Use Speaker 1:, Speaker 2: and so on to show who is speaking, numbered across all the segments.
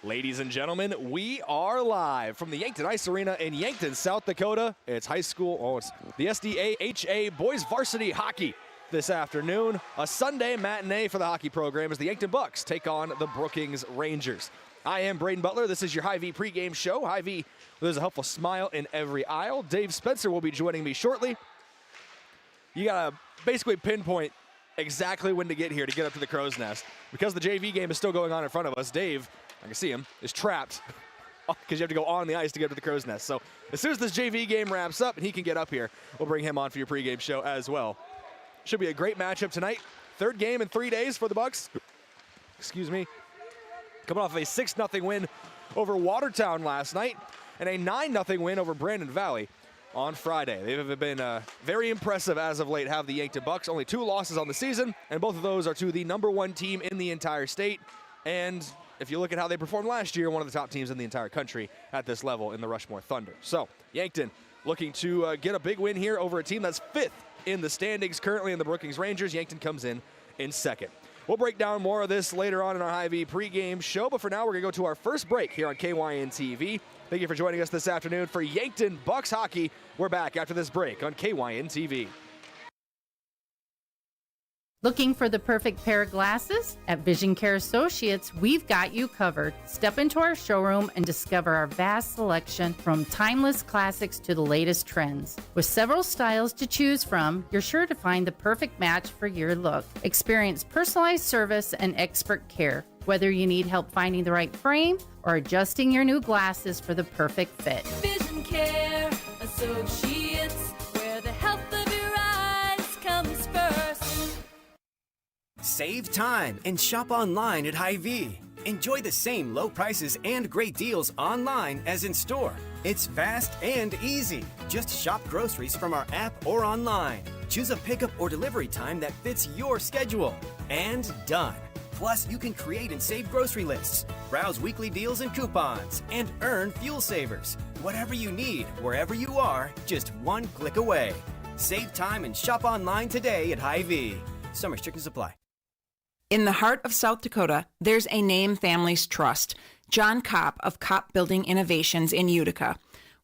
Speaker 1: Ladies and gentlemen, we are live from the Yankton Ice Arena in Yankton, South Dakota. It's high school, it's the SDAHA Boys Varsity Hockey this afternoon. A Sunday matinee for the hockey program as the Yankton Bucks take on the Brookings Rangers. I am Brayden Butler. This is your Hy-Vee pregame show. Hy-Vee, there's a helpful smile in every aisle. Dave Spencer will be joining me shortly. You gotta basically pinpoint exactly when to get here to get up to the Crow's Nest. Because the JV game is still going on in front of us, Dave, I can see him, is trapped because you have to go on the ice to get to the Crow's Nest. So as soon as this JV game wraps up and he can get up here, we'll bring him on for your pregame show as well. Should be a great matchup tonight. Third game in 3 days for the Bucks. Excuse me. Coming off of a 6-0 win over Watertown last night and a 9-0 win over Brandon Valley on Friday. They've been very impressive as of late, have the Yankton Bucks. Only 2 losses on the season, and both of those are to the #1 team in the entire state. And if you look at how they performed last year, one of the top teams in the entire country at this level in the Rushmore Thunder. So Yankton looking to get a big win here over a team that's 5th in the standings currently in the Brookings Rangers. Yankton comes in second. We'll break down more of this later on in our Hy-Vee pregame show, but for now we're going to go to our first break here on KYN TV. Thank you for joining us this afternoon for Yankton Bucks Hockey. We're back after this break on KYN TV.
Speaker 2: Looking for the perfect pair of glasses? At Vision Care Associates, we've got you covered. Step into our showroom and discover our vast selection from timeless classics to the latest trends. With several styles to choose from, you're sure to find the perfect match for your look. Experience personalized service and expert care. Whether you need help finding the right frame or adjusting your new glasses for the perfect fit.
Speaker 3: Vision Care Associates, where the health of your eyes comes first.
Speaker 4: Save time and shop online at Hy-Vee. Enjoy the same low prices and great deals online as in store. It's fast and easy. Just shop groceries from our app or online. Choose a pickup or delivery time that fits your schedule. And done. Plus, you can create and save grocery lists, browse weekly deals and coupons, and earn fuel savers. Whatever you need, wherever you are, just one click away. Save time and shop online today at Hy-Vee. Some restrictions apply.
Speaker 5: In the heart of South Dakota, there's a name families trust, John Kopp of Kopp Building Innovations in Utica.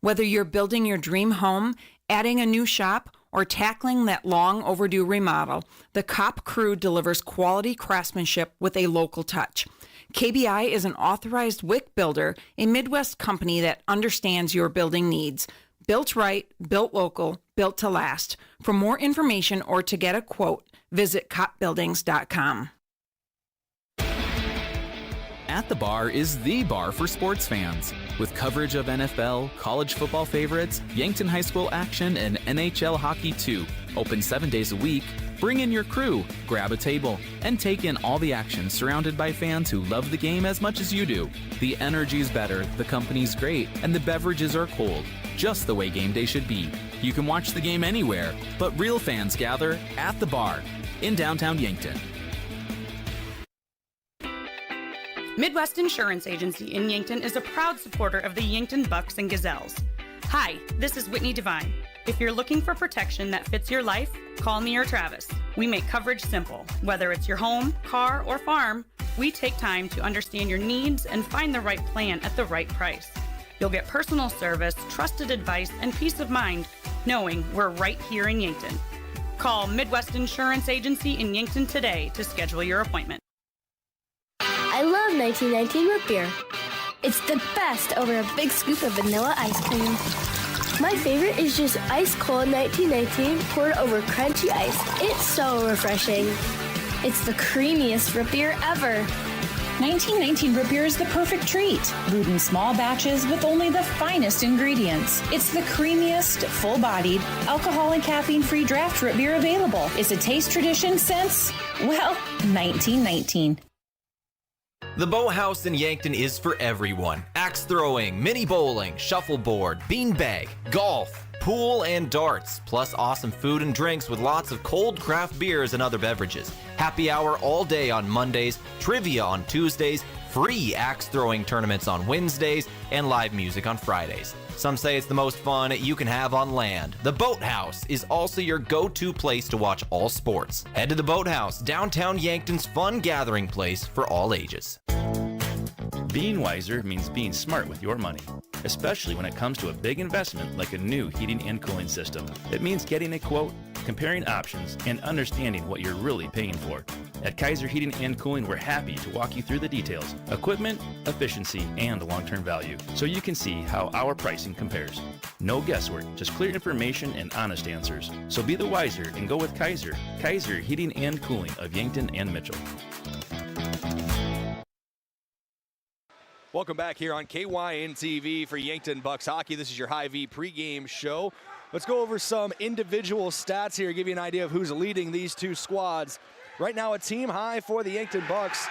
Speaker 5: Whether you're building your dream home, adding a new shop, or tackling that long overdue remodel, the Kopp crew delivers quality craftsmanship with a local touch. KBI is an authorized WIC builder, a Midwest company that understands your building needs. Built right, built local, built to last. For more information or to get a quote, visit koppbuildings.com.
Speaker 6: At the Bar is the bar for sports fans. With coverage of NFL, college football favorites, Yankton High School action, and NHL hockey too. Open 7 days a week. Bring in your crew, grab a table, and take in all the action surrounded by fans who love the game as much as you do. The energy's better, the company's great, and the beverages are cold. Just the way game day should be. You can watch the game anywhere, but real fans gather at the Bar in downtown Yankton.
Speaker 7: Midwest Insurance Agency in Yankton is a proud supporter of the Yankton Bucks and Gazelles. Hi, this is Whitney Devine. If you're looking for protection that fits your life, call me or Travis. We make coverage simple. Whether it's your home, car, or farm, we take time to understand your needs and find the right plan at the right price. You'll get personal service, trusted advice, and peace of mind knowing we're right here in Yankton. Call Midwest Insurance Agency in Yankton today to schedule your appointment.
Speaker 8: I love 1919 root beer. It's the best over a big scoop of vanilla ice cream. My favorite is just ice cold 1919 poured over crunchy ice. It's so refreshing. It's the creamiest root beer ever.
Speaker 9: 1919 root beer is the perfect treat. Brewed in small batches with only the finest ingredients. It's the creamiest, full-bodied, alcohol and caffeine-free draft root beer available. It's a taste tradition since, well, 1919.
Speaker 10: The Boathouse in Yankton is for everyone. Axe throwing, mini bowling, shuffleboard, beanbag, golf, pool, and darts, plus awesome food and drinks with lots of cold craft beers and other beverages. Happy hour all day on Mondays, trivia on Tuesdays, free axe throwing tournaments on Wednesdays, and live music on Fridays. Some say it's the most fun you can have on land. The Boathouse is also your go-to place to watch all sports. Head to the Boathouse, downtown Yankton's fun gathering place for all ages.
Speaker 11: Being wiser means being smart with your money, especially when it comes to a big investment like a new heating and cooling system. It means getting a quote, comparing options, and understanding what you're really paying for. At Kaiser Heating and Cooling, we're happy to walk you through the details, equipment, efficiency, and long-term value, so you can see how our pricing compares. No guesswork, just clear information and honest answers. So be the wiser and go with Kaiser. Kaiser Heating and Cooling of Yankton and Mitchell.
Speaker 1: Welcome back here on KYN TV for Yankton Bucks Hockey. This is your Hy-Vee pregame show. Let's go over some individual stats here, give you an idea of who's leading these two squads. Right now, a team high for the Yankton Bucks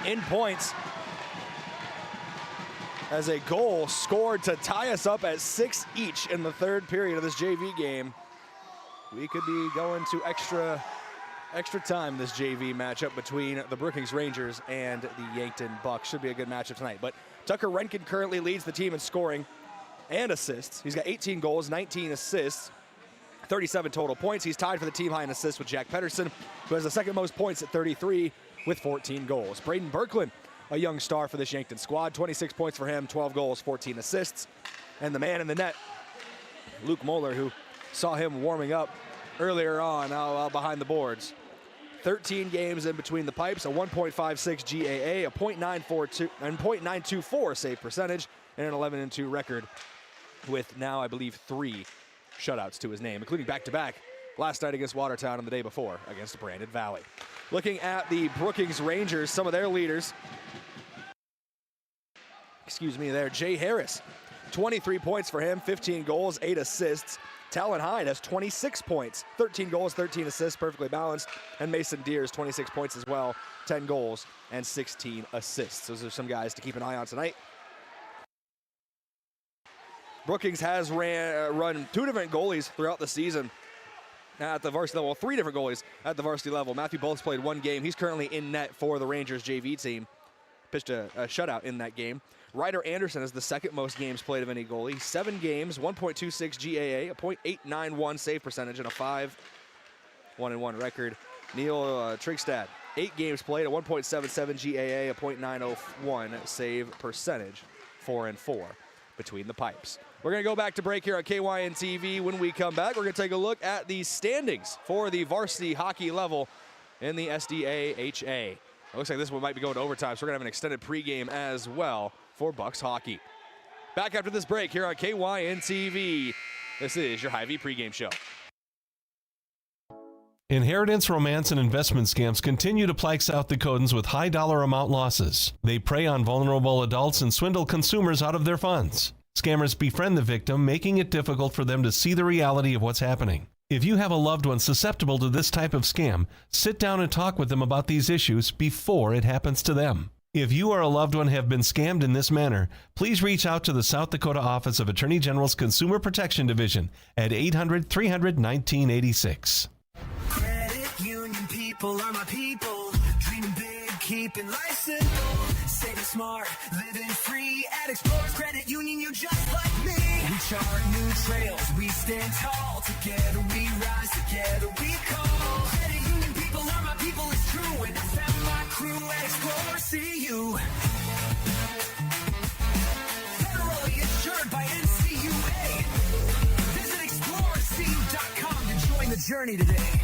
Speaker 1: in points, as a goal scored to tie us up at 6 each in the third period of this JV game. We could be going to extra time this JV matchup between the Brookings Rangers and the Yankton Bucks. Should be a good matchup tonight. But Tucker Renkin currently leads the team in scoring and assists. He's got 18 goals, 19 assists, 37 total points. He's tied for the team high in assists with Jack Pedersen, who has the second most points at 33 with 14 goals. Brayden Berkland, a young star for this Yankton squad, 26 points for him, 12 goals, 14 assists. And the man in the net, Luke Moeller, who saw him warming up earlier on out behind the boards. 13 games in between the pipes, a 1.56 GAA, a .924 save percentage, and an 11-2 record with now, I believe, 3 shutouts to his name, including back-to-back last night against Watertown and the day before against Brandon Valley. Looking at the Brookings Rangers, some of their leaders, there, Jay Harris, 23 points for him, 15 goals, 8 assists. Talon Hyde has 26 points, 13 goals, 13 assists, perfectly balanced. And Mason Deers, 26 points as well, 10 goals and 16 assists. Those are some guys to keep an eye on tonight. Brookings has run 2 different goalies throughout the season at the varsity level, 3 different goalies at the varsity level. Matthew Bolts played 1 game. He's currently in net for the Rangers JV team. Pitched a shutout in that game. Ryder Anderson has the second most games played of any goalie. 7 games, 1.26 GAA, a .891 save percentage, and a 5-1-1 record. Neil Trigstad, 8 games played, a 1.77 GAA, a .901 save percentage, 4-4 between the pipes. We're going to go back to break here on KYN TV. When we come back, we're going to take a look at the standings for the varsity hockey level in the SDAHA. It looks like this one might be going to overtime, so we're going to have an extended pregame as well for Bucks hockey. Back after this break here on KYN TV. This is your Hy-Vee pregame show.
Speaker 12: Inheritance, romance, and investment scams continue to plague South Dakotans with high dollar amount losses. They prey on vulnerable adults and swindle consumers out of their funds. Scammers befriend the victim, making it difficult for them to see the reality of what's happening. If you have a loved one susceptible to this type of scam, sit down and talk with them about these issues before it happens to them. If you or a loved one have been scammed in this manner, please reach out to the South Dakota Office of Attorney General's Consumer Protection Division at 800-300-1986.
Speaker 4: Credit union people are my people. Dreaming big, keeping life simple. Saving smart, living free. At Explorers Credit Union, you're just like me. We chart new trails, we stand tall. Together we rise, together we call. Credit union people are my people, it's true. And I found my crew at Explorers CU. Federally insured by NCUA. Visit ExplorerCU.com to join the journey today.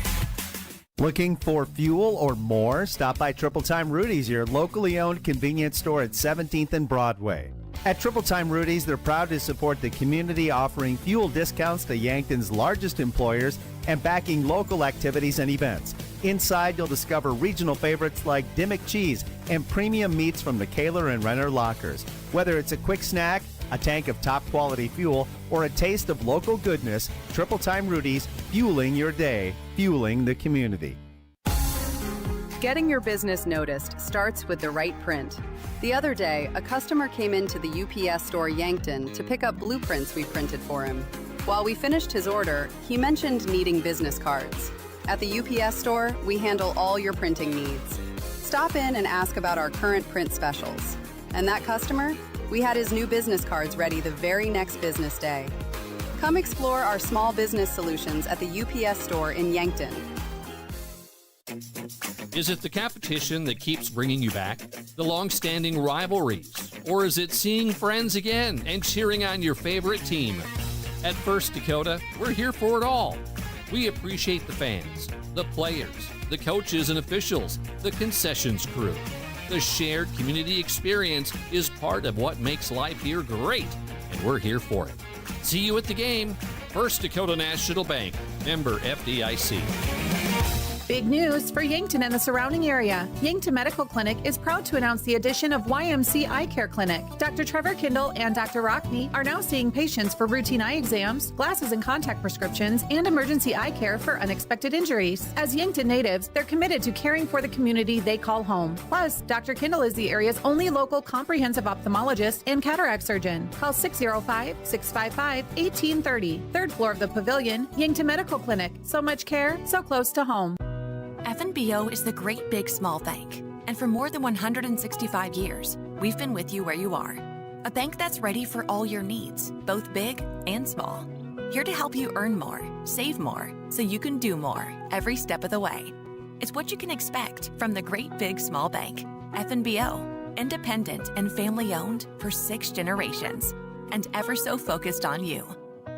Speaker 13: Looking for fuel or more? Stop by Triple Time Rudy's, your locally owned convenience store at 17th and Broadway. At Triple Time Rudy's, they're proud to support the community, offering fuel discounts to Yankton's largest employers and backing local activities and events. Inside, you'll discover regional favorites like Dimmick Cheese and premium meats from the Kaler and Renner lockers. Whether it's a quick snack, a tank of top-quality fuel, or a taste of local goodness, Triple Time Rudy's, fueling your day, fueling the community.
Speaker 14: Getting your business noticed starts with the right print. The other day, a customer came into the UPS store Yankton to pick up blueprints we printed for him. While we finished his order, he mentioned needing business cards. At the UPS store, we handle all your printing needs. Stop in and ask about our current print specials. And that customer? We had his new business cards ready the very next business day. Come explore our small business solutions at the UPS store in Yankton.
Speaker 15: Is it the competition that keeps bringing you back? The long-standing rivalries? Or is it seeing friends again and cheering on your favorite team? At First Dakota, we're here for it all. We appreciate the fans, the players, the coaches and officials, the concessions crew. The shared community experience is part of what makes life here great, and we're here for it. See you at the game. First Dakota National Bank, member FDIC.
Speaker 16: Big news for Yankton and the surrounding area. Yankton Medical Clinic is proud to announce the addition of YMC Eye Care Clinic. Dr. Trevor Kindle and Dr. Rockney are now seeing patients for routine eye exams, glasses and contact prescriptions, and emergency eye care for unexpected injuries. As Yankton natives, they're committed to caring for the community they call home. Plus, Dr. Kindle is the area's only local comprehensive ophthalmologist and cataract surgeon. Call 605-655-1830. Third floor of the Pavilion, Yankton Medical Clinic. So much care, so close to home.
Speaker 17: FNBO is the great big small bank, and for more than 165 years, we've been with you where you are. A bank that's ready for all your needs, both big and small. Here to help you earn more, save more, so you can do more every step of the way. It's what you can expect from the great big small bank. FNBO, independent and family owned for 6 generations, and ever so focused on you.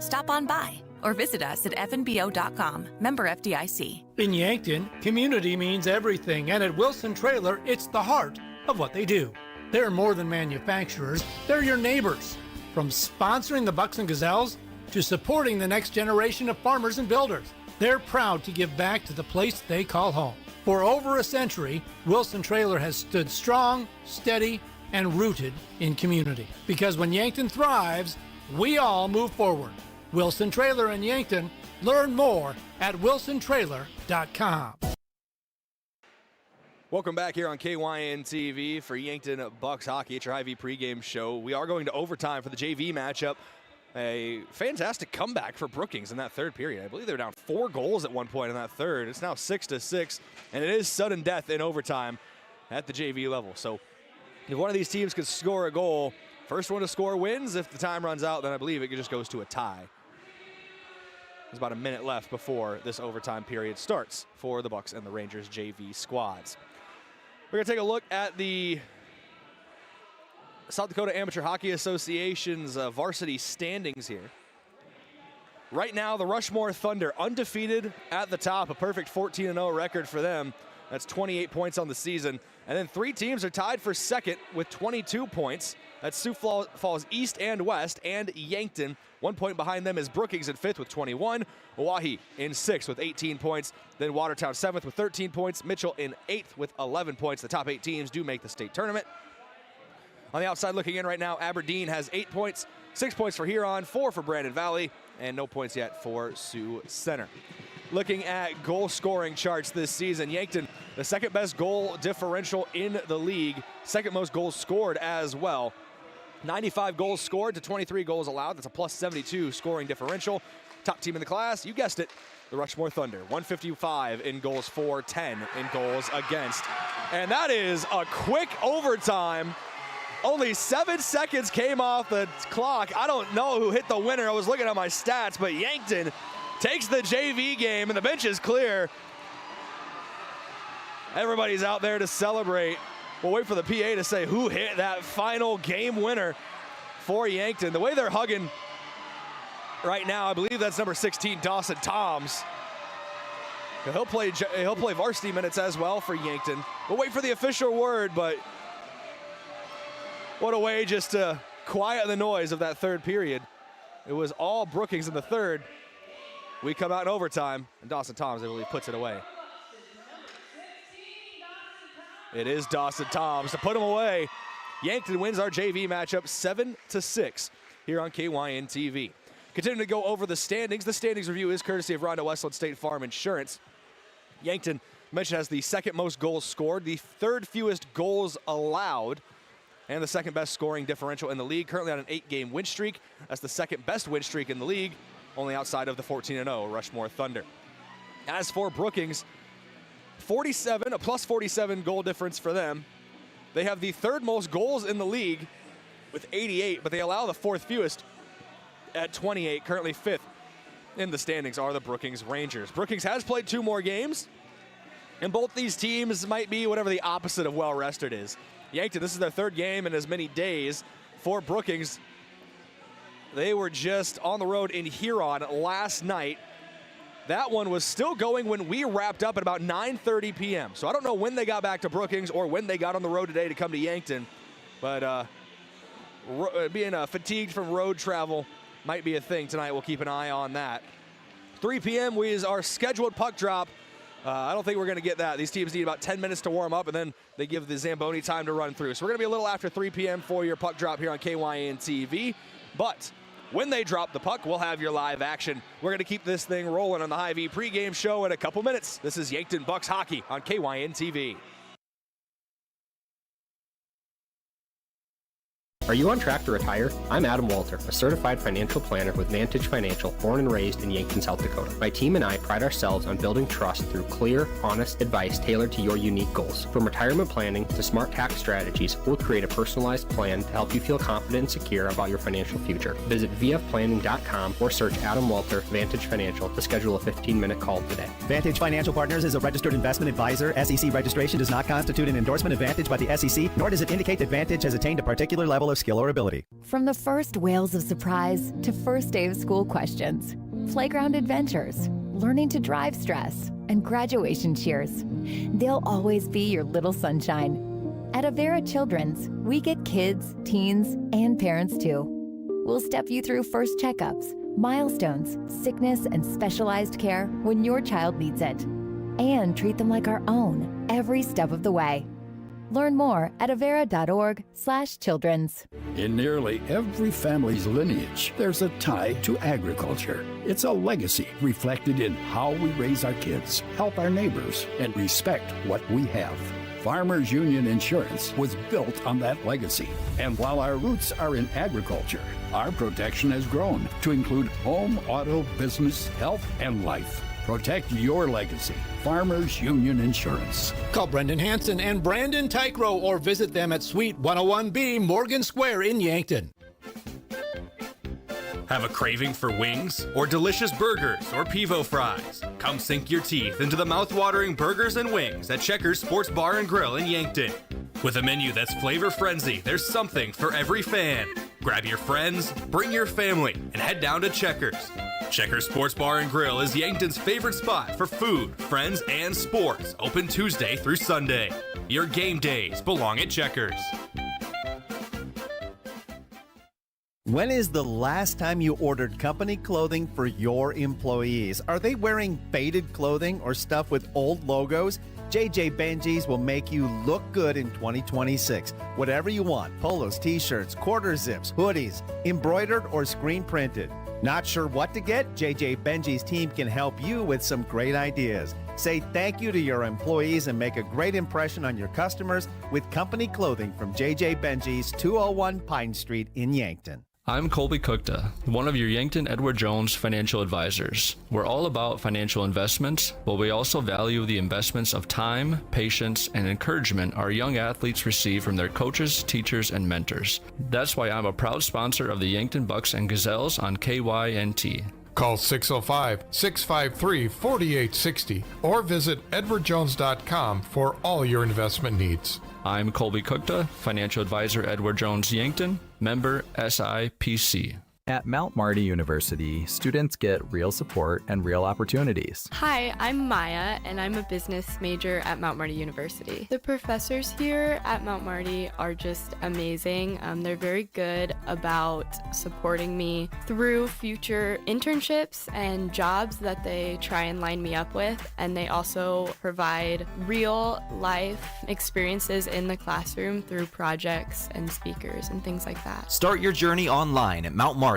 Speaker 17: Stop on by or visit us at fnbo.com, member FDIC.
Speaker 18: In Yankton, community means everything, and at Wilson Trailer, it's the heart of what they do. They're more than manufacturers, they're your neighbors. From sponsoring the Bucks and Gazelles to supporting the next generation of farmers and builders, they're proud to give back to the place they call home. For over a century, Wilson Trailer has stood strong, steady, and rooted in community. Because when Yankton thrives, we all move forward. Wilson Trailer in Yankton. Learn more at wilsontrailer.com.
Speaker 1: Welcome back here on KYN TV for Yankton Bucks Hockey. It's your Hy-Vee pregame show. We are going to overtime for the JV matchup. A fantastic comeback for Brookings in that third period. I believe they were down 4 goals at one point in that third. It's now 6-6, and it is sudden death in overtime at the JV level. So if one of these teams could score a goal, first one to score wins. If the time runs out, then I believe it just goes to a tie. There's about a minute left before this overtime period starts for the Bucks and the Rangers JV squads. We're going to take a look at the South Dakota Amateur Hockey Association's varsity standings here. Right now, the Rushmore Thunder undefeated at the top, a perfect 14-0 record for them. That's 28 points on the season. And then 3 teams are tied for second with 22 points. That's Sioux Falls East and West and Yankton. 1 point behind them is Brookings in 5th with 21. Oahe in 6th with 18 points. Then Watertown 7th with 13 points. Mitchell in 8th with 11 points. The top 8 teams do make the state tournament. On the outside looking in right now, Aberdeen has 8 points. 6 points for Huron, 4 for Brandon Valley, and no points yet for Sioux Center. Looking at goal scoring charts this season, Yankton, the second best goal differential in the league, second most goals scored as well. 95 goals scored to 23 goals allowed. That's a plus 72 scoring differential. Top team in the class, you guessed it, the Rushmore Thunder. 155 in goals for, 10 in goals against. And that is a quick overtime. Only 7 seconds came off the clock. I don't know who hit the winner. I was looking at my stats, but Yankton takes the JV game, and the bench is clear. Everybody's out there to celebrate. We'll wait for the PA to say who hit that final game winner for Yankton. The way they're hugging right now, I believe that's number 16, Dawson Toms. He'll play varsity minutes as well for Yankton. We'll wait for the official word, but what a way just to quiet the noise of that third period. It was all Brookings in the third. We come out in overtime, and Dawson Toms, I believe, puts it away. It is Dawson Toms to put him away. Yankton wins our JV matchup 7-6 here on KYN TV. Continuing to go over the standings. The standings review is courtesy of Rondo Westland State Farm Insurance. Yankton, mentioned, has the second most goals scored, the third fewest goals allowed, and the second best scoring differential in the league. Currently on an 8-game win streak. That's the second best win streak in the league, only outside of the 14-0 Rushmore Thunder. As for Brookings, a plus 47 goal difference for them. They have the third most goals in the league with 88, but they allow the fourth fewest at 28. Currently 5th in the standings are the Brookings Rangers. Brookings has played 2 more games. And both these teams might be whatever the opposite of well-rested is. Yankton, this is their third game in as many days. For Brookings, they were just on the road in Huron last night. That one was still going when we wrapped up at about 9:30 p.m. So I don't know when they got back to Brookings or when they got on the road today to come to Yankton. But being fatigued from road travel might be a thing tonight. We'll keep an eye on that. 3 p.m. is our scheduled puck drop. I don't think we're going to get that. These teams need about 10 minutes to warm up, and then they give the Zamboni time to run through. So we're going to be a little after 3 p.m. for your puck drop here on KYN TV. But when they drop the puck, we'll have your live action. We're going to keep this thing rolling on the Hy-Vee pregame show in a couple minutes. This is Yankton Bucks Hockey on KYN TV.
Speaker 19: Are you on track to retire? I'm Adam Walter, a certified financial planner with Vantage Financial, born and raised in Yankton, South Dakota. My team and I pride ourselves on building trust through clear, honest advice tailored to your unique goals. From retirement planning to smart tax strategies, we'll create a personalized plan to help you feel confident and secure about your financial future. Visit vfplanning.com or search Adam Walter Vantage Financial to schedule a 15-minute call today.
Speaker 20: Vantage Financial Partners is a registered investment advisor. SEC registration does not constitute an endorsement of Vantage by the SEC, nor does it indicate that Vantage has attained a particular level of skill or ability.
Speaker 21: From the first wails of surprise to first day of school questions, playground adventures, learning to drive stress, and graduation cheers, they'll always be your little sunshine. At Avera Children's, we get kids, teens, and parents too. We'll step you through first checkups, milestones, sickness, and specialized care when your child needs it, and treat them like our own every step of the way. Learn more at avera.org/children's.
Speaker 22: In nearly every family's lineage, there's a tie to agriculture. It's a legacy reflected in how we raise our kids, help our neighbors, and respect what we have. Farmers Union Insurance was built on that legacy. And while our roots are in agriculture, our protection has grown to include home, auto, business, health, and life. Protect your legacy. Farmers Union Insurance.
Speaker 18: Call Brendan Hansen and Brandon Tykrow or visit them at Suite 101B Morgan Square in Yankton.
Speaker 23: Have a craving for wings or delicious burgers or pivo fries? Come sink your teeth into the mouth-watering burgers and wings at Checkers Sports Bar and Grill in Yankton. With a menu that's flavor frenzy, there's something for every fan. Grab your friends, bring your family, and head down to Checkers. Checkers Sports Bar and Grill is Yankton's favorite spot for food, friends, and sports. Open Tuesday through Sunday. Your game days belong at Checkers.
Speaker 13: When is the last time you ordered company clothing for your employees? Are they wearing faded clothing or stuff with old logos? JJ Benji's will make you look good in 2026. Whatever you want, polos, t-shirts, quarter zips, hoodies, embroidered or screen printed. Not sure what to get? JJ Benji's team can help you with some great ideas. Say thank you to your employees and make a great impression on your customers with company clothing from JJ Benji's, 201 Pine Street in Yankton.
Speaker 24: I'm Colby Cookta, one of your Yankton Edward Jones financial advisors. We're all about financial investments, but we also value the investments of time, patience, and encouragement our young athletes receive from their coaches, teachers, and mentors. That's why I'm a proud sponsor of the Yankton Bucks and Gazelles on KYNT.
Speaker 25: Call 605-653-4860 or visit edwardjones.com for all your investment needs.
Speaker 24: I'm Colby Cookta, financial advisor Edward Jones Yankton, member SIPC.
Speaker 26: At Mount Marty University, students get real support and real opportunities.
Speaker 27: Hi, I'm Maya, and I'm a business major at Mount Marty University. The professors here at Mount Marty are just amazing. They're very good about supporting me through future internships and jobs that they try and line me up with, and they also provide real life experiences in the classroom through projects and speakers and things like that.
Speaker 10: Start your journey online at mountmarty.edu.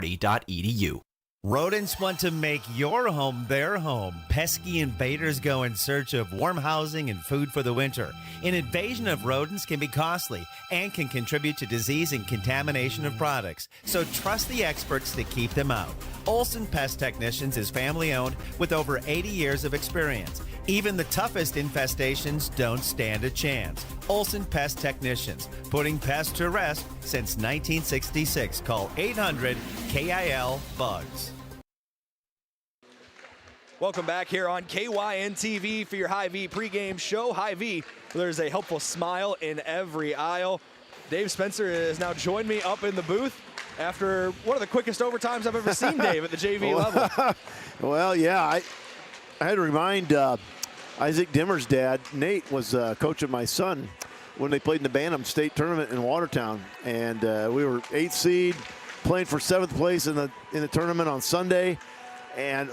Speaker 13: Rodents want to make your home their home. Pesky invaders go in search of warm housing and food for the winter. An invasion of rodents can be costly and can contribute to disease and contamination of products. So trust the experts to keep them out. Olson Pest Technicians is family-owned with over 80 years of experience. Even the toughest infestations don't stand a chance. Olson Pest Technicians, putting pests to rest since 1966. Call 800-KIL-BUGS.
Speaker 1: Welcome back here on KYN TV for your Hy-Vee pregame show. Hy-Vee, there's a helpful smile in every aisle. Dave Spencer has now joined me up in the booth after one of the quickest overtimes I've ever seen, Dave, at the JV level.
Speaker 2: Well, yeah, I had to remind Isaac Dimmer's dad, Nate, was coaching my son when they played in the Bantam State Tournament in Watertown. And we were 8th seed, playing for 7th place in the tournament on Sunday. And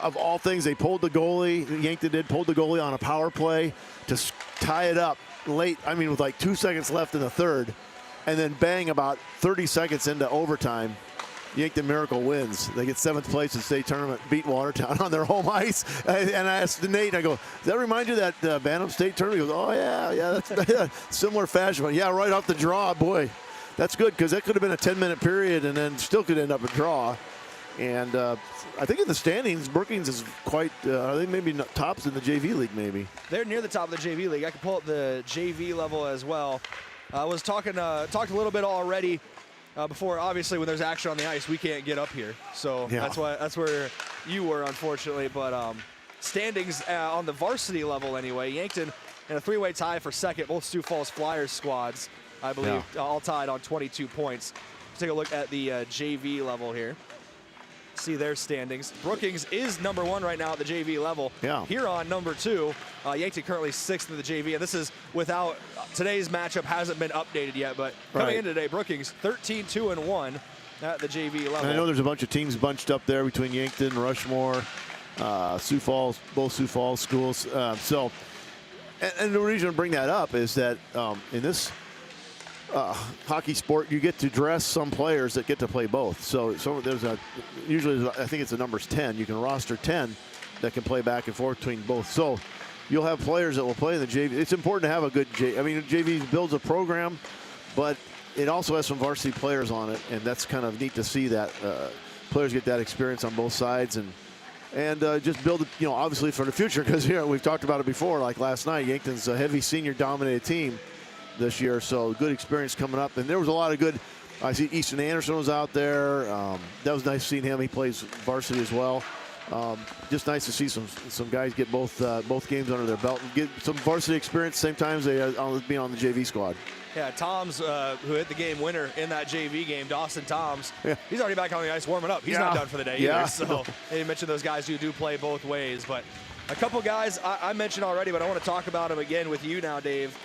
Speaker 2: of all things, they pulled the goalie, Yankton pulled the goalie on a power play to tie it up late, with like 2 seconds left in the third. And then bang, about 30 seconds into overtime, Yankton Miracle wins. They get 7th place in state tournament, beat Watertown on their home ice. And I asked Nate, I go, does that remind you of that Bantam State tournament? He goes, oh, yeah, that's similar fashion. But yeah, right off the draw, boy, that's good, because that could have been a 10-minute period and then still could end up a draw. And I think in the standings, Brookings is quite, are they maybe tops in the JV league maybe?
Speaker 1: They're near the top of the JV league. I can pull up the JV level as well. I was talked a little bit already before. Obviously, when there's action on the ice, we can't get up here. So yeah, that's where you were, unfortunately. But standings on the varsity level anyway, Yankton in a 3-way tie for second. Both Sioux Falls Flyers squads, I believe, all tied on 22 points. Let's take a look at the JV level here. See their standings. Brookings is number 1 right now at the JV level.
Speaker 2: Yeah.
Speaker 1: Huron number 2. Yankton currently 6th in the JV, and this is without today's matchup hasn't been updated yet. But coming in today, Brookings 13-2-1 at the JV level.
Speaker 2: And I know there's a bunch of teams bunched up there between Yankton, Rushmore, Sioux Falls, both Sioux Falls schools. And the reason I bring that up is that in this hockey sport, you get to dress some players that get to play both. So there's usually I think it's the numbers 10. You can roster 10 that can play back and forth between both. So you'll have players that will play in the JV. It's important to have a good JV builds a program, but it also has some varsity players on it, and that's kind of neat to see that players get that experience on both sides and just build it, obviously for the future, because we've talked about it before. Like last night, Yankton's a heavy senior dominated team this year, so good experience coming up. And there was a lot of good, I see Easton Anderson was out there. That was nice seeing him. He plays varsity as well. Just nice to see some guys get both games under their belt and get some varsity experience same time as they being on the JV squad.
Speaker 1: Yeah, Toms, who hit the game winner in that JV game, Dawson Toms, he's already back on the ice warming up. He's not done for the day either. So they mentioned those guys who do play both ways. But a couple guys I mentioned already, but I want to talk about them again with you now, Dave.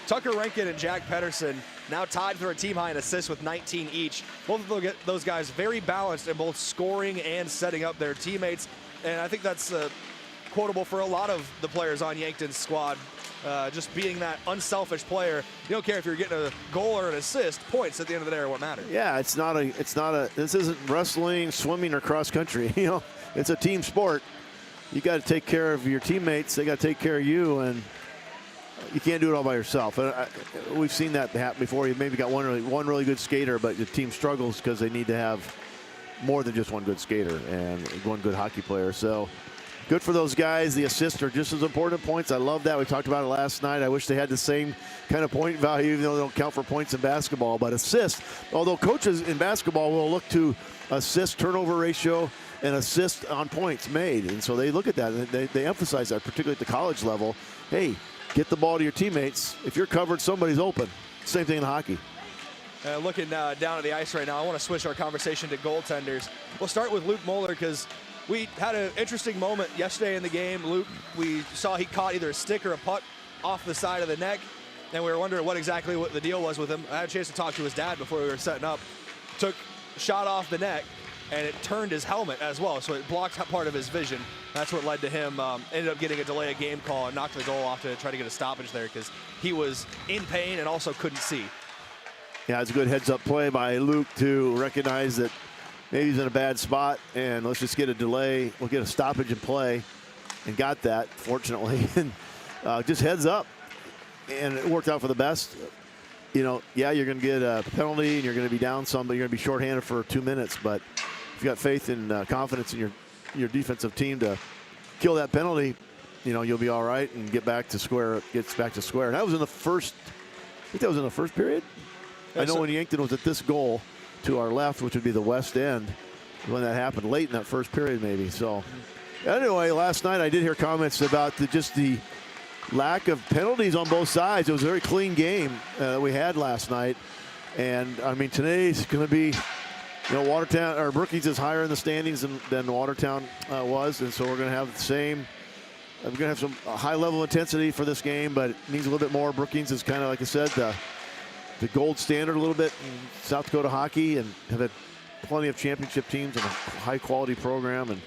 Speaker 1: Tucker Rankin and Jack Pedersen now tied for a team high in assists with 19 each. Both of those guys very balanced in both scoring and setting up their teammates. And I think that's quotable for a lot of the players on Yankton's squad. Just being that unselfish player. You don't care if you're getting a goal or an assist. Points at the end of the day are what matter.
Speaker 2: Yeah, this isn't wrestling, swimming, or cross country. It's a team sport. You got to take care of your teammates. They got to take care of you, and you can't do it all by yourself. We've seen that happen before. You maybe got one really good skater, but the team struggles because they need to have more than just one good skater and one good hockey player. So good for those guys. The assists are just as important points. I love that. We talked about it last night. I wish they had the same kind of point value, even though they don't count for points in basketball. But assists, although coaches in basketball will look to assist turnover ratio and assist on points made. And so they look at that, and they emphasize that, particularly at the college level. Hey, get the ball to your teammates. If you're covered, somebody's open. Same thing in hockey.
Speaker 1: Looking down at the ice right now, I want to switch our conversation to goaltenders. We'll start with Luke Moeller because we had an interesting moment yesterday in the game. Luke, we saw he caught either a stick or a puck off the side of the neck, and we were wondering what the deal was with him. I had a chance to talk to his dad before we were setting up. Took a shot off the neck, and it turned his helmet as well, so it blocked part of his vision. That's what led to him ended up getting a delay of game call and knocked the goal off to try to get a stoppage there because he was in pain and also couldn't see.
Speaker 2: Yeah, it's a good heads-up play by Luke to recognize that maybe he's in a bad spot, and let's just get a delay. We'll get a stoppage in play, and got that, fortunately. And just heads up, and it worked out for the best. You're going to get a penalty, and you're going to be down some, but you're going to be shorthanded for 2 minutes. But if you got faith and confidence in your defensive team to kill that penalty, you'll be all right and get back to square. Gets back to square. And that was in the first. I think that was in the first period. I know when Yankton was at this goal to our left, which would be the west end, when that happened late in that first period, maybe. So Anyway, last night I did hear comments about just the lack of penalties on both sides. It was a very clean game that we had last night. And, I mean, today's going to be, Watertown or Brookings is higher in the standings than Watertown was. And so we're going to have the same. We're going to have some high level intensity for this game, but it needs a little bit more. Brookings is kind of, like I said, the gold standard a little bit in South Dakota hockey, and have had plenty of championship teams and a high quality program. And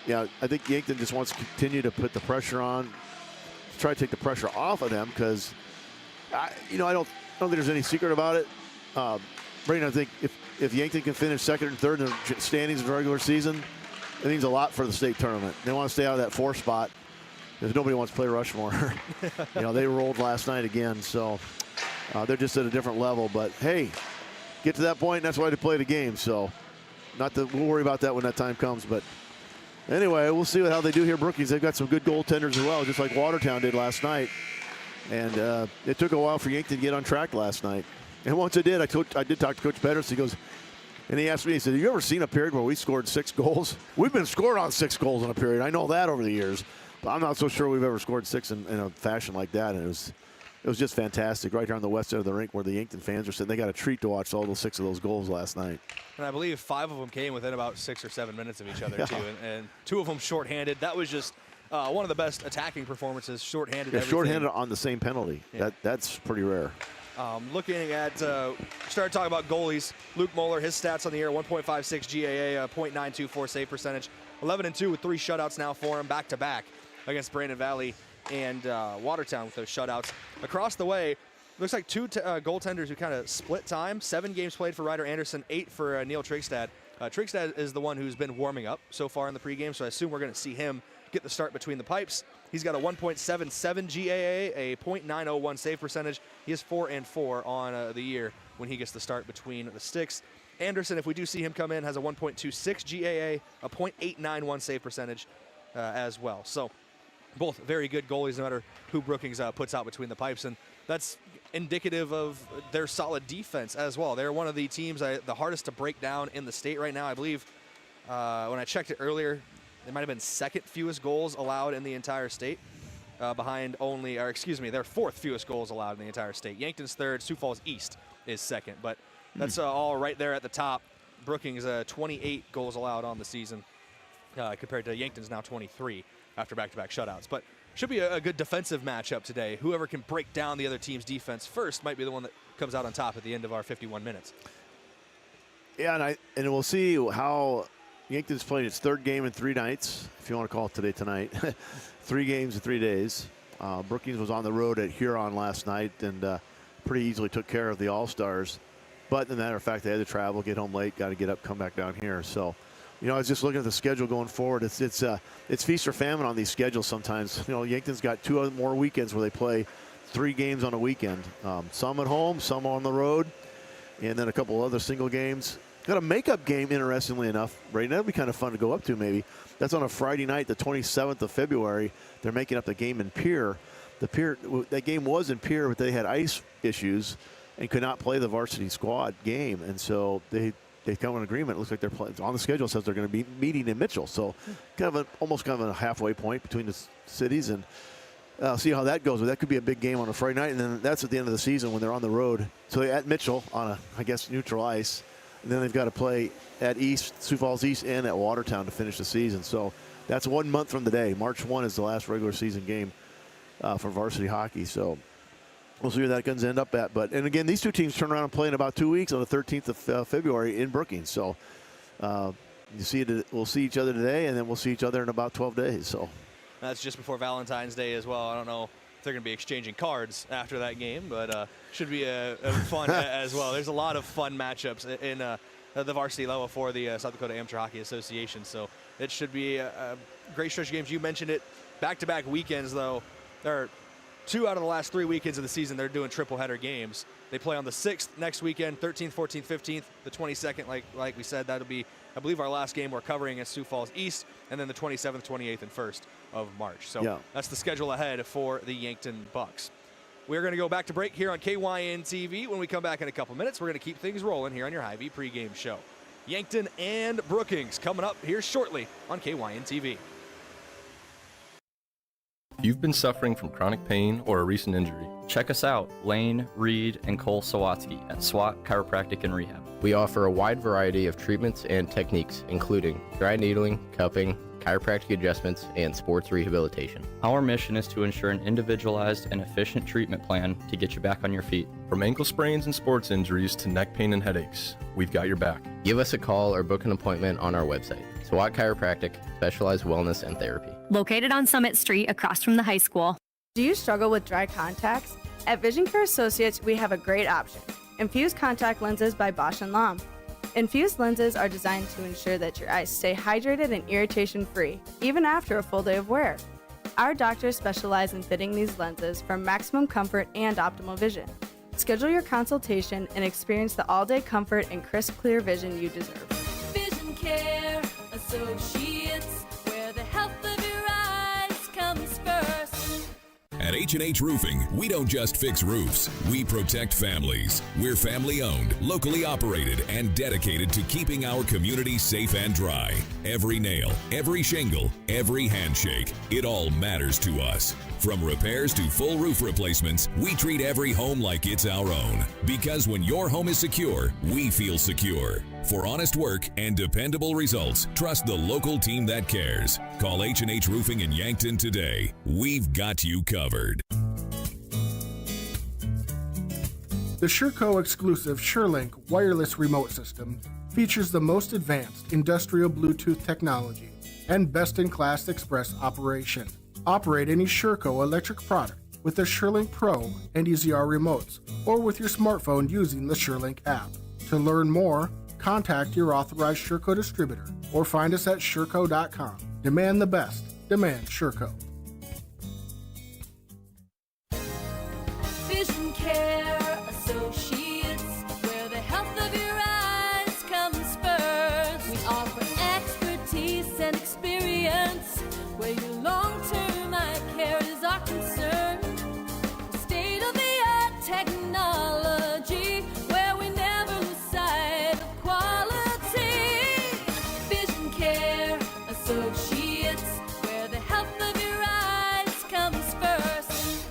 Speaker 2: yeah, I think Yankton just wants to continue to put the pressure on, try to take the pressure off of them, because I don't think there's any secret about it. Brayden, I think if Yankton can finish second and third in the standings in the regular season, it means a lot for the state tournament. They want to stay out of that 4 spot because nobody wants to play Rushmore. They rolled last night again, so they're just at a different level. But hey, get to that point, and that's why they play the game. So we'll worry about that when that time comes. But anyway, we'll see how they do here. Brookings, they've got some good goaltenders as well, just like Watertown did last night. And it took a while for Yankton to get on track last night. And once it did, I did talk to Coach Betters. He goes, and he asked me, he said, have you ever seen a period where we scored 6 goals? We've been scored on 6 goals in a period. I know that over the years. But I'm not so sure we've ever scored 6 in a fashion like that. And it was just fantastic right here on the west side of the rink where the Yankton fans are sitting. They got a treat to watch all those 6 of those goals last night.
Speaker 1: And I believe 5 of them came within about 6 or 7 minutes of each other, too. And 2 of them shorthanded. That was just one of the best attacking performances, shorthanded.
Speaker 2: Yeah, shorthanded on the same penalty.
Speaker 1: Yeah.
Speaker 2: That's pretty rare.
Speaker 1: Looking at, started talking about goalies. Luke Moeller, his stats on the year, 1.56 GAA, .924 save percentage, 11-2 with 3 shutouts now for him, back-to-back against Brandon Valley and Watertown with those shutouts. Across the way, looks like 2 goaltenders who kind of split time. 7 games played for Ryder Anderson, 8 for Neil Trigstad. Trigstad is the one who's been warming up so far in the pregame, so I assume we're going to see him get the start between the pipes. He's got a 1.77 GAA, a .901 save percentage. He is 4-4 on the year when he gets the start between the sticks. Anderson, if we do see him come in, has a 1.26 GAA, a .891 save percentage as well. So both very good goalies, no matter who Brookings puts out between the pipes, and that's indicative of their solid defense as well. They're one of the teams the hardest to break down in the state right now. I believe when I checked it earlier, they might have been 2nd fewest goals allowed in the entire state, their 4th fewest goals allowed in the entire state. Yankton's 3rd, Sioux Falls East is 2nd, but that's all right there at the top. Brookings 28 goals allowed on the season compared to Yankton's now 23 after back-to-back shutouts. But should be a good defensive matchup today. Whoever can break down the other team's defense first might be the one that comes out on top at the end of our 51 minutes.
Speaker 2: Yeah, and we'll see how Yankton's playing its 3rd game in 3 nights, if you want to call it today tonight. 3 games in 3 days. Brookings was on the road at Huron last night and pretty easily took care of the All-Stars. But as a matter of fact, they had to travel, get home late, got to get up, come back down here. So, I was just looking at the schedule going forward. It's feast or famine on these schedules sometimes. Yankton's got 2 more weekends where they play 3 games on a weekend. Some at home, some on the road, and then a couple other single games. Got a makeup game, interestingly enough, Brayden. That'd be kind of fun to go up to maybe. That's on a Friday night, the 27th of February. They're making up the game in Pierre. That game was in Pierre, but they had ice issues and could not play the varsity squad game. And so they come to an agreement. It looks like they're playing. On the schedule says they're going to be meeting in Mitchell. So almost a halfway point between the cities. And see how that goes. But that could be a big game on a Friday night. And then that's at the end of the season when they're on the road. So they're at Mitchell on neutral ice. And then they've got to play at Sioux Falls East and at Watertown to finish the season. So that's 1 month from today. March 1 is the last regular season game for varsity hockey. So we'll see where that guns end up at. And again, these 2 teams turn around and play in about 2 weeks on the 13th of February in Brookings. So we'll see each other today, and then we'll see each other in about 12 days. So
Speaker 1: that's just before Valentine's Day as well. I don't know if they're going to be exchanging cards after that game, but should be a fun as well. There's a lot of fun matchups in the varsity level for the South Dakota Amateur Hockey Association, so it should be a great stretch of games. You mentioned it, back-to-back weekends, though. There are 2 out of the last 3 weekends of the season they're doing triple-header games. They play on the 6th next weekend, 13th, 14th, 15th. The 22nd, like we said, that'll be, I believe, our last game we're covering at Sioux Falls East, and then the 27th, 28th, and 1st of March. So that's the schedule ahead for the Yankton Bucks. We're going to go back to break here on KYN TV. When we come back in a couple minutes, we're going to keep things rolling here on your Hy-Vee pregame show. Yankton and Brookings coming up here shortly on KYN TV.
Speaker 3: If you've been suffering from chronic pain or a recent injury,
Speaker 5: check us out, Lane, Reed, and Cole Sawatsky at SWAT Chiropractic and Rehab.
Speaker 19: We offer a wide variety of treatments and techniques, including dry needling, cupping, chiropractic adjustments, and sports rehabilitation.
Speaker 5: Our mission is to ensure an individualized and efficient treatment plan to get you back on your feet.
Speaker 3: From ankle sprains and sports injuries to neck pain and headaches, we've got your back.
Speaker 19: Give us a call or book an appointment on our website. SWAT Chiropractic, specialized wellness and therapy.
Speaker 6: Located on Summit Street across from the high school.
Speaker 7: Do you struggle with dry contacts? At Vision Care Associates, we have a great option. Infused contact lenses by Bosch & Lomb. Infused lenses are designed to ensure that your eyes stay hydrated and irritation-free, even after a full day of wear. Our doctors specialize in fitting these lenses for maximum comfort and optimal vision. Schedule your consultation and experience the all-day comfort and crisp, clear vision you deserve.
Speaker 8: Vision Care Associates, where the health of your eyes comes first.
Speaker 9: At H&H Roofing, we don't just fix roofs, we protect families. We're family-owned, locally operated, and dedicated to keeping our community safe and dry. Every nail, every shingle, every handshake, it all matters to us. From repairs to full roof replacements, we treat every home like it's our own. Because when your home is secure, we feel secure. For honest work and dependable results, trust the local team that cares. Call H&H Roofing in Yankton today. We've got you covered.
Speaker 11: The SureCo exclusive SureLink wireless remote system features the most advanced industrial Bluetooth technology and best-in-class express operation. Operate any SureCo electric product with the SureLink Pro and EZR remotes or with your smartphone using the SureLink app. To learn more, contact your authorized SureCo distributor or find us at sureco.com. Demand the best. Demand SureCo.
Speaker 8: Vision Care Associates, where the health of your eyes comes first. We offer expertise and experience, where your long-term eye care is our concern. State-of-the-art technology, where we never lose sight of quality. Vision Care Associates, where the health of your eyes comes first.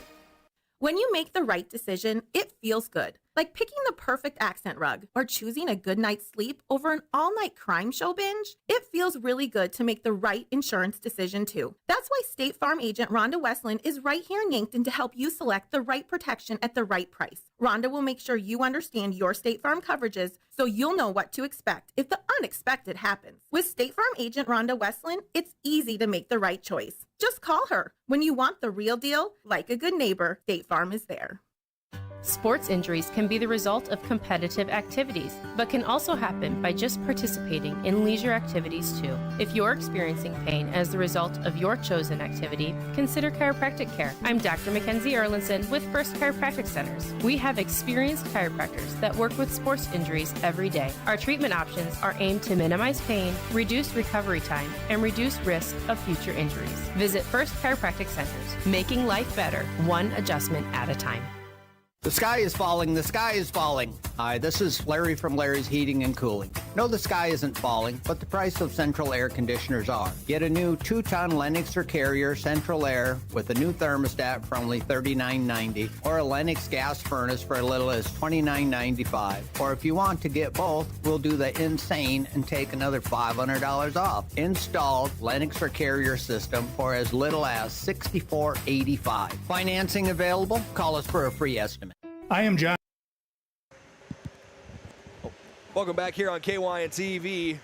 Speaker 16: When you make the right decision, it feels good. Like picking the perfect accent rug or choosing a good night's sleep over an all-night crime show binge. It feels really good to make the right insurance decision too. That's why State Farm agent Rhonda Westland is right here in Yankton to help you select the right protection at the right price. Rhonda will make sure you understand your State Farm coverages so you'll know what to expect if the unexpected happens. With State Farm agent Rhonda Westland, it's easy to make the right choice. Just call her. When you want the real deal, like a good neighbor, State Farm is there.
Speaker 28: Sports injuries can be the result of competitive activities, but can also happen by just participating in leisure activities too. If you're experiencing pain as the result of your chosen activity, consider chiropractic care. I'm Dr. Mackenzie Erlinson with First Chiropractic Centers. We have experienced chiropractors that work with sports injuries every day. Our treatment options are aimed to minimize pain, reduce recovery time, and reduce risk of future injuries. Visit First Chiropractic Centers, making life better, one adjustment at a time.
Speaker 29: The sky is falling, the sky is falling. Hi, this is Larry from Larry's Heating and Cooling. No, the sky isn't falling, but the price of central air conditioners are. Get a new 2-ton Lennox or Carrier Central Air with a new thermostat for only $39.90, or a Lennox gas furnace for as little as $29.95. Or if you want to get both, we'll do the insane and take another $500 off. Installed Lennox or Carrier system for as little as $64.85. Financing available? Call us for a free estimate.
Speaker 18: I am John.
Speaker 1: Welcome back here on KYN TV.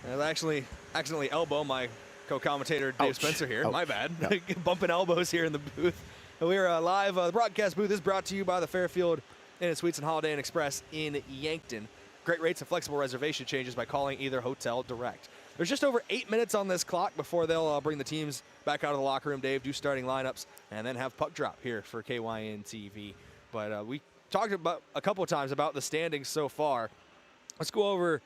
Speaker 1: I actually accidentally elbow my co-commentator Dave Spencer here.
Speaker 2: Ouch.
Speaker 1: My bad.
Speaker 2: Yeah.
Speaker 1: Bumping elbows here in the booth. We're live. The broadcast booth is brought to you by the Fairfield Inn & Suites and Holiday Inn Express in Yankton. Great rates and flexible reservation changes by calling either hotel direct. There's just over 8 minutes on this clock before they'll bring the teams back out of the locker room, Dave, do starting lineups, and then have puck drop here for KYN TV. But we talked about a couple of times about the standings so far. Let's go over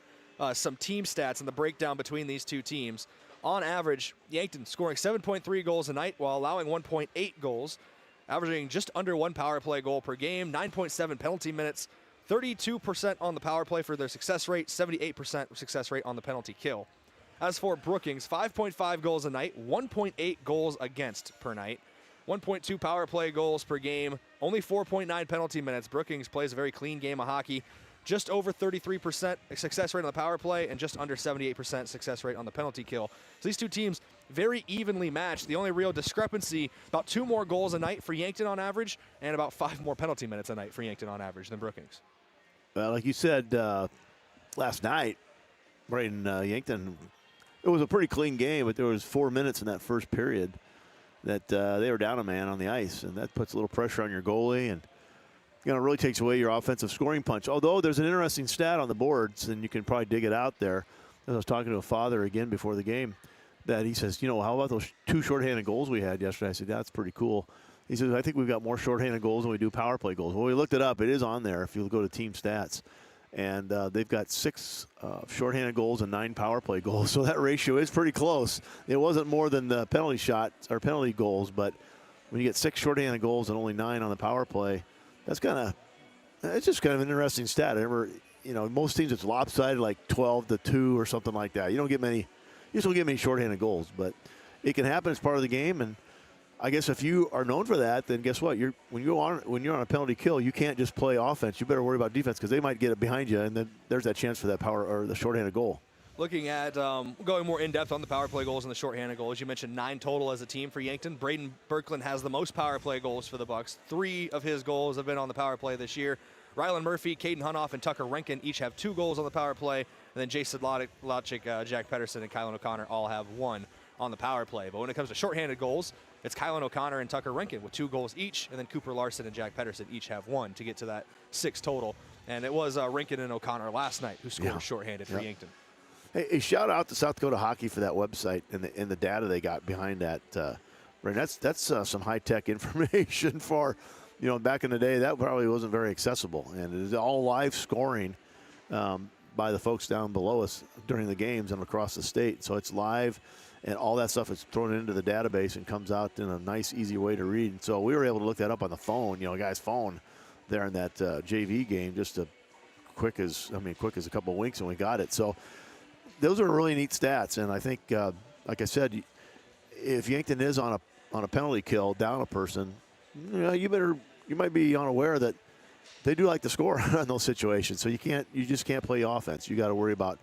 Speaker 1: some team stats and the breakdown between these two teams. On average, Yankton scoring 7.3 goals a night while allowing 1.8 goals, averaging just under 1 power play goal per game, 9.7 penalty minutes, 32% on the power play for their success rate, 78% success rate on the penalty kill. As for Brookings, 5.5 goals a night, 1.8 goals against per night, 1.2 power play goals per game, only 4.9 penalty minutes. Brookings plays a very clean game of hockey. Just over 33% success rate on the power play and just under 78% success rate on the penalty kill. So these two teams very evenly matched. The only real discrepancy, about 2 more goals a night for Yankton on average and about 5 more penalty minutes a night for Yankton on average than Brookings.
Speaker 2: Well, like you said last night, Brayden, Yankton, it was a pretty clean game, but there was 4 minutes in that first period that they were down a man on the ice, and that puts a little pressure on your goalie and it really takes away your offensive scoring punch. Although there's an interesting stat on the boards, and you can probably dig it out there. I was talking to a father again before the game that he says, how about those 2 shorthanded goals we had yesterday? I said, that's pretty cool. He says, I think we've got more shorthanded goals than we do power play goals. Well, we looked it up. It is on there if you go to team stats. And they've got 6 shorthanded goals and 9 power play goals. So that ratio is pretty close. It wasn't more than the penalty shots or penalty goals, but when you get 6 shorthanded goals and only 9 on the power play, it's just kind of an interesting stat. I remember, most teams it's lopsided like 12-2 or something like that. You just don't get many shorthanded goals, but it can happen as part of the game. And I guess if you are known for that, then guess what? When you're on a penalty kill, you can't just play offense. You better worry about defense because they might get it behind you, and then there's that chance for that power or the shorthanded goal.
Speaker 1: Looking at going more in-depth on the power play goals and the shorthanded goals, you mentioned 9 total as a team for Yankton. Brayden Berkland has the most power play goals for the Bucks. 3 of his goals have been on the power play this year. Rylan Murphy, Caden Hunoff, and Tucker Renken each have 2 goals on the power play. And then Jason Logic, Jack Pedersen, and Kylan O'Connor all have 1 on the power play. But when it comes to shorthanded goals, it's Kylan O'Connor and Tucker Renken with 2 goals each, and then Cooper Larson and Jack Pedersen each have 1 to get to that 6 total. And it was Renken and O'Connor last night who scored shorthanded for Yankton.
Speaker 2: Hey, shout out to South Dakota Hockey for that website and the data they got behind that. That's some high-tech information for, back in the day, that probably wasn't very accessible. And it is all live scoring by the folks down below us during the games and across the state. So it's live, and all that stuff is thrown into the database and comes out in a nice, easy way to read. And so we were able to look that up on the phone, a guy's phone there in that JV game, just quick as a couple of winks, and we got it. So those are really neat stats, and I think, like I said, if Yankton is on a penalty kill down a person, you might be unaware that they do like to score in those situations. So you just can't play offense. You got to worry about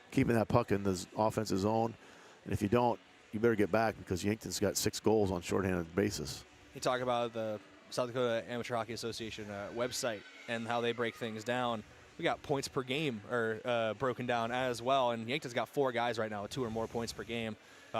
Speaker 2: keeping that puck in the offensive zone, and if you don't, you better get back because Yankton's got 6 goals on shorthanded basis.
Speaker 1: You talk about the South Dakota Amateur Hockey Association website and how they break things down. We got points per game broken down as well, and Yankton's got 4 guys right now with 2 or more points per game.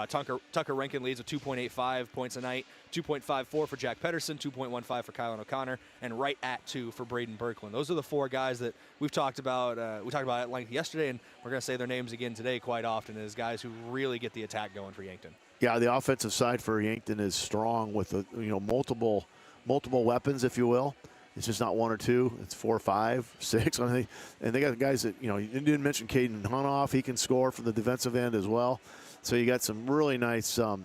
Speaker 1: Tucker Renken leads with 2.85 points a night, 2.54 for Jack Pedersen, 2.15 for Kylan O'Connor, and right at 2 for Brayden Berkland. Those are the 4 guys that we've talked about. We talked about at length yesterday, and we're going to say their names again today quite often as guys who really get the attack going for Yankton.
Speaker 2: Yeah, the offensive side for Yankton is strong with multiple weapons, if you will. It's just not 1 or 2. It's 4, 5, 6. And they got guys that, you didn't mention Caden Hunoff. He can score from the defensive end as well. So you got some really nice, way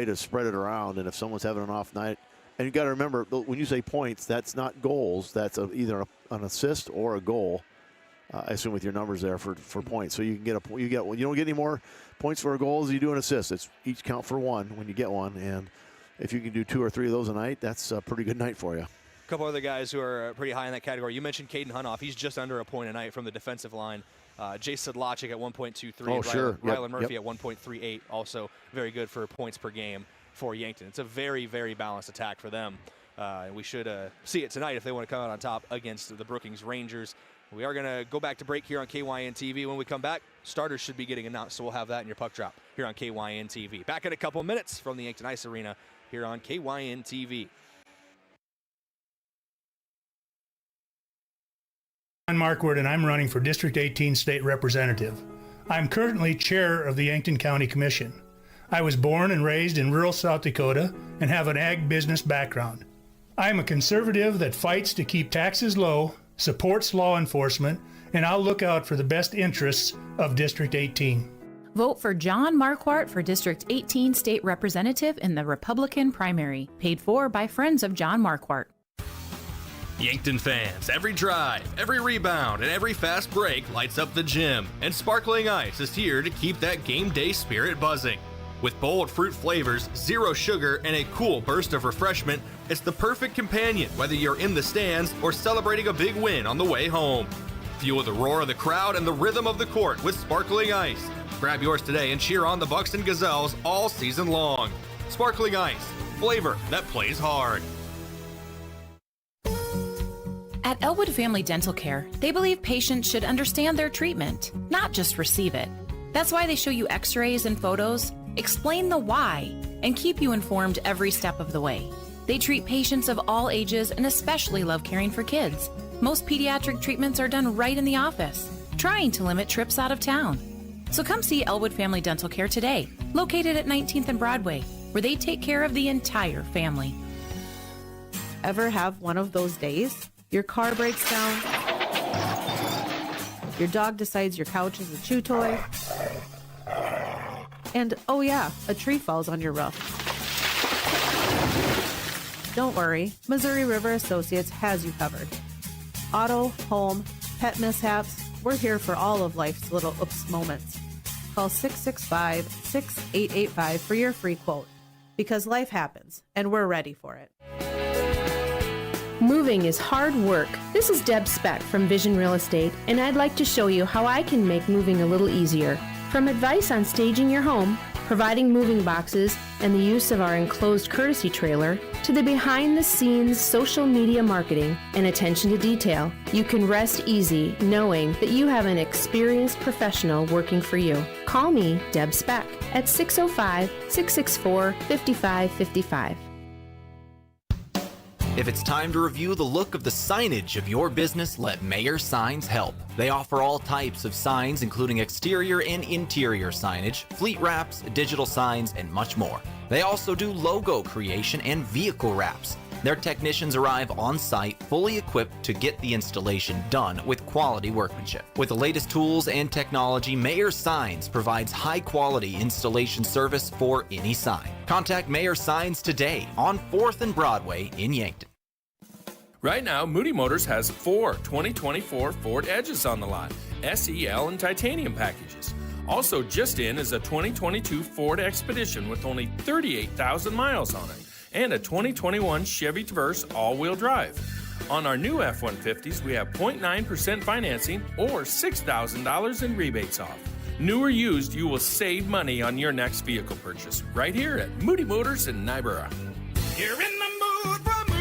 Speaker 2: to spread it around. And if someone's having an off night, and you got to remember, when you say points, that's not goals. That's either an assist or a goal. I assume with your numbers there for points. So you can get you don't get any more points for a goal as you do an assist. It's each count for 1 when you get one. And if you can do 2 or 3 of those a night, that's a pretty good night for you.
Speaker 1: A couple other guys who are pretty high in that category. You mentioned Caden Hunoff. He's just under a point a night from the defensive line. Jason Logic at 1.23.
Speaker 2: Oh, sure.
Speaker 1: Rylan Murphy at 1.38. Also very good for points per game for Yankton. It's a very, very balanced attack for them. And we should see it tonight if they want to come out on top against the Brookings Rangers. We are going to go back to break here on KYN TV. When we come back, starters should be getting announced, so we'll have that in your puck drop here on KYN TV. Back in a couple minutes from the Yankton Ice Arena here on KYN TV.
Speaker 18: I'm Mark Ward, and I'm running for District 18 State Representative. I'm currently chair of the Yankton County Commission. I was born and raised in rural South Dakota and have an ag business background. I'm a conservative that fights to keep taxes low, supports law enforcement, and I'll look out for the best interests of District 18.
Speaker 4: Vote for John Marquardt for District 18 State Representative in the Republican primary, paid for by friends of John Marquardt.
Speaker 3: Yankton fans, every drive, every rebound, and every fast break lights up the gym, and Sparkling Ice is here to keep that game day spirit buzzing. With bold fruit flavors, zero sugar, and a cool burst of refreshment, it's the perfect companion whether you're in the stands or celebrating a big win on the way home. Fuel the roar of the crowd and the rhythm of the court with Sparkling Ice. Grab yours today and cheer on the Bucks and Gazelles all season long. Sparkling Ice, flavor that plays hard.
Speaker 4: At Elwood Family Dental Care, they believe patients should understand their treatment, not just receive it. That's why they show you x-rays and photos, explain the why, and keep you informed every step of the way. They treat patients of all ages and especially love caring for kids. Most pediatric treatments are done right in the office, trying to limit trips out of town. So come see Elwood Family Dental Care today, located at 19th and Broadway, where they take care of the entire family.
Speaker 7: Ever have one of those days? Your car breaks down, your dog decides your couch is a chew toy, and oh yeah, a tree falls on your roof. Don't worry, Missouri River Associates has you covered. Auto, home, pet mishaps, we're here for all of life's little oops moments. Call 665-6885 for your free quote, because life happens, and we're ready for it.
Speaker 28: Moving is hard work. This is Deb Speck from Vision Real Estate, and I'd like to show you how I can make moving a little easier. From advice on staging your home, providing moving boxes, and the use of our enclosed courtesy trailer, to the behind-the-scenes social media marketing and attention to detail, you can rest easy knowing that you have an experienced professional working for you. Call me, Deb Speck, at 605-664-5555.
Speaker 10: If it's time to review the look of the signage of your business, let Mayor Signs help. They offer all types of signs, including exterior and interior signage, fleet wraps, digital signs, and much more. They also do logo creation and vehicle wraps. Their technicians arrive on site fully equipped to get the installation done with quality workmanship. With the latest tools and technology, Mayor Signs provides high-quality installation service for any sign. Contact Mayor Signs today on 4th and Broadway in Yankton.
Speaker 24: Right now, Moody Motors has 4 2024 Ford Edges on the lot, SEL and titanium packages. Also just in is a 2022 Ford Expedition with only 38,000 miles on it, and a 2021 Chevy Traverse all-wheel drive. On our new F-150s, we have 0.9% financing or $6,000 in rebates off. New or used, you will save money on your next vehicle purchase right here at Moody Motors in Nyborough.
Speaker 8: You're in the mood for Moody.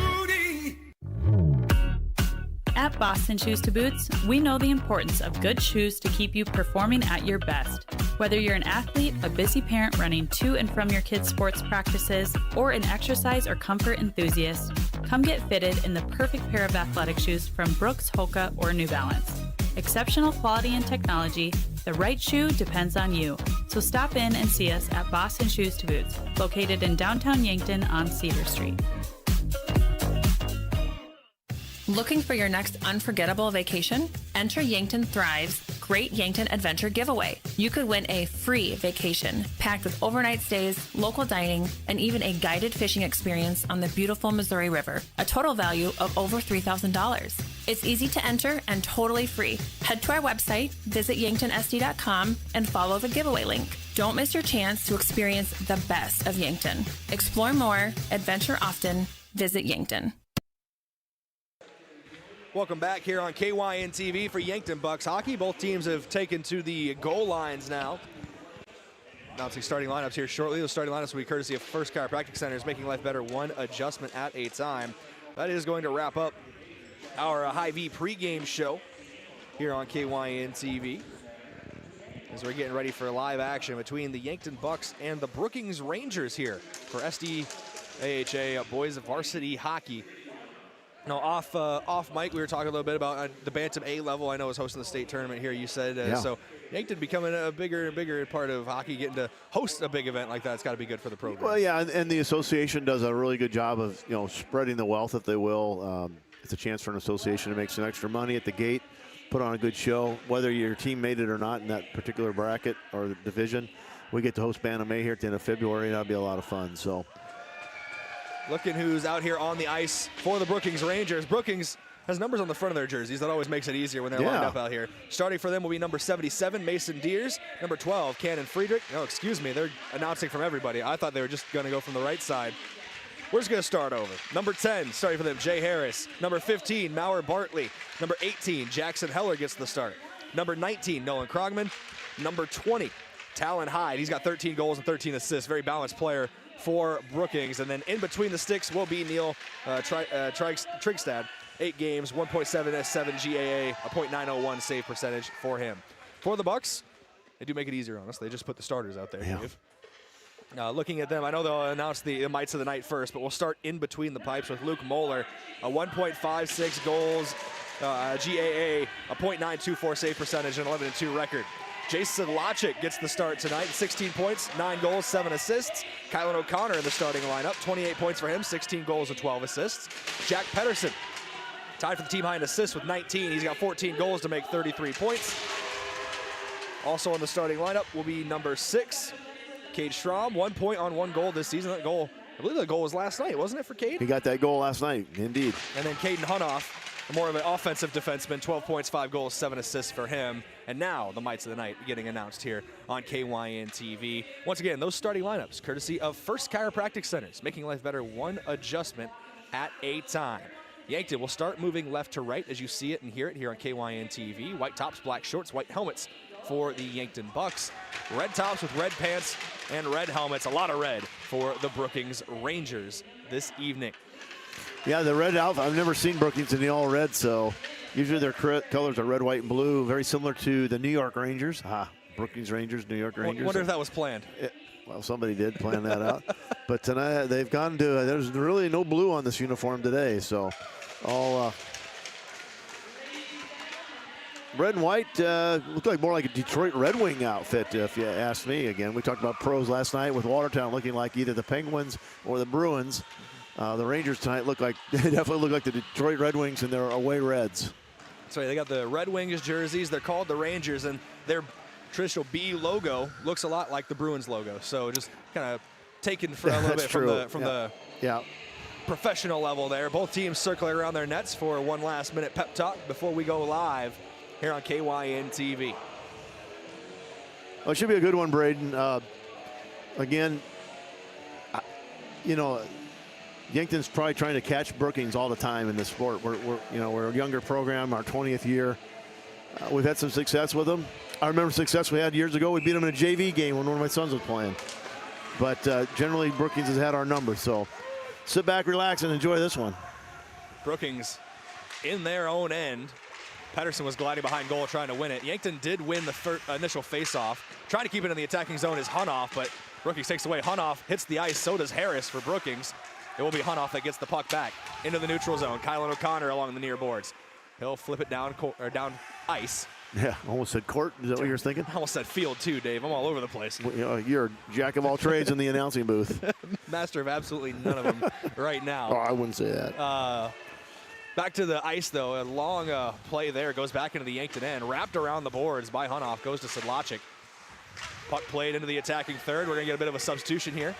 Speaker 12: At Boston Shoes to Boots, we know the importance of good shoes to keep you performing at your best. Whether you're an athlete, a busy parent running to and from your kids' sports practices, or an exercise or comfort enthusiast, come get fitted in the perfect pair of athletic shoes from Brooks, Hoka, or New Balance. Exceptional quality and technology, the right shoe depends on you. So stop in and see us at Boston Shoes to Boots, located in downtown Yankton on Cedar Street.
Speaker 4: Looking for your next unforgettable vacation? Enter Yankton Thrive's Great Yankton Adventure Giveaway. You could win a free vacation packed with overnight stays, local dining, and even a guided fishing experience on the beautiful Missouri River, a total value of over $3,000. It's easy to enter and totally free. Head to our website, visit yanktonsd.com, and follow the giveaway link. Don't miss your chance to experience the best of Yankton. Explore more, adventure often, visit Yankton.
Speaker 1: Welcome back here on KYN TV for Yankton Bucks hockey. Both teams have taken to the goal lines now. Announcing starting lineups here shortly. The starting lineups will be courtesy of First Chiropractic Centers, making life better one adjustment at a time. That is going to wrap up our Hy-Vee pregame show here on KYN TV, as we're getting ready for live action between the Yankton Bucks and the Brookings Rangers here for SDAHA Boys Varsity Hockey. Now, off mic, we were talking a little bit about the Bantam A level. I know is hosting the state tournament here, you said. So Yankton becoming a bigger and bigger part of hockey, getting to host a big event like that. It's got to be good for the program.
Speaker 2: Well, yeah, and the association does a really good job of, spreading the wealth, if they will. It's a chance for an association to make some extra money at the gate, put on a good show. Whether your team made it or not in that particular bracket or division, we get to host Bantam A here at the end of February, and that'll be a lot of fun. So.
Speaker 1: Looking who's out here on the ice for the Brookings Rangers. Brookings has numbers on the front of their jerseys. That always makes it easier when they're lined up out here. Starting for them will be number 77, Mason Deers. Number 12, Cannon Friedrich. No, excuse me, they're announcing from everybody. I thought they were just going to go from the right side. We're just going to start over. Number 10, starting for them, Jay Harris. Number 15, Maurer Bartley. Number 18, Jackson Heller gets the start. Number 19, Nolan Krogman. Number 20, Talon Hyde. He's got 13 goals and 13 assists. Very balanced player for Brookings. And then in between the sticks will be Neil Trigstad. 8 games, 1.77 GAA, a .901 save percentage for him. For the Bucks, they do make it easier on us. They just put the starters out there, Dave. Looking at them, I know they'll announce the mites of the night first, but we'll start in between the pipes with Luke Moeller, a 1.56 goals, GAA, a .924 save percentage, and 11-2 record. Jason Lachick gets the start tonight, 16 points, 9 goals, 7 assists. Kylan O'Connor in the starting lineup, 28 points for him, 16 goals and 12 assists. Jack Pedersen, tied for the team high in assists with 19. He's got 14 goals to make 33 points. Also in the starting lineup will be number 6, Cade Schramm, 1 point on 1 goal this season. That goal, I believe the goal was last night, wasn't it, for Cade?
Speaker 2: He got that goal last night, indeed.
Speaker 1: And then Caden Hunoff, more of an offensive defenseman, 12 points, 5 goals, 7 assists for him. And now the mites of the night getting announced here on KYN TV. Once again, those starting lineups, courtesy of First Chiropractic Centers, making life better one adjustment at a time. Yankton will start moving left to right as you see it and hear it here on KYN TV. White tops, black shorts, white helmets for the Yankton Bucks. Red tops with red pants and red helmets. A lot of red for the Brookings Rangers this evening.
Speaker 2: Yeah, the red outfit. I've never seen Brookings in the all red, so usually their colors are red, white, and blue, very similar to the New York Rangers. Brookings Rangers, New York Rangers.
Speaker 1: I wonder if that was planned.
Speaker 2: Well, somebody did plan that out. But tonight they've gone to, there's really no blue on this uniform today, so all red and white look like more like a Detroit Red Wing outfit, if you ask me. Again, we talked about pros last night with Watertown looking like either the Penguins or the Bruins. The Rangers tonight they definitely look like the Detroit Red Wings in their away reds.
Speaker 1: So they got the Red Wings jerseys. They're called the Rangers, and their traditional B logo looks a lot like the Bruins logo. So just kind of taken for a little bit from the professional level there. Both teams circling around their nets for one last minute pep talk before we go live here on KYN TV.
Speaker 2: Well, it should be a good one, Brayden. Again, Yankton's probably trying to catch Brookings all the time in this sport. We're a younger program, our 20th year. We've had some success with them. I remember success we had years ago. We beat them in a JV game when one of my sons was playing. But generally, Brookings has had our number. So sit back, relax, and enjoy this one.
Speaker 1: Brookings in their own end. Pedersen was gliding behind goal trying to win it. Yankton did win the initial faceoff. Trying to keep it in the attacking zone is Hunoff, but Brookings takes away. Hunoff hits the ice. So does Harris for Brookings. It will be Hunoff that gets the puck back into the neutral zone. Kylan O'Connor along the near boards. He'll flip it down ice.
Speaker 2: Yeah, almost said court. Is that what you're thinking?
Speaker 1: I almost said field too, Dave. I'm all over the place.
Speaker 2: Well, you're a jack of all trades in the announcing booth.
Speaker 1: Master of absolutely none of them right now.
Speaker 2: Oh, I wouldn't say that.
Speaker 1: Back to the ice, though. A long play there. Goes back into the Yankton end. Wrapped around the boards by Hunoff. Goes to Sedlacek. Puck played into the attacking third. We're going to get a bit of a substitution here.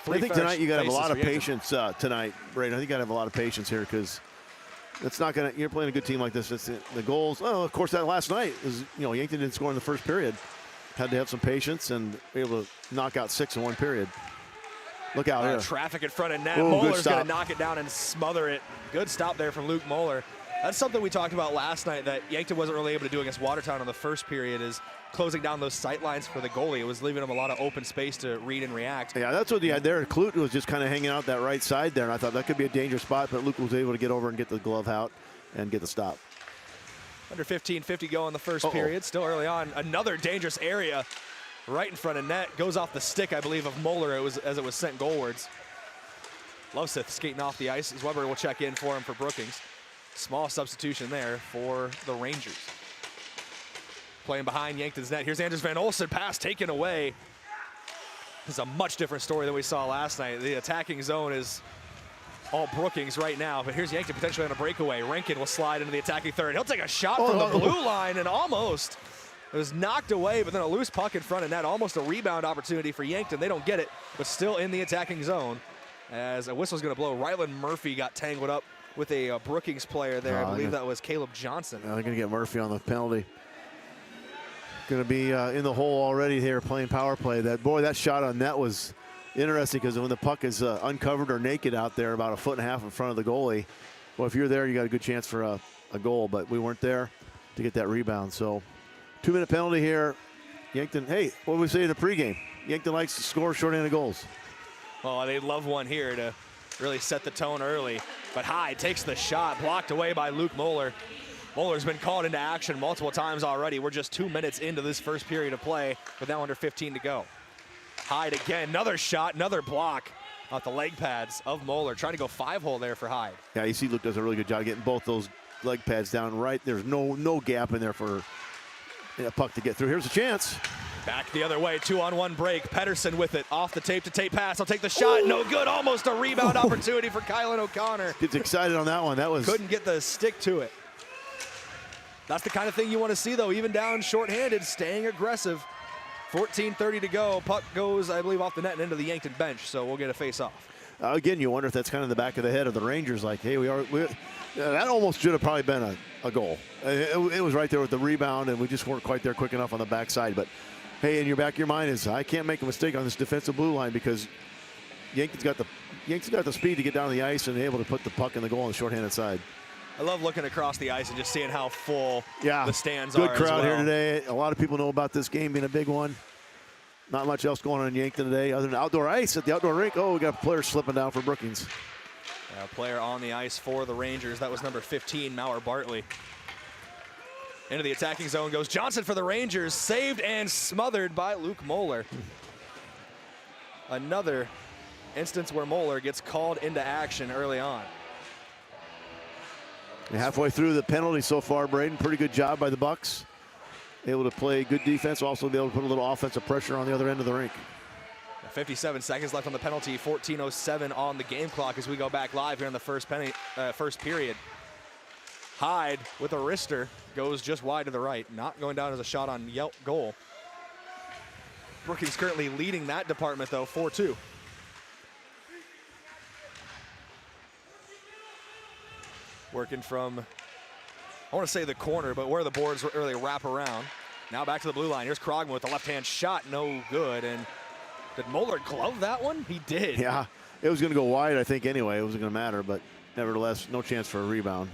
Speaker 2: I think tonight you got to have a lot of patience tonight, Brayden. I think you got to have a lot of patience here because it's not going to. You're playing a good team like this. It's the goals. Oh, of course, that last night is Yankton didn't score in the first period. Had to have some patience and be able to knock out 6 in one period. Look out here.
Speaker 1: Traffic in front of net.
Speaker 2: Ooh,
Speaker 1: Moeller's going to knock it down and smother it. Good stop there from Luke Moeller. That's something we talked about last night that Yankton wasn't really able to do against Watertown in the first period, is closing down those sight lines for the goalie. It was leaving him a lot of open space to read and react.
Speaker 2: Yeah, that's what he had there. Clute was just kind of hanging out that right side there, and I thought that could be a dangerous spot, but Luke was able to get over and get the glove out and get the stop.
Speaker 1: Under 15:50 go in the first period. Still early on. Another dangerous area right in front of net. Goes off the stick, I believe, of Moeller as it was sent goalwards. Lovesith skating off the ice. Weber will check in for him for Brookings. Small substitution there for the Rangers. Playing behind Yankton's net. Here's Anders Van Olsen. Pass taken away. This is a much different story than we saw last night. The attacking zone is all Brookings right now, but here's Yankton potentially on a breakaway. Rankin will slide into the attacking third. He'll take a shot from the blue line, and almost it was knocked away, but then a loose puck in front of net. Almost a rebound opportunity for Yankton. They don't get it, but still in the attacking zone. As a whistle's going to blow, Ryland Murphy got tangled up with a Brookings player there. I believe that was Caleb Johnson.
Speaker 2: They're going to get Murphy on the penalty. Going to be in the hole already here playing power play. That shot on net was interesting because when the puck is uncovered or naked out there about 1.5 feet in front of the goalie, well, if you're there, you got a good chance for a goal, but we weren't there to get that rebound. So 2-minute penalty here. Yankton, hey, what do we say in the pregame? Yankton likes to score shorthanded goals.
Speaker 1: Well, they love one here to really set the tone early. But Hyde takes the shot, blocked away by Luke Moeller. Moeller's been called into action multiple times already. We're just 2 minutes into this first period of play with now under 15 to go. Hyde again, another shot, another block off the leg pads of Moeller. Trying to go 5-hole there for Hyde.
Speaker 2: Yeah, you see Luke does a really good job getting both those leg pads down right. There's no gap in there for a puck to get through. Here's a chance.
Speaker 1: Back the other way, 2-on-1 break. Pedersen with it, off the tape-to-tape pass. I'll take the shot, no good. Almost a rebound opportunity for Kylan O'Connor.
Speaker 2: Gets excited on that one. That was
Speaker 1: couldn't get the stick to it. That's the kind of thing you want to see, though, even down shorthanded, staying aggressive. 14:30 to go. Puck goes, I believe, off the net and into the Yankton bench, so we'll get a face-off.
Speaker 2: Again, you wonder if that's kind of the back of the head of the Rangers, like, hey, that almost should have probably been a goal. It was right there with the rebound, and we just weren't quite there quick enough on the backside. But, hey, in your back of your mind is, I can't make a mistake on this defensive blue line because Yankton's got the speed to get down the ice and able to put the puck in the goal on the shorthanded side.
Speaker 1: I love looking across the ice and just seeing how full the stands
Speaker 2: are.
Speaker 1: Good
Speaker 2: crowd
Speaker 1: as well.
Speaker 2: here today. A lot of people know about this game being a big one. Not much else going on in Yankton today other than outdoor ice at the outdoor rink. Oh, we got players slipping down for Brookings.
Speaker 1: A player on the ice for the Rangers. That was number 15, Mauer Bartley. Into the attacking zone goes Johnson for the Rangers. Saved and smothered by Luke Moeller. Another instance where Moeller gets called into action early on.
Speaker 2: Halfway through the penalty so far, Brayden. Pretty good job by the Bucks. Able to play good defense, also be able to put a little offensive pressure on the other end of the rink.
Speaker 1: 57 seconds left on the penalty, 14:07 on the game clock as we go back live here in the first period. Hyde with a wrister goes just wide to the right, not going down as a shot on goal. Brookings currently leading that department though, 4-2. Working from, I want to say the corner, but where the boards really wrap around. Now back to the blue line. Here's Krogman with the left-hand shot, no good. And did Moeller glove that one? He did.
Speaker 2: Yeah, it was going to go wide, I think, anyway. It wasn't going to matter, but nevertheless, no chance for a rebound.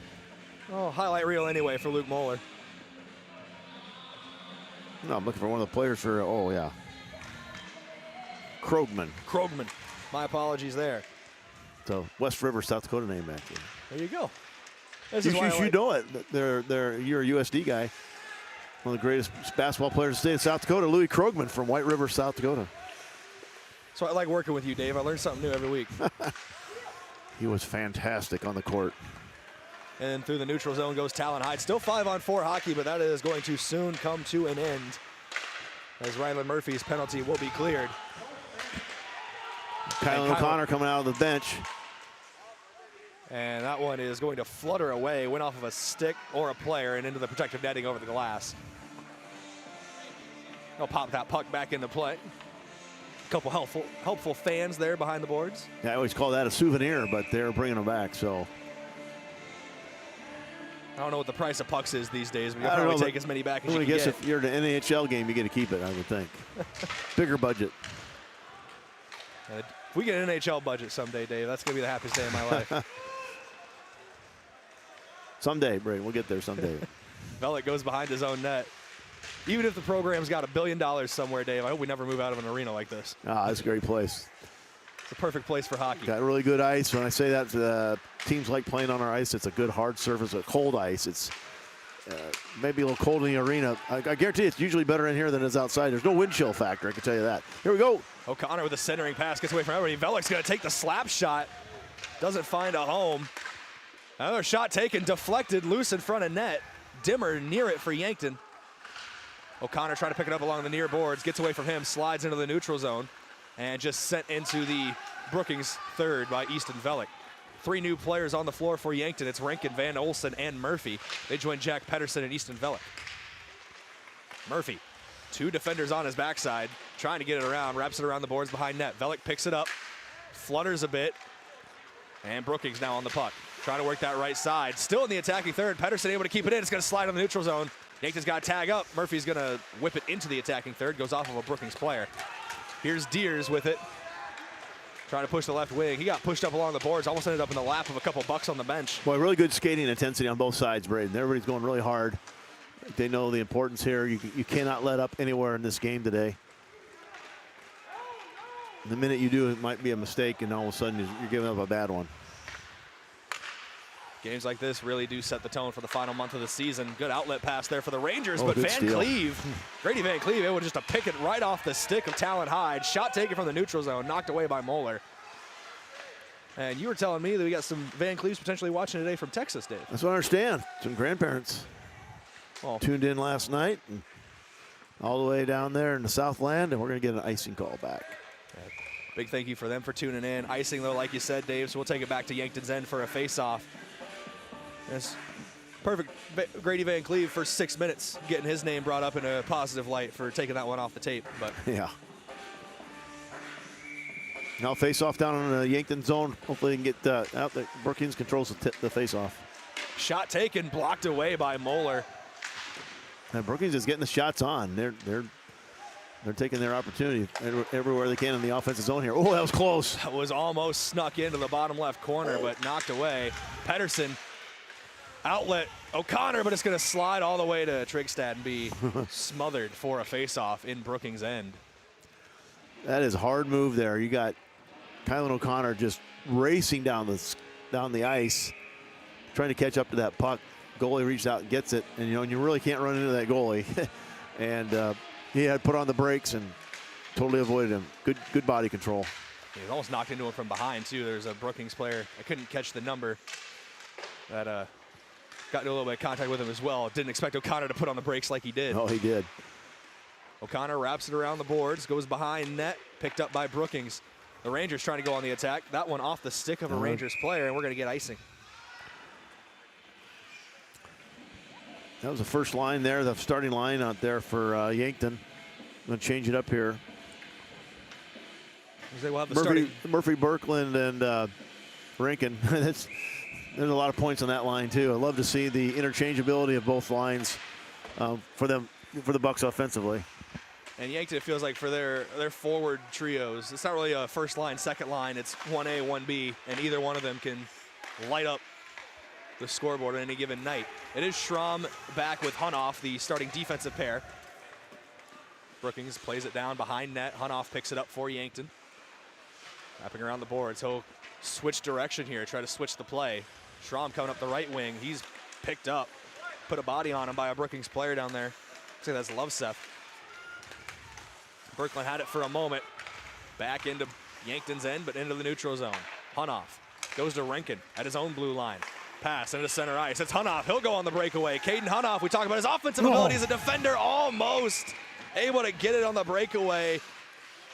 Speaker 1: Oh, highlight reel anyway for Luke Moeller.
Speaker 2: No, I'm looking for one of the players for, oh, yeah. Krogman.
Speaker 1: My apologies there.
Speaker 2: So West River, South Dakota name back there.
Speaker 1: There you go.
Speaker 2: You know it. You're a USD guy. One of the greatest basketball players in the state of South Dakota, Louis Krogman from White River, South Dakota.
Speaker 1: So I like working with you, Dave. I learn something new every week.
Speaker 2: He was fantastic on the court.
Speaker 1: And through the neutral zone goes Talon Hyde. Still 5-on-4 hockey, but that is going to soon come to an end as Rylan Murphy's penalty will be cleared.
Speaker 2: Kylan O'Connor coming out of the bench.
Speaker 1: And that one is going to flutter away, went off of a stick or a player and into the protective netting over the glass. They'll pop that puck back into play. A couple helpful fans there behind the boards.
Speaker 2: Yeah, I always call that a souvenir, but they're bringing them back, so.
Speaker 1: I don't know what the price of pucks is these days, but you'll probably take as many back as you can
Speaker 2: get. I guess
Speaker 1: get.
Speaker 2: if you're in an NHL game, you get to keep it, I would think. Bigger budget.
Speaker 1: If we get an NHL budget someday, Dave, that's going to be the happiest day of my life.
Speaker 2: Someday, Brayden, we'll get there someday.
Speaker 1: Velick goes behind his own net. Even if the program's got $1 billion somewhere, Dave, I hope we never move out of an arena like this.
Speaker 2: Ah, that's a great place.
Speaker 1: It's a perfect place for hockey.
Speaker 2: Got really good ice. When I say that, teams like playing on our ice. It's a good hard surface, a cold ice. It's maybe a little cold in the arena. I guarantee it's usually better in here than it is outside. There's no wind chill factor, I can tell you that. Here we go.
Speaker 1: O'Connor with a centering pass, gets away from everybody. Velick's going to take the slap shot. Doesn't find a home. Another shot taken, deflected, loose in front of net. Dimmer near it for Yankton. O'Connor trying to pick it up along the near boards, gets away from him, slides into the neutral zone, and just sent into the Brookings third by Easton Velick. 3 new players on the floor for Yankton. It's Rankin, Van Olsen, and Murphy. They join Jack Pedersen and Easton Velick. Murphy, 2 defenders on his backside, trying to get it around, wraps it around the boards behind net. Velick picks it up, flutters a bit, and Brookings now on the puck. Trying to work that right side. Still in the attacking third. Pedersen able to keep it in. It's going to slide on the neutral zone. Yankton's got to tag up. Murphy's going to whip it into the attacking third. Goes off of a Brookings player. Here's Deers with it. Trying to push the left wing. He got pushed up along the boards. Almost ended up in the lap of a couple bucks on the bench.
Speaker 2: Boy, really good skating intensity on both sides, Brayden. Everybody's going really hard. They know the importance here. You cannot let up anywhere in this game today. The minute you do, it might be a mistake, and all of a sudden you're giving up a bad one.
Speaker 1: Games like this really do set the tone for the final month of the season. Good outlet pass there for the Rangers,
Speaker 2: Oh,
Speaker 1: but
Speaker 2: good
Speaker 1: Van
Speaker 2: steal.
Speaker 1: Cleve, Grady Van Cleve, able just to pick it right off the stick of Talon Hyde. Shot taken from the neutral zone, knocked away by Moeller. And you were telling me that we got some Van Cleves potentially watching today from Texas, Dave.
Speaker 2: That's what I understand. Some grandparents tuned in last night and all the way down there in the Southland, and we're going to get an icing call back.
Speaker 1: Big thank you for them for tuning in. Icing, though, like you said, Dave, so we'll take it back to Yankton's end for a face-off. Yes, perfect. Grady Van Cleve for 6 minutes, getting his name brought up in a positive light for taking that one off the tape. But
Speaker 2: yeah. Now face-off down in the Yankton zone. Hopefully they can get out there. Brookings controls the face-off.
Speaker 1: Shot taken, blocked away by Moeller.
Speaker 2: And Brookings is getting the shots on. They're taking their opportunity everywhere they can in the offensive zone here. Oh, that was close.
Speaker 1: That was almost snuck into the bottom left corner, but knocked away. Pedersen, outlet, O'Connor, but it's going to slide all the way to Trigstad and be smothered for a face-off in Brookings' end.
Speaker 2: That is a hard move there. You got Kylan O'Connor just racing down the ice, trying to catch up to that puck. Goalie reached out and gets it, and you really can't run into that goalie. And he had put on the brakes and totally avoided him. Good body control.
Speaker 1: He was almost knocked into him from behind too. There's a Brookings player, I couldn't catch the number, that got into a little bit of contact with him as well. Didn't expect O'Connor to put on the brakes like he did.
Speaker 2: Oh, he did.
Speaker 1: O'Connor wraps it around the boards, goes behind net, picked up by Brookings. The Rangers trying to go on the attack. That one off the stick of a Rangers player, and we're going to get icing.
Speaker 2: That was the first line there, the starting line out there for Yankton. Going to change it up here.
Speaker 1: We'll have the
Speaker 2: Murphy, Birkland, and Rankin. There's a lot of points on that line too. I love to see the interchangeability of both lines for the Bucks offensively.
Speaker 1: And Yankton, it feels like for their forward trios, it's not really a first line, second line. It's 1A, 1B, and either one of them can light up the scoreboard on any given night. It is Schramm back with Hunoff, the starting defensive pair. Brookings plays it down behind net. Hunoff picks it up for Yankton. Wrapping around the boards. He'll switch direction here, try to switch the play. Schramm coming up the right wing. He's picked up. Put a body on him by a Brookings player down there. Looks like that's Loveseth. Birkland had it for a moment. Back into Yankton's end, but into the neutral zone. Hunoff goes to Rankin at his own blue line. Pass into center ice. It's Hunoff. He'll go on the breakaway. Caden Hunoff, we talk about his offensive ability as a defender, almost able to get it on the breakaway.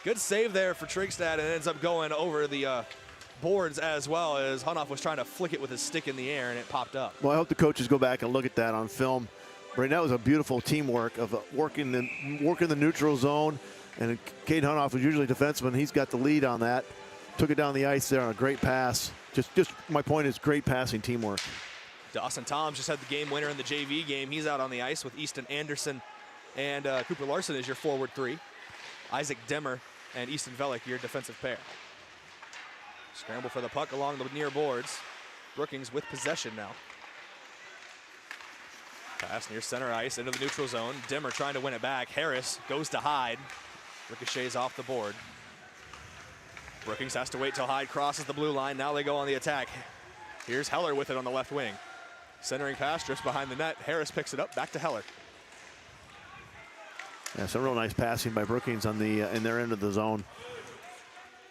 Speaker 1: Good save there for Trigstad, and it ends up going over the boards as well, as Hunoff was trying to flick it with his stick in the air, and it popped up.
Speaker 2: Well, I hope the coaches go back and look at that on film. Right, that was a beautiful teamwork of working the neutral zone, and Caden Hunoff was usually a defenseman. He's got the lead on that. Took it down the ice there on a great pass. Just my point is great passing teamwork.
Speaker 1: Dawson Toms just had the game winner in the JV game. He's out on the ice with Easton Anderson and Cooper Larson is your forward three. Isaac Demmer and Easton Velick, your defensive pair. Scramble for the puck along the near boards. Brookings with possession now. Pass near center ice into the neutral zone. Demmer trying to win it back. Harris goes to Hyde. Ricochets off the board. Brookings has to wait till Hyde crosses the blue line. Now they go on the attack. Here's Heller with it on the left wing. Centering pass just behind the net. Harris picks it up, back to Heller.
Speaker 2: Yeah, some real nice passing by Brookings on the in their end of the zone.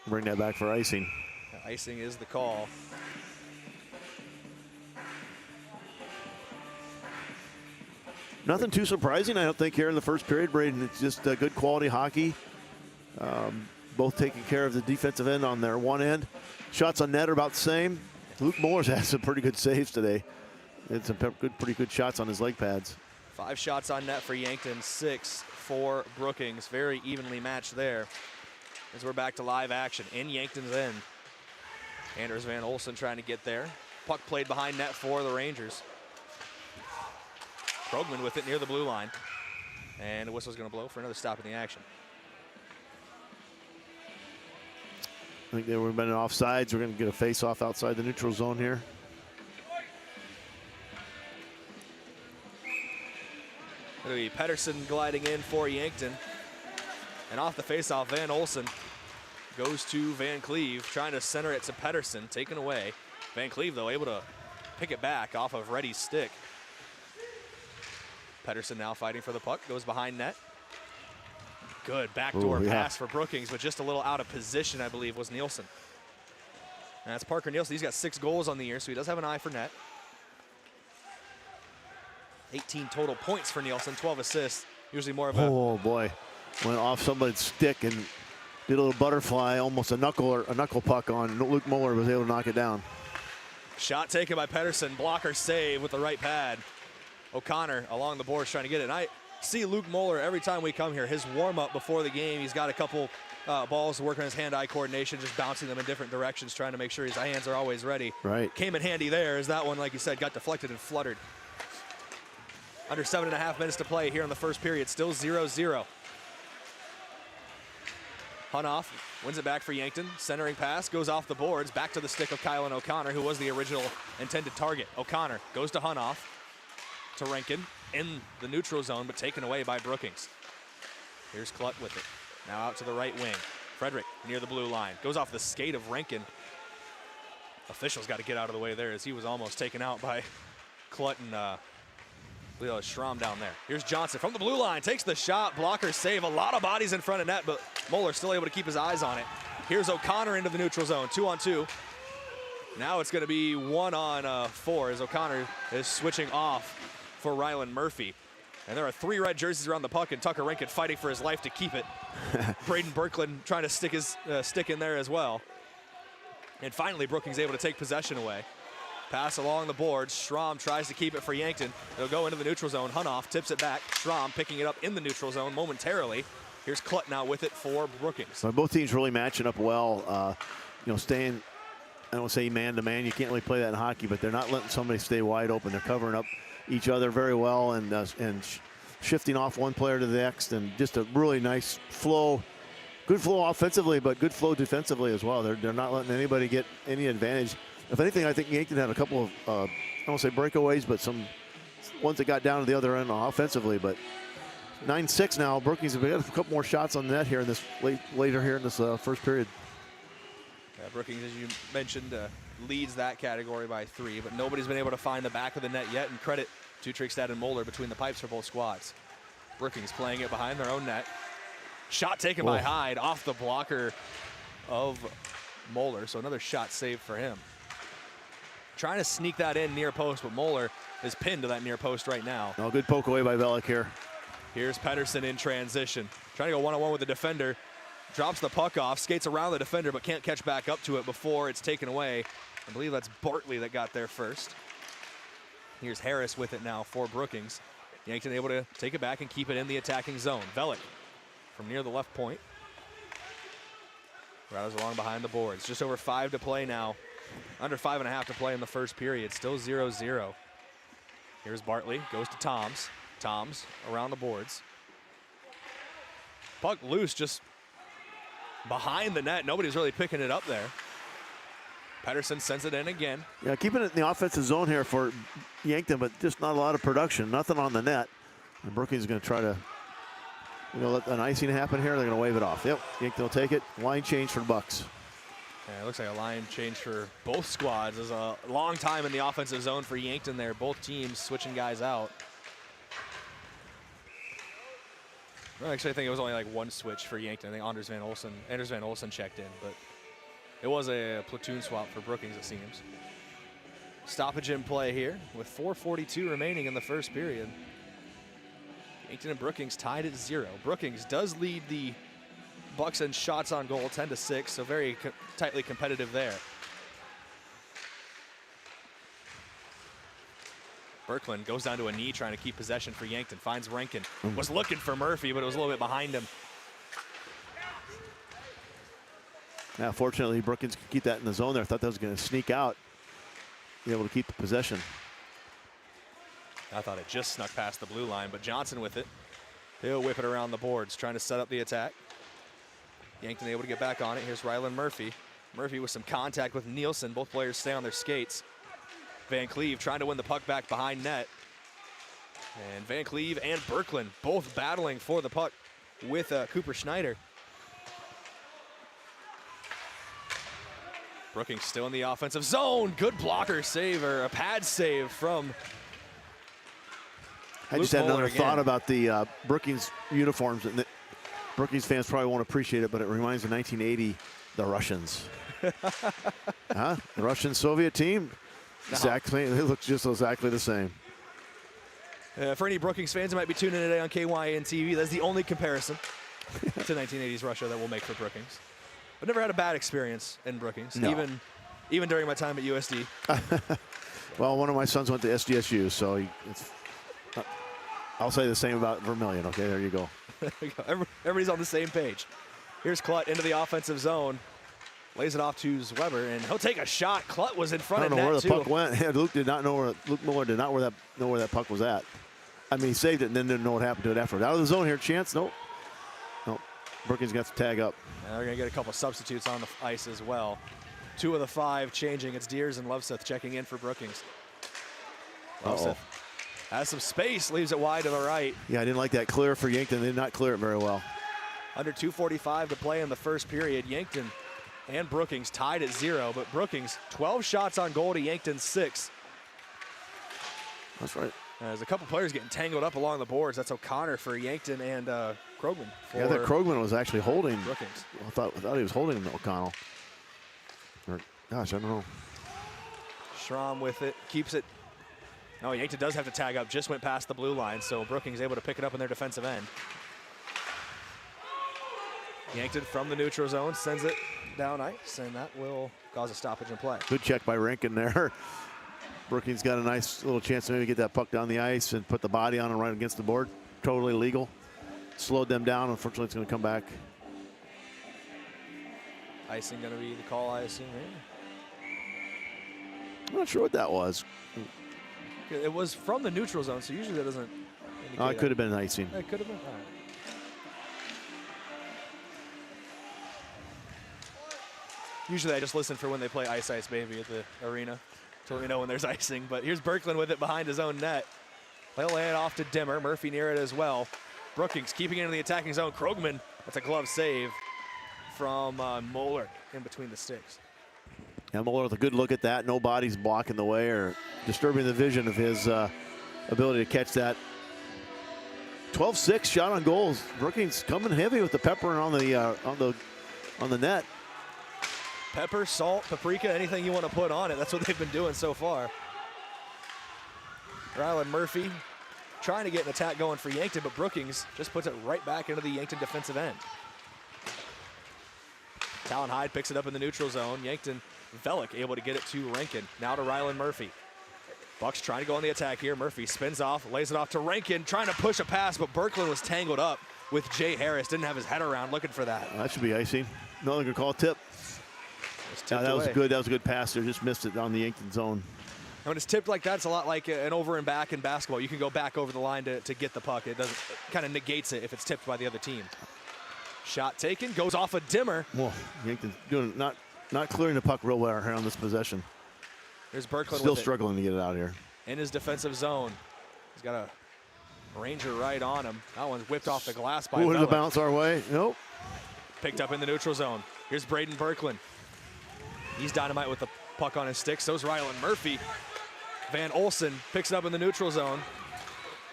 Speaker 2: Bring that back for icing.
Speaker 1: Icing is the call.
Speaker 2: Nothing too surprising, I don't think, here in the first period, Brayden. It's just good quality hockey. Both taking care of the defensive end on their one end. Shots on net are about the same. Luke Moore's had some pretty good saves today. Had some pretty good shots on his leg pads.
Speaker 1: 5 shots on net for Yankton, 6 for Brookings. Very evenly matched there. As we're back to live action in Yankton's end. Anders Van Olsen trying to get there. Puck played behind net for the Rangers. Krogman with it near the blue line. And the whistle's going to blow for another stop in the action.
Speaker 2: I think they would have been offsides. We're going to get a face-off outside the neutral zone here.
Speaker 1: It'll be Pedersen gliding in for Yankton. And off the face-off, Van Olsen goes to Van Cleve, trying to center it to Pedersen, taken away. Van Cleve, though, able to pick it back off of Reddy's stick. Pedersen now fighting for the puck, goes behind net. Good backdoor pass for Brookings, but just a little out of position, I believe, was Nielsen. And that's Parker Nielsen. He's got 6 goals on the year, so he does have an eye for net. 18 total points for Nielsen, 12 assists. Usually more of a...
Speaker 2: Oh, boy. Went off somebody's stick and did a little butterfly, almost a knuckle puck on. Luke Mueller was able to knock it down.
Speaker 1: Shot taken by Pedersen. Blocker save with the right pad. O'Connor along the boards trying to get it. And I see Luke Mueller every time we come here. His warm-up before the game, he's got a couple balls working on his hand-eye coordination, just bouncing them in different directions, trying to make sure his hands are always ready.
Speaker 2: Right.
Speaker 1: Came in handy there as that one, like you said, got deflected and fluttered. Under 7.5 minutes to play here in the first period. Still 0-0. Hunoff wins it back for Yankton. Centering pass goes off the boards. Back to the stick of Kylan O'Connor, who was the original intended target. O'Connor goes to Hunoff. To Rankin in the neutral zone, but taken away by Brookings. Here's Klutt with it. Now out to the right wing. Frederick near the blue line. Goes off the skate of Rankin. Officials got to get out of the way there as he was almost taken out by Klutt and Leo Schramm down there. Here's Johnson from the blue line. Takes the shot. Blocker save. A lot of bodies in front of net, but Mueller still able to keep his eyes on it. Here's O'Connor into the neutral zone. 2-on-2. Now it's going to be 1-on-4 as O'Connor is switching off for Rylan Murphy. And there are 3 red jerseys around the puck, and Tucker Rankin fighting for his life to keep it. Brayden Berkland trying to stick his stick in there as well. And finally, Brookings able to take possession away. Pass along the boards. Schramm tries to keep it for Yankton. It'll go into the neutral zone. Hunoff tips it back. Schramm picking it up in the neutral zone momentarily. Here's Klutt now with it for Brookings.
Speaker 2: So both teams really matching up well. Staying, I don't say man-to-man. You can't really play that in hockey, but they're not letting somebody stay wide open. They're covering up each other very well and shifting off one player to the next, and just a really nice flow. Good flow offensively, but good flow defensively as well. They're not letting anybody get any advantage. If anything, I think Yankton had a couple of, I don't say breakaways, but some ones that got down to the other end offensively. But 9-6 now. Brookings have got a couple more shots on the net here in this later here in this first period.
Speaker 1: Brookings, as you mentioned, leads that category by 3, but nobody's been able to find the back of the net yet, and credit to Trigstad and Mueller between the pipes for both squads. Brookings playing it behind their own net. Shot taken by Hyde off the blocker of Mueller, so another shot saved for him. Trying to sneak that in near post, but Mueller is pinned to that near post right now.
Speaker 2: Oh, good poke away by Velik here.
Speaker 1: Here's Pedersen in transition. Trying to go one-on-one with the defender. Drops the puck off, skates around the defender, but can't catch back up to it before it's taken away. I believe that's Bartley that got there first. Here's Harris with it now for Brookings. Yankton able to take it back and keep it in the attacking zone. Velik from near the left point. Rattles along behind the boards. Just over 5 to play now. Under 5.5 to play in the first period. Still 0-0. Here's Bartley, goes to Toms. Toms around the boards. Puck loose, just behind the net. Nobody's really picking it up there. Pedersen sends it in again.
Speaker 2: Yeah, keeping it in the offensive zone here for Yankton, but just not a lot of production. Nothing on the net. And Brookings is going to try to let an icing happen here. They're going to wave it off. Yep, Yankton will take it. Line change for the Bucks.
Speaker 1: Yeah, it looks like a line change for both squads. There's a long time in the offensive zone for Yankton there. Both teams switching guys out. Well, actually, I think it was only like one switch for Yankton. I think Anders Van Olsen checked in, but it was a platoon swap for Brookings, it seems. Stoppage in play here with 4:42 remaining in the first period. Yankton and Brookings tied at 0. Brookings does lead the Bucks in shots on goal, 10-6, so very tightly competitive there. Berkland goes down to a knee trying to keep possession for Yankton. Finds Rankin. Was looking for Murphy, but it was a little bit behind him.
Speaker 2: Now, fortunately, Brookings could keep that in the zone there. I thought that was going to sneak out. be able to keep the possession.
Speaker 1: I thought it just snuck past the blue line, but Johnson with it. He'll whip it around the boards, trying to set up the attack. Yankton able to get back on it. Here's Rylan Murphy. Murphy with some contact with Nielsen. Both players stay on their skates. Van Cleve trying to win the puck back behind net. And Van Cleve and Berkland both battling for the puck with Cooper Schneider. Brookings still in the offensive zone. Good blocker save, or a pad save from
Speaker 2: I just had another thought about the Brookings uniforms. And Brookings fans probably won't appreciate it, but it reminds of 1980, the Russians. The Russian Soviet team?
Speaker 1: No.
Speaker 2: Exactly. They look just exactly the same.
Speaker 1: For any Brookings fans who might be tuning in today on KYN TV, that's the only comparison to 1980s Russia that we'll make for Brookings. I've never had a bad experience in Brookings,
Speaker 2: No.
Speaker 1: even during my time at USD.
Speaker 2: Well, one of my sons went to SDSU, so I'll say the same about Vermilion. Okay, there you go.
Speaker 1: There we go. Everybody's on the same page. Here's Klutt into the offensive zone. Lays it off to Zweber, and he'll take a shot. Klutt was in front of net,
Speaker 2: I don't know where the
Speaker 1: too.
Speaker 2: puck went. Yeah, Luke Miller did not know where that puck was at. I mean, he saved it and then didn't know what happened to it afterwards. Out of the zone here, chance. Nope. Brookings got to tag up.
Speaker 1: And they're going to get a couple substitutes on the ice as well. 2 of the 5 changing. It's Deers and Loveseth checking in for Brookings. Loveseth has some space, leaves it wide to the right.
Speaker 2: Yeah, I didn't like that clear for Yankton. They did not clear it very well.
Speaker 1: Under 2:45 to play in the first period. Yankton and Brookings tied at 0, but Brookings 12 shots on goal to Yankton's 6.
Speaker 2: That's right.
Speaker 1: There's a couple players getting tangled up along the boards. That's O'Connor for Yankton and Krogman.
Speaker 2: Yeah, that Krogman was actually holding.
Speaker 1: Brookings.
Speaker 2: I thought he was holding O'Connell. Gosh, I don't know.
Speaker 1: Schramm with it, keeps it. No, Yankton does have to tag up, just went past the blue line, so Brookings able to pick it up in their defensive end. Yankton from the neutral zone sends it down ice, and that will cause a stoppage in play.
Speaker 2: Good check by Rankin there. Brookings got a nice little chance to maybe get that puck down the ice and put the body on and right against the board. Totally legal. Slowed them down. Unfortunately, it's going to come back.
Speaker 1: Icing going to be the call, I assume.
Speaker 2: I'm not sure what that was.
Speaker 1: It was from the neutral zone, so usually that doesn't indicate.
Speaker 2: It could have been icing.
Speaker 1: It could have been. All right. Usually I just listen for when they play Ice Ice Baby at the arena to let me know when there's icing. But here's Berkland with it behind his own net. They'll lay it off to Dimmer. Murphy near it as well. Brookings keeping it in the attacking zone. Krogman, that's a glove save from Moeller in between the sticks.
Speaker 2: Yeah, Moeller with a good look at that. No bodies blocking the way or disturbing the vision of his ability to catch that. 12-6 shot on goals. Brookings coming heavy with the pepper on the net.
Speaker 1: Pepper, salt, paprika, anything you want to put on it. That's what they've been doing so far. Rylan Murphy trying to get an attack going for Yankton, but Brookings just puts it right back into the Yankton defensive end. Talon Hyde picks it up in the neutral zone. Yankton, Velik able to get it to Rankin. Now to Rylan Murphy. Bucks trying to go on the attack here. Murphy spins off, lays it off to Rankin, trying to push a pass, but Berkland was tangled up with Jay Harris. Didn't have his head around looking for that.
Speaker 2: That should be icing. No, they're going to call a tip. That was good. That was a good pass there. Just missed it on the Yankton zone.
Speaker 1: When it's tipped like that, it's a lot like an over and back in basketball. You can go back over the line to get the puck. It kind of negates it if it's tipped by the other team. Shot taken, goes off a Dimmer.
Speaker 2: Whoa, Yankton doing not clearing the puck real well here on this possession.
Speaker 1: There's Berkland
Speaker 2: still
Speaker 1: with
Speaker 2: struggling to get it out here.
Speaker 1: In his defensive zone. He's got a Ranger right on him. That one's whipped off the glass by
Speaker 2: Would
Speaker 1: Velik.
Speaker 2: it bounce our way? Nope.
Speaker 1: Picked up in the neutral zone. Here's Brayden Berkland. He's dynamite with the puck on his stick. So's Rylan Murphy. Van Olsen picks it up in the neutral zone.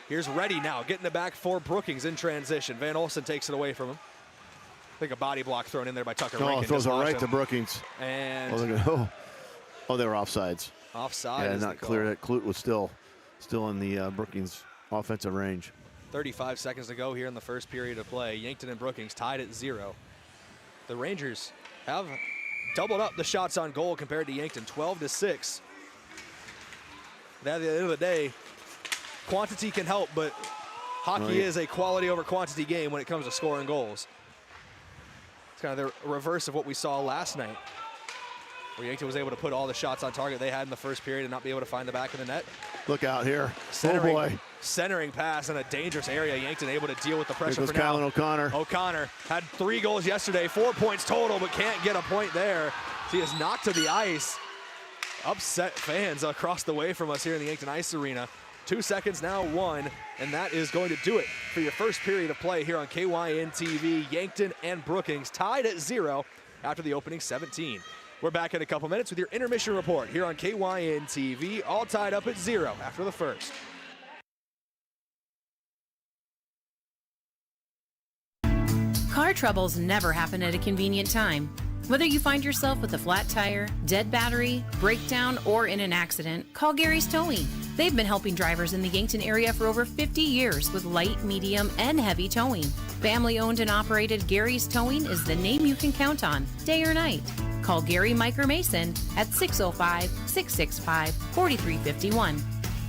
Speaker 1: Here's Reddy now, getting it back for Brookings in transition. Van Olsen takes it away from him. I think a body block thrown in there by Tucker Rankin.
Speaker 2: Throws it right to Brookings.
Speaker 1: And
Speaker 2: they were offsides.
Speaker 1: Offside.
Speaker 2: Yeah, not clear. That Clute was still in the Brookings offensive range.
Speaker 1: 35 seconds to go here in the first period of play. Yankton and Brookings tied at 0. The Rangers have doubled up the shots on goal compared to Yankton, 12-6. At the end of the day, quantity can help, but hockey is a quality over quantity game when it comes to scoring goals. It's kind of the reverse of what we saw last night. where Yankton was able to put all the shots on target they had in the first period and not be able to find the back of the net.
Speaker 2: Look out here.
Speaker 1: Centering,
Speaker 2: oh, boy.
Speaker 1: Centering pass in a dangerous area. Yankton able to deal with the pressure
Speaker 2: Here
Speaker 1: for
Speaker 2: goes
Speaker 1: now.
Speaker 2: Kylan O'Connor.
Speaker 1: O'Connor had 3 goals yesterday, 4 points total, but can't get a point there. He is knocked to the ice. Upset fans across the way from us here in the Yankton Ice Arena. 2 seconds now, 1, and that is going to do it for your first period of play here on KYN TV. Yankton and Brookings tied at 0 after the opening 17. We're back in a couple minutes with your intermission report here on KYN TV, all tied up at 0 after the first.
Speaker 28: Car troubles never happen at a convenient time. Whether you find yourself with a flat tire, dead battery, breakdown, or in an accident, call Gary's Towing. They've been helping drivers in the Yankton area for over 50 years with light, medium, and heavy towing. Family owned and operated Gary's Towing is the name you can count on, day or night. Call Gary, Mike, or Mason at 605-665-4351.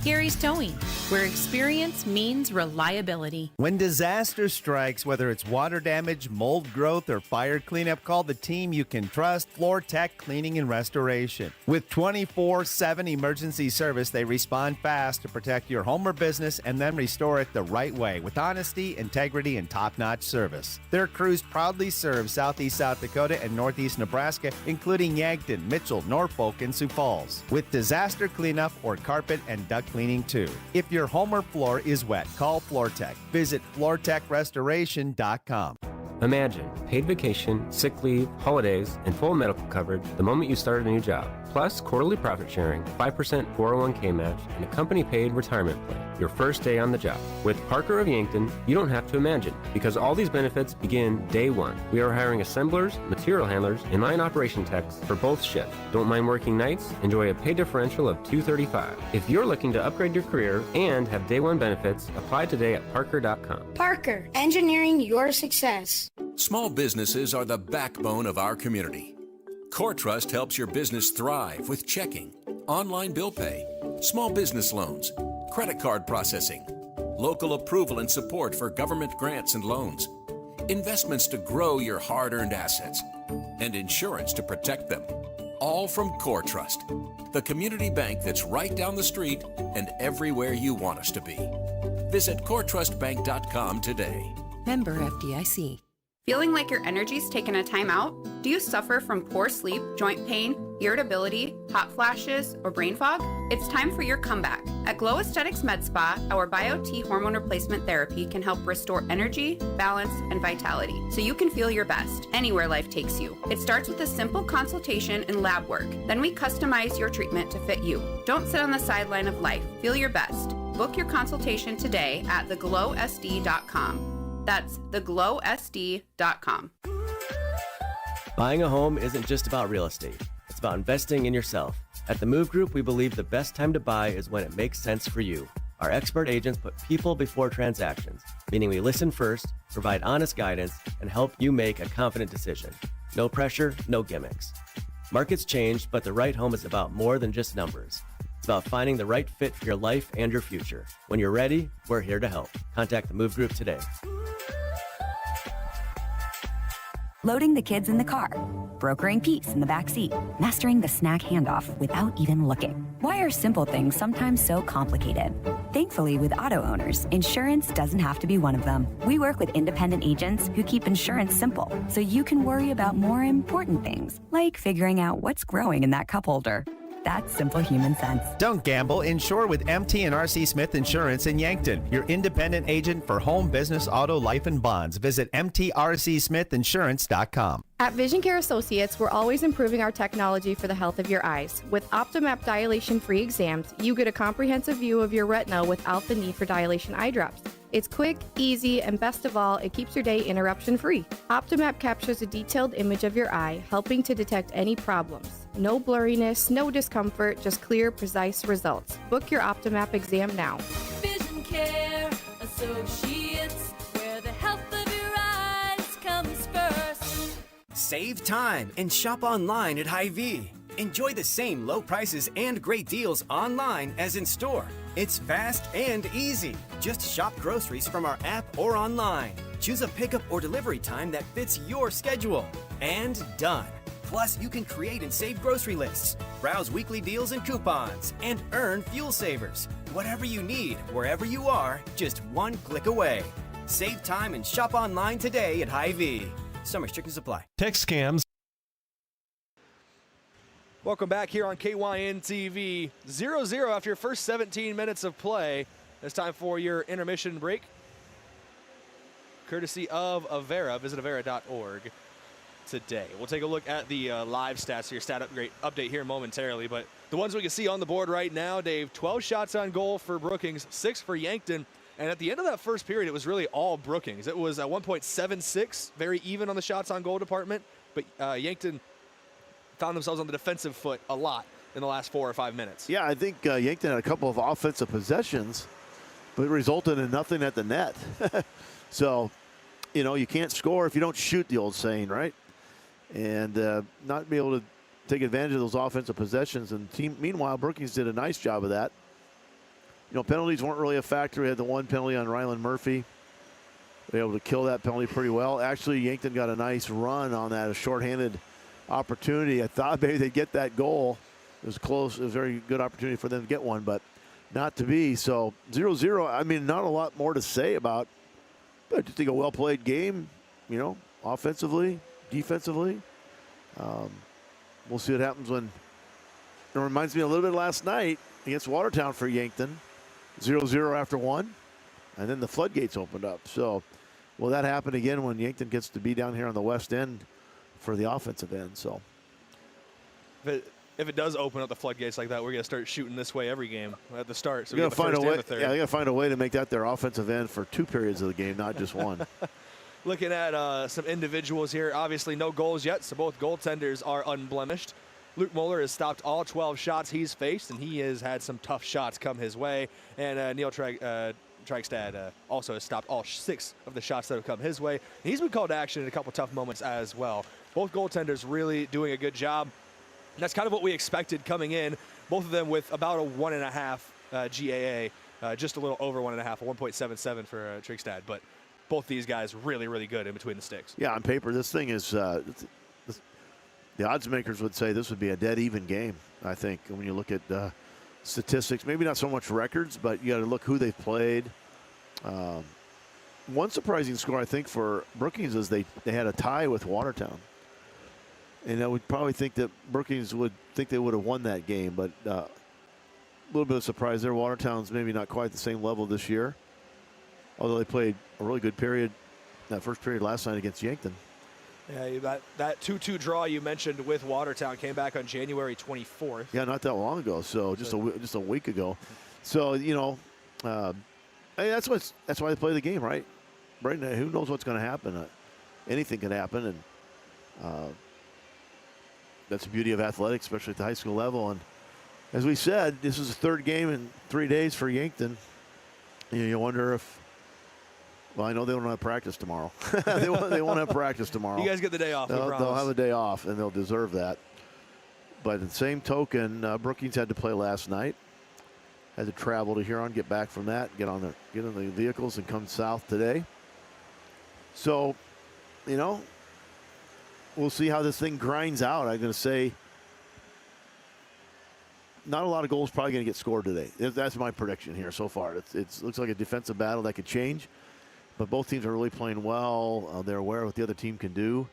Speaker 28: Gary's Towing, where experience means reliability.
Speaker 13: When disaster strikes, whether it's water damage, mold growth, or fire cleanup, call the team you can trust, Floor Tech Cleaning and Restoration. With 24/7 emergency service, they respond fast to protect your home or business and then restore it the right way with honesty, integrity, and top-notch service. Their crews proudly serve Southeast South Dakota and Northeast Nebraska, including Yankton, Mitchell, Norfolk, and Sioux Falls, with disaster cleanup or carpet and duct cleaning too. If your home or floor is wet, call Floor Tech. Visit floortechrestoration.com.
Speaker 19: Imagine paid vacation, sick leave, holidays, and full medical coverage the moment you start a new job. Plus quarterly profit sharing, 5% 401k match, and a company-paid retirement plan your first day on the job. With Parker of Yankton, you don't have to imagine, because all these benefits begin day one. We are hiring assemblers, material handlers, and line operation techs for both shifts. Don't mind working nights? Enjoy a pay differential of $235. If you're looking to upgrade your career and have day one benefits, apply today at parker.com.
Speaker 14: Parker, engineering your success.
Speaker 9: Small businesses are the backbone of our community. CoreTrust helps your business thrive with checking, online bill pay, small business loans, credit card processing, local approval and support for government grants and loans, investments to grow your hard-earned assets, and insurance to protect them. All from CoreTrust, the community bank that's right down the street and everywhere you want us to be. Visit CoreTrustBank.com today.
Speaker 15: Member FDIC.
Speaker 17: Feeling like your energy's taken a time out? Do you suffer from poor sleep, joint pain, irritability, hot flashes, or brain fog? It's time for your comeback. At Glow Aesthetics Med Spa, our Bio-T hormone replacement therapy can help restore energy, balance, and vitality so you can feel your best anywhere life takes you. It starts with a simple consultation and lab work. Then we customize your treatment to fit you. Don't sit on the sideline of life. Feel your best. Book your consultation today at theglowsd.com. That's theglowsd.com.
Speaker 20: Buying a home isn't just about real estate. It's about investing in yourself. At the Move Group, we believe the best time to buy is when it makes sense for you. Our expert agents put people before transactions, meaning we listen first, provide honest guidance, and help you make a confident decision. No pressure, no gimmicks. Markets change, but the right home is about more than just numbers. It's about finding the right fit for your life and your future. When you're ready, we're here to help. Contact the Move Group today.
Speaker 21: Loading the kids in the car, brokering peace in the back seat, mastering the snack handoff without even looking. Why are simple things sometimes so complicated? Thankfully, with auto owners, insurance doesn't have to be one of them. We work with independent agents who keep insurance simple, so you can worry about more important things, like figuring out what's growing in that cup holder. That's simple human sense.
Speaker 13: Don't gamble. Insure with MT and RC Smith Insurance in Yankton, your independent agent for home, business, auto, life, and bonds. Visit mtrcsmithinsurance.com.
Speaker 7: At Vision Care Associates, we're always improving our technology for the health of your eyes. With OptiMap dilation-free exams, you get a comprehensive view of your retina without the need for dilation eye drops. It's quick, easy, and best of all, it keeps your day interruption-free. OptiMap captures a detailed image of your eye, helping to detect any problems. No blurriness, no discomfort, just clear, precise results. Book your OptiMap exam now.
Speaker 8: Vision Care Associates, where the health of your eyes comes first.
Speaker 22: Save time and shop online at Hy-Vee. Enjoy the same low prices and great deals online as in store. It's fast and easy. Just shop groceries from our app or online. Choose a pickup or delivery time that fits your schedule. And done. Plus, you can create and save grocery lists, browse weekly deals and coupons, and earn fuel savers. Whatever you need, wherever you are, just one click away. Save time and shop online today at Hy-Vee. Some restrictions apply.
Speaker 5: Text scams.
Speaker 1: Welcome back here on KYN TV. 0-0 after your first 17 minutes of play. It's time for your intermission break, courtesy of Avera. Visit Avera.org today. We'll take a look at the live stats here, update here momentarily. But the ones we can see on the board right now, Dave, 12 shots on goal for Brookings, 6 for Yankton. And at the end of that first period, it was really all Brookings. It was at 1.76, very even on the shots on goal department. But Yankton found themselves on the defensive foot a lot in the last 4 or 5 minutes.
Speaker 2: Yeah, I think Yankton had a couple of offensive possessions, but it resulted in nothing at the net. So, you know, you can't score if you don't shoot, the old saying, right? And not be able to take advantage of those offensive possessions. And meanwhile, Brookings did a nice job of that. You know, penalties weren't really a factor. We had the one penalty on Ryland Murphy. They were able to kill that penalty pretty well. Actually, Yankton got a nice run on that, a shorthanded opportunity. I thought maybe they'd get that goal. It was close. It was a very good opportunity for them to get one, but not to be. So 0-0, I mean, not a lot more to say about, but I just think a well-played game, you know, offensively, defensively. We'll see what happens when, it reminds me a little bit last night against Watertown for Yankton. 0-0 after one, and then the floodgates opened up. So will that happen again when Yankton gets to be down here on the west end for the offensive end? So
Speaker 1: if it does open up the floodgates like that, we're going to start shooting this way every game at the start. So
Speaker 2: we
Speaker 1: got
Speaker 2: to find a way. Yeah, they got to find a way to make that their offensive end for 2 periods of the game, not just one.
Speaker 1: Looking at some individuals here, obviously no goals yet, so both goaltenders are unblemished. Luke Moeller has stopped all 12 shots he's faced, and he has had some tough shots come his way. And Neil Tragstad also has stopped all 6 of the shots that have come his way. And he's been called to action in a couple tough moments as well. Both goaltenders really doing a good job. And that's kind of what we expected coming in. Both of them with about a 1.5 GAA, just a little over 1.5, a 1.77 for Tragstad. But both these guys really, really good in between the sticks.
Speaker 2: Yeah, on paper, this thing is the odds makers would say this would be a dead even game, I think, when you look at statistics. Maybe not so much records, but you got to look who they've played. One surprising score, I think, for Brookings is they had a tie with Watertown. And I would probably think that Brookings would think they would have won that game, but a little bit of surprise there. Watertown's maybe not quite the same level this year, although they played a really good period, that first period last night against Yankton.
Speaker 1: Yeah, that 2-2 draw you mentioned with Watertown came back on January 24th.
Speaker 2: Yeah, not that long ago. So just a week ago. So you know, that's why they play the game, right? Brayden, who knows what's going to happen? Anything can happen, and that's the beauty of athletics, especially at the high school level. And as we said, this is the 3rd game in 3 days for Yankton. You wonder if. Well, I know they don't have practice tomorrow. they won't have practice tomorrow.
Speaker 1: You guys get the day off.
Speaker 2: They'll have a day off, and they'll deserve that. But at the same token, Brookings had to play last night. Had to travel to Huron, get back from that, get in the vehicles, and come south today. So, you know, we'll see how this thing grinds out. I'm going to say not a lot of goals probably going to get scored today. That's my prediction here so far. It looks like a defensive battle that could change. But both teams are really playing well. They're aware of what the other team can do.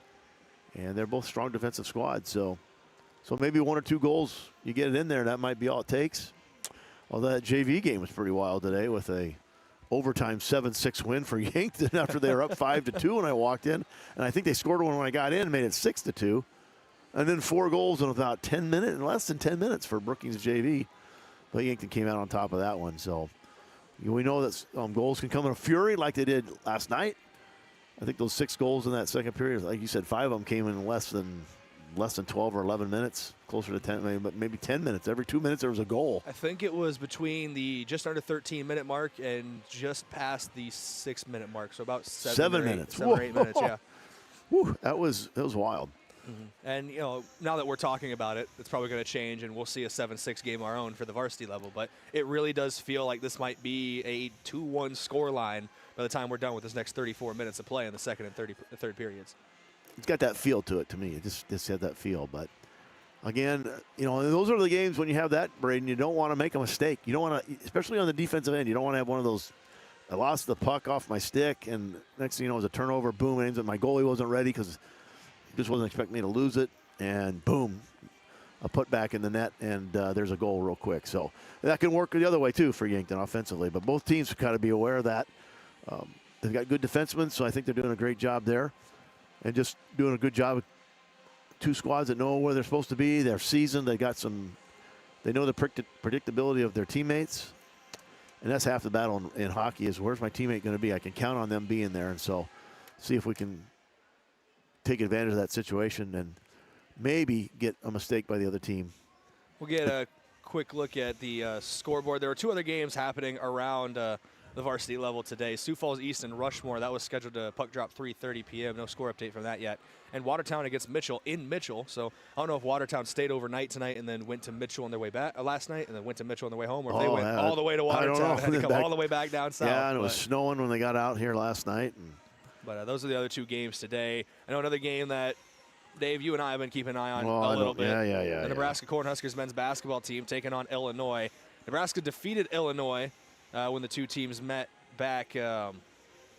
Speaker 2: And they're both strong defensive squads. So maybe 1 or 2 goals, you get it in there, that might be all it takes. Although that JV game was pretty wild today with a overtime 7-6 win for Yankton after they were up 5-2 when I walked in. And I think they scored one when I got in and made it 6-2. And then 4 goals in about 10 minutes, in less than 10 minutes for Brookings JV. But Yankton came out on top of that one. So we know that goals can come in a fury like they did last night. I think those 6 goals in that second period, like you said, 5 of them came in less than 12 or 11 minutes, closer to 10, maybe 10 minutes. Every 2 minutes there was a goal.
Speaker 1: I think it was between the just under 13-minute mark and just past the 6-minute mark, so about 7
Speaker 2: minutes.
Speaker 1: 7 or 8 minutes, yeah.
Speaker 2: Whew, that was wild.
Speaker 1: Mm-hmm. And, you know, now that we're talking about it, it's probably going to change, and we'll see a 7-6 game of our own for the varsity level. But it really does feel like this might be a 2-1 score line by the time we're done with this next 34 minutes of play in the second and third periods.
Speaker 2: it's got that feel to it to me. It just had that feel. But again, those are the games when you have that, Brayden, you don't want to make a mistake. You don't want to, especially on the defensive end, you don't want to have one of those, I lost the puck off my stick, and next thing you know, it was a turnover, boom, it ends up my goalie wasn't ready because he just wasn't expecting me to lose it, and boom, a put back in the net, and there's a goal real quick. So that can work the other way, too, for Yankton offensively. But both teams have got to be aware of that. They've got good defensemen, so I think they're doing a great job there. And just doing a good job with two squads that know where they're supposed to be. They're seasoned. They know the predictability of their teammates. And that's half the battle in hockey is where's my teammate going to be? I can count on them being there. And so see if we can take advantage of that situation and maybe get a mistake by the other team.
Speaker 1: We'll get a quick look at the scoreboard. There were two other games happening around the varsity level today. Sioux Falls East and Rushmore, that was scheduled to puck drop 3:30 p.m. No score update from that yet. And Watertown against Mitchell in Mitchell. So I don't know if Watertown stayed overnight tonight and then went to Mitchell on their way back last night and then went to Mitchell on their way home, or if they went all the way to Watertown and had to come all the way back down south.
Speaker 2: Yeah, and it was snowing when they got out here last night.
Speaker 1: But those are the other two games today. I know another game that, Dave, you and I have been keeping an eye on a little bit.
Speaker 2: Yeah.
Speaker 1: The Nebraska Cornhuskers men's basketball team taking on Illinois. Nebraska defeated Illinois when the two teams met back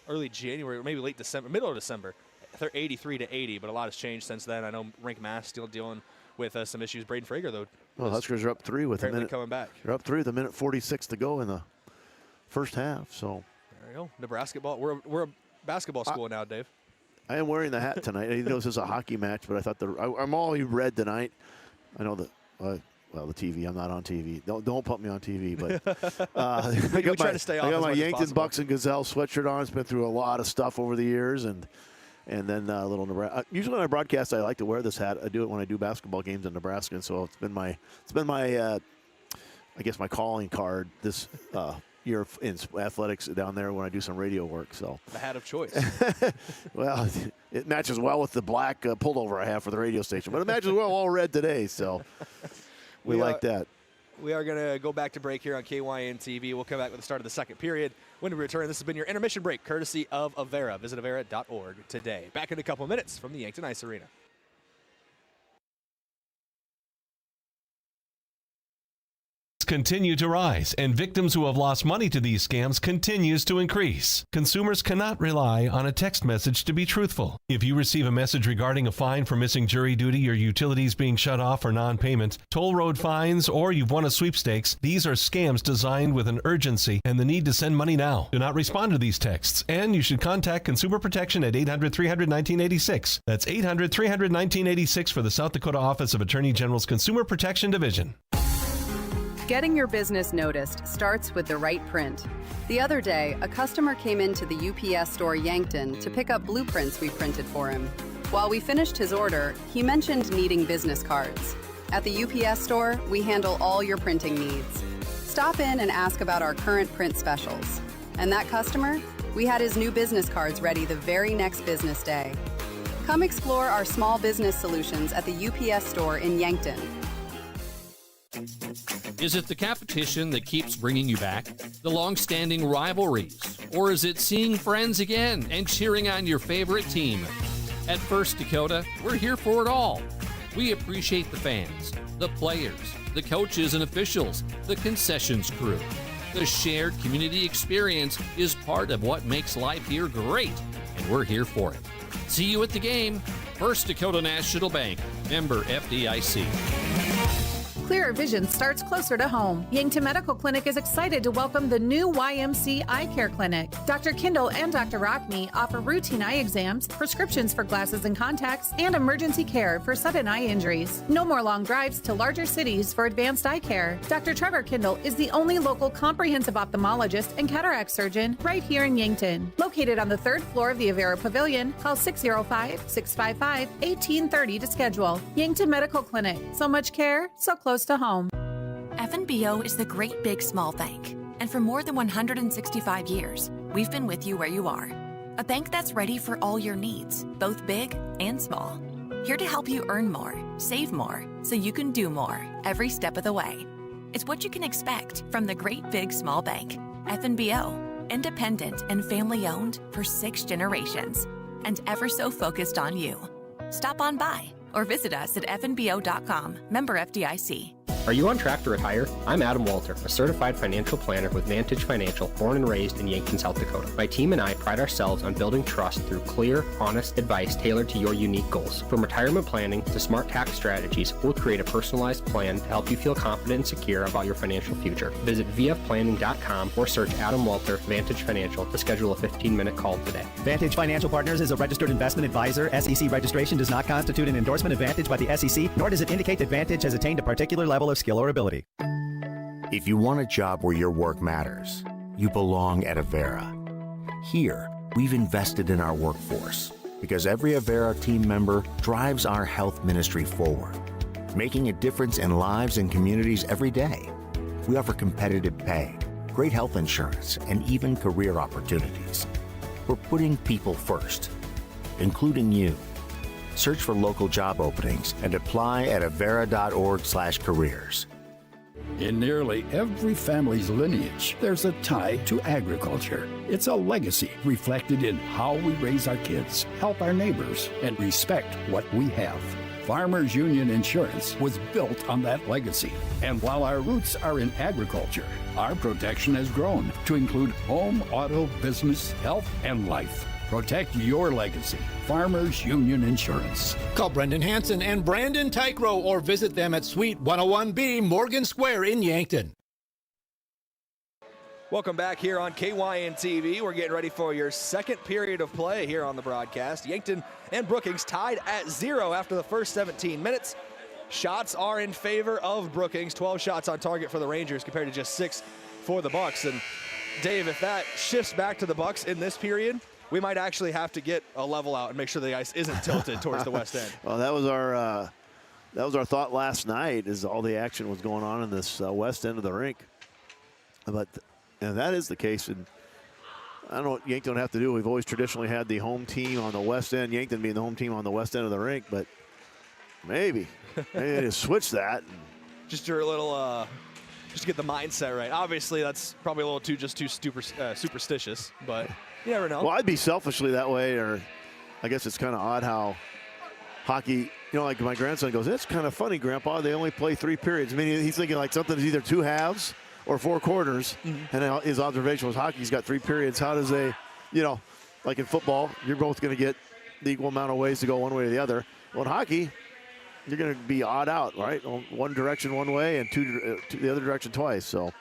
Speaker 1: early January, or maybe late December, middle of December. They're 83-80, but a lot has changed since then. I know Rink Mass still dealing with some issues. Brayden Frager, though.
Speaker 2: Well, Huskers are up 3 with a minute
Speaker 1: coming back.
Speaker 2: They're up 3 with a minute 46 to go in the first half. So
Speaker 1: there you go. Nebraska ball. We're a basketball school now, Dave.
Speaker 2: I am wearing the hat tonight. I didn't know this was a hockey match, but I thought I'm all red tonight. I know that. Well, the TV. I'm not on TV. Don't put me on TV. But I got my Yankton Bucks and Gazelle sweatshirt on. It's been through a lot of stuff over the years, and then a little Nebraska. Usually when I broadcast, I like to wear this hat. I do it when I do basketball games in Nebraska, and so it's been my I guess my calling card this year in athletics down there when I do some radio work. So
Speaker 1: the hat of choice.
Speaker 2: Well, it matches well with the black pullover I have for the radio station, but it matches well all red today. So. We like that.
Speaker 1: We are going to go back to break here on KYN TV. We'll come back with the start of the second period. When we return, this has been your intermission break, courtesy of Avera. Visit Avera.org today. Back in a couple minutes from the Yankton Ice Arena.
Speaker 5: Continue to rise, and victims who have lost money to these scams continues to increase. Consumers cannot rely on a text message to be truthful. If you receive a message regarding a fine for missing jury duty, your utilities being shut off for non-payment, toll road fines, or you've won a sweepstakes, these are scams designed with an urgency and the need to send money now. Do not respond to these texts, and you should contact Consumer Protection at 800-300-1986. That's 800-300-1986 for the South Dakota Office of Attorney General's Consumer Protection Division.
Speaker 6: Getting your business noticed starts with the right print. The other day, a customer came into the UPS store Yankton to pick up blueprints we printed for him. While we finished his order, he mentioned needing business cards. At the UPS store, we handle all your printing needs. Stop in and ask about our current print specials. And that customer? We had his new business cards ready the very next business day. Come explore our small business solutions at the UPS store in Yankton.
Speaker 11: Is it the competition that keeps bringing you back? The long-standing rivalries? Or is it seeing friends again and cheering on your favorite team? At First Dakota, we're here for it all. We appreciate the fans, the players, the coaches and officials, the concessions crew. The shared community experience is part of what makes life here great, and we're here for it. See you at the game. First Dakota National Bank, member FDIC.
Speaker 16: Clearer vision starts closer to home. Yankton Medical Clinic is excited to welcome the new YMC Eye Care Clinic. Dr. Kindle and Dr. Rockney offer routine eye exams, prescriptions for glasses and contacts, and emergency care for sudden eye injuries. No more long drives to larger cities for advanced eye care. Dr. Trevor Kindle is the only local comprehensive ophthalmologist and cataract surgeon right here in Yankton. Located on the 3rd floor of the Avera Pavilion, call 605-655-1830 to schedule. Yankton Medical Clinic. So much care, so close to home.
Speaker 21: FNBO is the great big small bank. And for more than 165 years, we've been with you where you are. A bank that's ready for all your needs, both big and small. Here to help you earn more, save more, so you can do more every step of the way. It's what you can expect from the great big small bank. FNBO, independent and family owned for 6 generations, and ever so focused on you. Stop on by or visit us at fnbo.com. Member FDIC.
Speaker 19: Are you on track to retire? I'm Adam Walter, a certified financial planner with Vantage Financial, born and raised in Yankton, South Dakota. My team and I pride ourselves on building trust through clear, honest advice tailored to your unique goals. From retirement planning to smart tax strategies, we'll create a personalized plan to help you feel confident and secure about your financial future. Visit vfplanning.com or search Adam Walter, Vantage Financial to schedule a 15-minute call today.
Speaker 13: Vantage Financial Partners is a registered investment advisor. SEC registration does not constitute an endorsement of Vantage by the SEC, nor does it indicate that Vantage has attained a particular level of skill or ability.
Speaker 3: If you want a job where your work matters, you belong at Avera. Here, we've invested in our workforce because every Avera team member drives our health ministry forward, making a difference in lives and communities every day. We offer competitive pay, great health insurance, and even career opportunities. We're putting people first, including you. Search for local job openings and apply at avera.org/careers.
Speaker 10: In nearly every family's lineage, there's a tie to agriculture. It's a legacy reflected in how we raise our kids, help our neighbors, and respect what we have. Farmers Union Insurance was built on that legacy. And while our roots are in agriculture, our protection has grown to include home, auto, business, health, and life. Protect your legacy. Farmers Union Insurance.
Speaker 18: Call Brendan Hansen and Brandon Tykrow or visit them at Suite 101B Morgan Square in Yankton.
Speaker 1: Welcome back here on KYN TV. We're getting ready for your second period of play here on the broadcast. Yankton and Brookings tied at 0 after the first 17 minutes. Shots are in favor of Brookings. 12 shots on target for the Rangers compared to just 6 for the Bucks. And Dave, if that shifts back to the Bucks in this period, we might actually have to get a level out and make sure the ice isn't tilted towards the west end.
Speaker 2: Well, that was our thought last night, as all the action was going on in this west end of the rink. But and that is the case. And I don't know what Yankton would have to do. We've always traditionally had the home team on the west end, Yankton being the home team on the west end of the rink. But maybe they just switch that.
Speaker 1: Just your little, just to get the mindset right. Obviously, that's probably a little too superstitious, but. You never know.
Speaker 2: Well, I'd be selfishly that way, or I guess it's kind of odd how hockey, like my grandson goes, it's kind of funny, Grandpa, they only play 3 periods. I mean, he's thinking like something's either 2 halves or 4 quarters, and his observation was hockey's got 3 periods. How does like in football, you're both going to get the equal amount of ways to go one way or the other. Well, in hockey, you're going to be odd out, right? One direction one way and two the other direction twice. So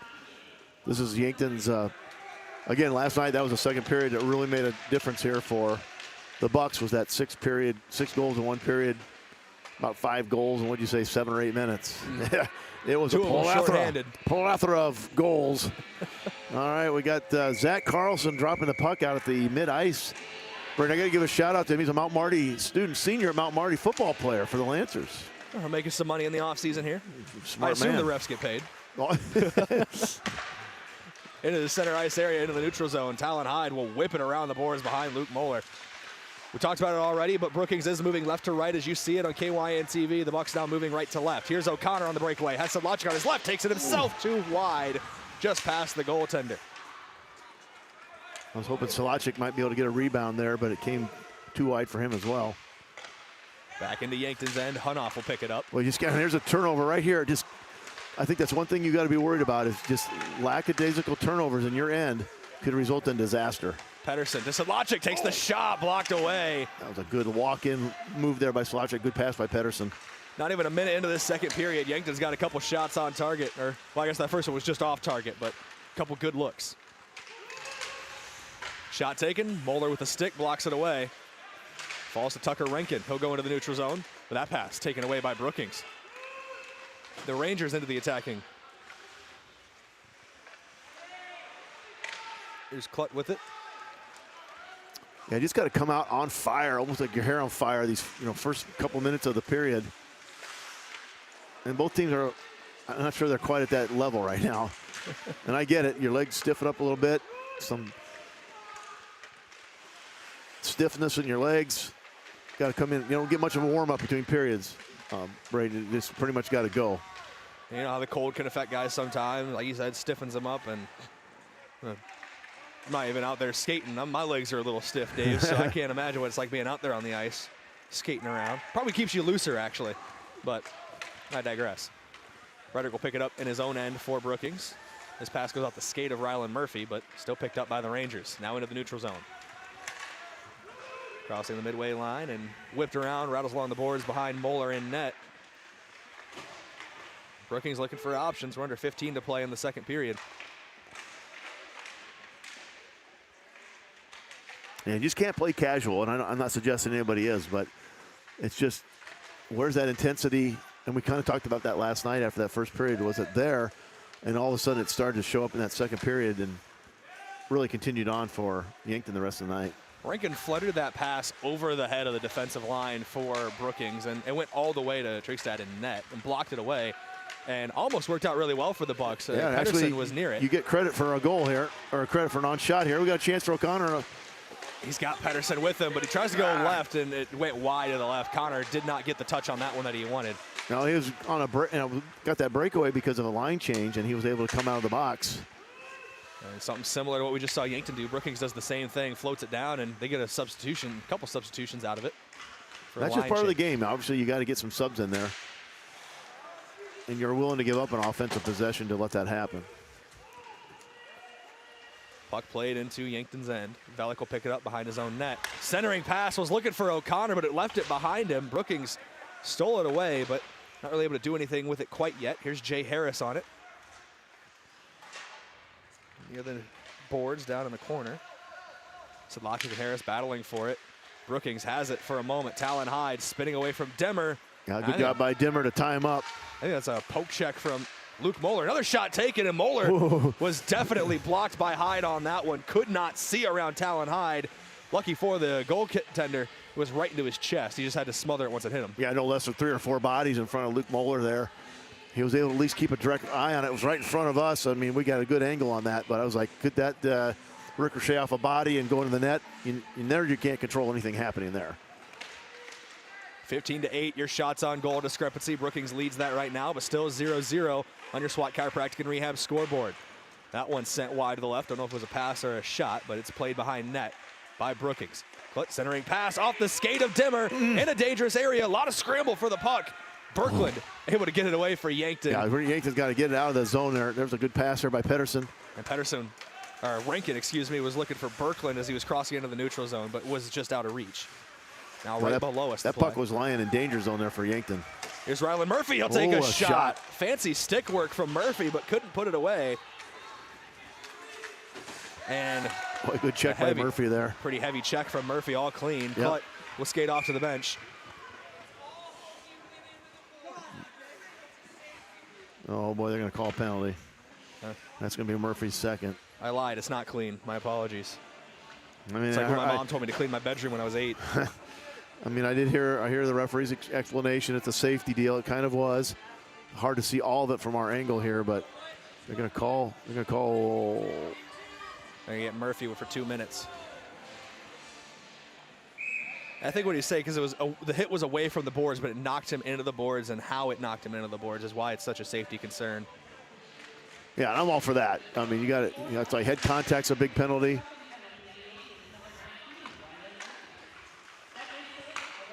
Speaker 2: this is Yankton's again, last night, that was the second period that really made a difference here for the Bucks, was that 6 goals in 1 period, about 5 goals in, 7 or 8 minutes. It was a plethora of goals. All right, we got Zach Carlson dropping the puck out at the mid-ice. Brayden, I got to give a shout-out to him. He's a Mount Marty student, senior Mount Marty football player for the Lancers.
Speaker 1: We're making some money in the offseason here.
Speaker 2: Smart
Speaker 1: I assume
Speaker 2: man.
Speaker 1: the refs get paid. Into the center ice area, into the neutral zone. Talon Hyde will whip it around the boards behind Luke Moeller. We talked about it already, but Brookings is moving left to right as you see it on KYN TV. The Bucks now moving right to left. Here's O'Connor on the breakaway. Has Sadlachik on his left, takes it himself too wide, just past the goaltender.
Speaker 2: I was hoping Sadlachik might be able to get a rebound there, but it came too wide for him as well.
Speaker 1: Back into Yankton's end. Hunoff will pick it up.
Speaker 2: Well, there's a turnover right here. I think that's one thing you got to be worried about, is just lackadaisical turnovers in your end could result in disaster.
Speaker 1: Pedersen to Sadlachik, takes the shot, blocked away.
Speaker 2: That was a good walk-in move there by Sadlachik. Good pass by Pedersen.
Speaker 1: Not even a minute into this second period, Yankton's got a couple shots on target. Well, I guess that first one was just off target, but a couple good looks. Shot taken, Moeller with a stick, blocks it away. Falls to Tucker Rankin. He'll go into the neutral zone, but that pass taken away by Brookings. The Rangers into the attacking. Here's Klutt with it.
Speaker 2: Yeah, you just got to come out on fire, almost like your hair on fire, these first couple minutes of the period. And both teams are, I'm not sure they're quite at that level right now. And I get it, your legs stiffen up a little bit, some stiffness in your legs. Got to come in, you don't get much of a warm-up between periods. Brayden, just pretty much got to go.
Speaker 1: You know how the cold can affect guys sometimes. Like you said, stiffens them up, and I'm not even out there skating. My legs are a little stiff, Dave, so I can't imagine what it's like being out there on the ice. skating around. Probably keeps you looser, actually, but I digress. Frederick will pick it up in his own end for Brookings. This pass goes off the skate of Rylan Murphy, but still picked up by the Rangers. Now into the neutral zone. Crossing the midway line and whipped around, rattles along the boards behind Moeller in net. Brookings looking for options. We're under 15 to play in the second period.
Speaker 2: Yeah, you just can't play casual, and I'm not suggesting anybody is, but it's just, where's that intensity? And we kind of talked about that last night after that first period. Was it there? And all of a sudden it started to show up in that second period and really continued on for Yankton the rest of the night.
Speaker 1: Rankin fluttered that pass over the head of the defensive line for Brookings, and it went all the way to Tregstad in net and blocked it away, and almost worked out really well for the Bucks.
Speaker 2: Yeah,
Speaker 1: Pedersen
Speaker 2: actually,
Speaker 1: was near it.
Speaker 2: You get credit for a goal here, or credit for an on-shot here. We got a chance for O'Connor.
Speaker 1: He's got Pedersen with him, but he tries to go left, and it went wide to the left. Connor did not get the touch on that one that he wanted.
Speaker 2: No, he was on a got that breakaway because of a line change, and he was able to come out of the box.
Speaker 1: And something similar to what we just saw Yankton do. Brookings does the same thing, floats it down, and they get a substitution, a couple substitutions out of it.
Speaker 2: That's just part of the game. Obviously, you got to get some subs in there. And you're willing to give up an offensive possession to let that happen.
Speaker 1: Puck played into Yankton's end. Velick will pick it up behind his own net. Centering pass was looking for O'Connor, but it left it behind him. Brookings stole it away, but not really able to do anything with it quite yet. Here's Jay Harris on it. Near the boards down in the corner. Sedlacek and Harris battling for it. Brookings has it for a moment. Talon Hyde spinning away from Demmer.
Speaker 2: Yeah, good job by Demmer to tie him up.
Speaker 1: I think that's a poke check from Luke Moeller. Another shot taken, and Moeller was definitely blocked by Hyde on that one. Could not see around Talon Hyde. Lucky for the goaltender, it was right into his chest. He just had to smother it once it hit him.
Speaker 2: Yeah, no less than 3 or 4 bodies in front of Luke Moeller there. He was able to at least keep a direct eye on it. It was right in front of us. I mean, we got a good angle on that, but I was like, could that ricochet off a body and go into the net? You can't control anything happening there.
Speaker 1: 15-8, your shots on goal discrepancy. Brookings leads that right now, but still 0-0 on your SWAT Chiropractic and Rehab scoreboard. That one sent wide to the left. Don't know if it was a pass or a shot, but it's played behind net by Brookings. Centering pass off the skate of Demmer in a dangerous area. A lot of scramble for the puck. Berkland able to get it away for Yankton.
Speaker 2: Yeah, Yankton's got to get it out of the zone there. There's a good pass there by Pedersen.
Speaker 1: And Rankin, was looking for Berkland as he was crossing into the neutral zone, but was just out of reach. Now right below us.
Speaker 2: That puck was lying in danger zone there for Yankton.
Speaker 1: Here's Rylan Murphy. He'll take a shot. Fancy stick work from Murphy, but couldn't put it away. And
Speaker 2: a good check by Murphy there.
Speaker 1: Pretty heavy check from Murphy, all clean. Yep. But will skate off to the bench.
Speaker 2: Oh boy, they're going to call a penalty. That's going to be Murphy's second.
Speaker 1: I lied. It's not clean. My apologies.
Speaker 2: I mean,
Speaker 1: it's like when my mom told me to clean my bedroom when I was 8.
Speaker 2: I mean, I hear the referee's explanation. It's a safety deal. It kind of was. Hard to see all of it from our angle here, but they're going to call. They're going to call.
Speaker 1: They're going to get Murphy for 2 minutes. I think what he's saying, because the hit was away from the boards, but it knocked him into the boards, and how it knocked him into the boards is why it's such a safety concern.
Speaker 2: Yeah, and I'm all for that. I mean, you got it. It's like head contact's a big penalty.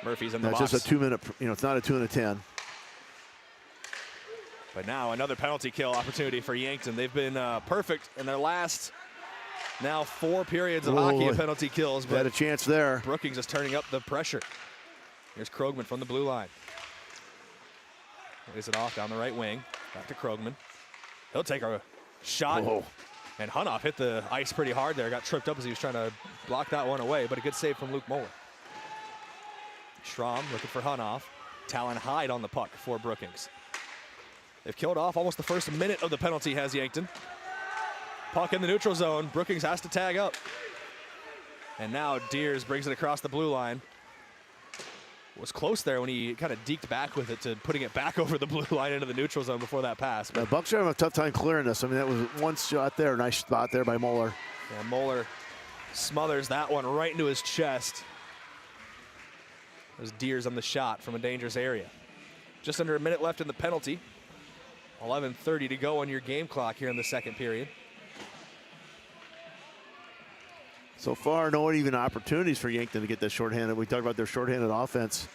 Speaker 1: Murphy's in the box.
Speaker 2: That's just a 2 minute. It's not a 2 and a 10.
Speaker 1: But now another penalty kill opportunity for Yankton. They've been perfect in their last. Now 4 periods of hockey and penalty kills.
Speaker 2: But had a chance there.
Speaker 1: Brookings is turning up the pressure. Here's Krogman from the blue line. Lays it off down the right wing. Back to Krogman. He'll take a shot.
Speaker 2: Whoa.
Speaker 1: And Hunoff hit the ice pretty hard there. Got tripped up as he was trying to block that one away. But a good save from Luke Moeller. Schramm looking for Hunoff. Talon Hyde on the puck for Brookings. They've killed off almost the first minute of the penalty, has Yankton. Puck in the neutral zone. Brookings has to tag up. And now Deers brings it across the blue line. Was close there when he kind of deked back with it to putting it back over the blue line into the neutral zone before that pass.
Speaker 2: The Bucks are having a tough time clearing this. I mean, that was one shot there. Nice spot there by Moeller.
Speaker 1: Yeah, Moeller smothers that one right into his chest. There's Deers on the shot from a dangerous area. Just under a minute left in the penalty. 11:30 to go on your game clock here in the second period.
Speaker 2: So far, no even opportunities for Yankton to get that shorthanded. We talked about their shorthanded offense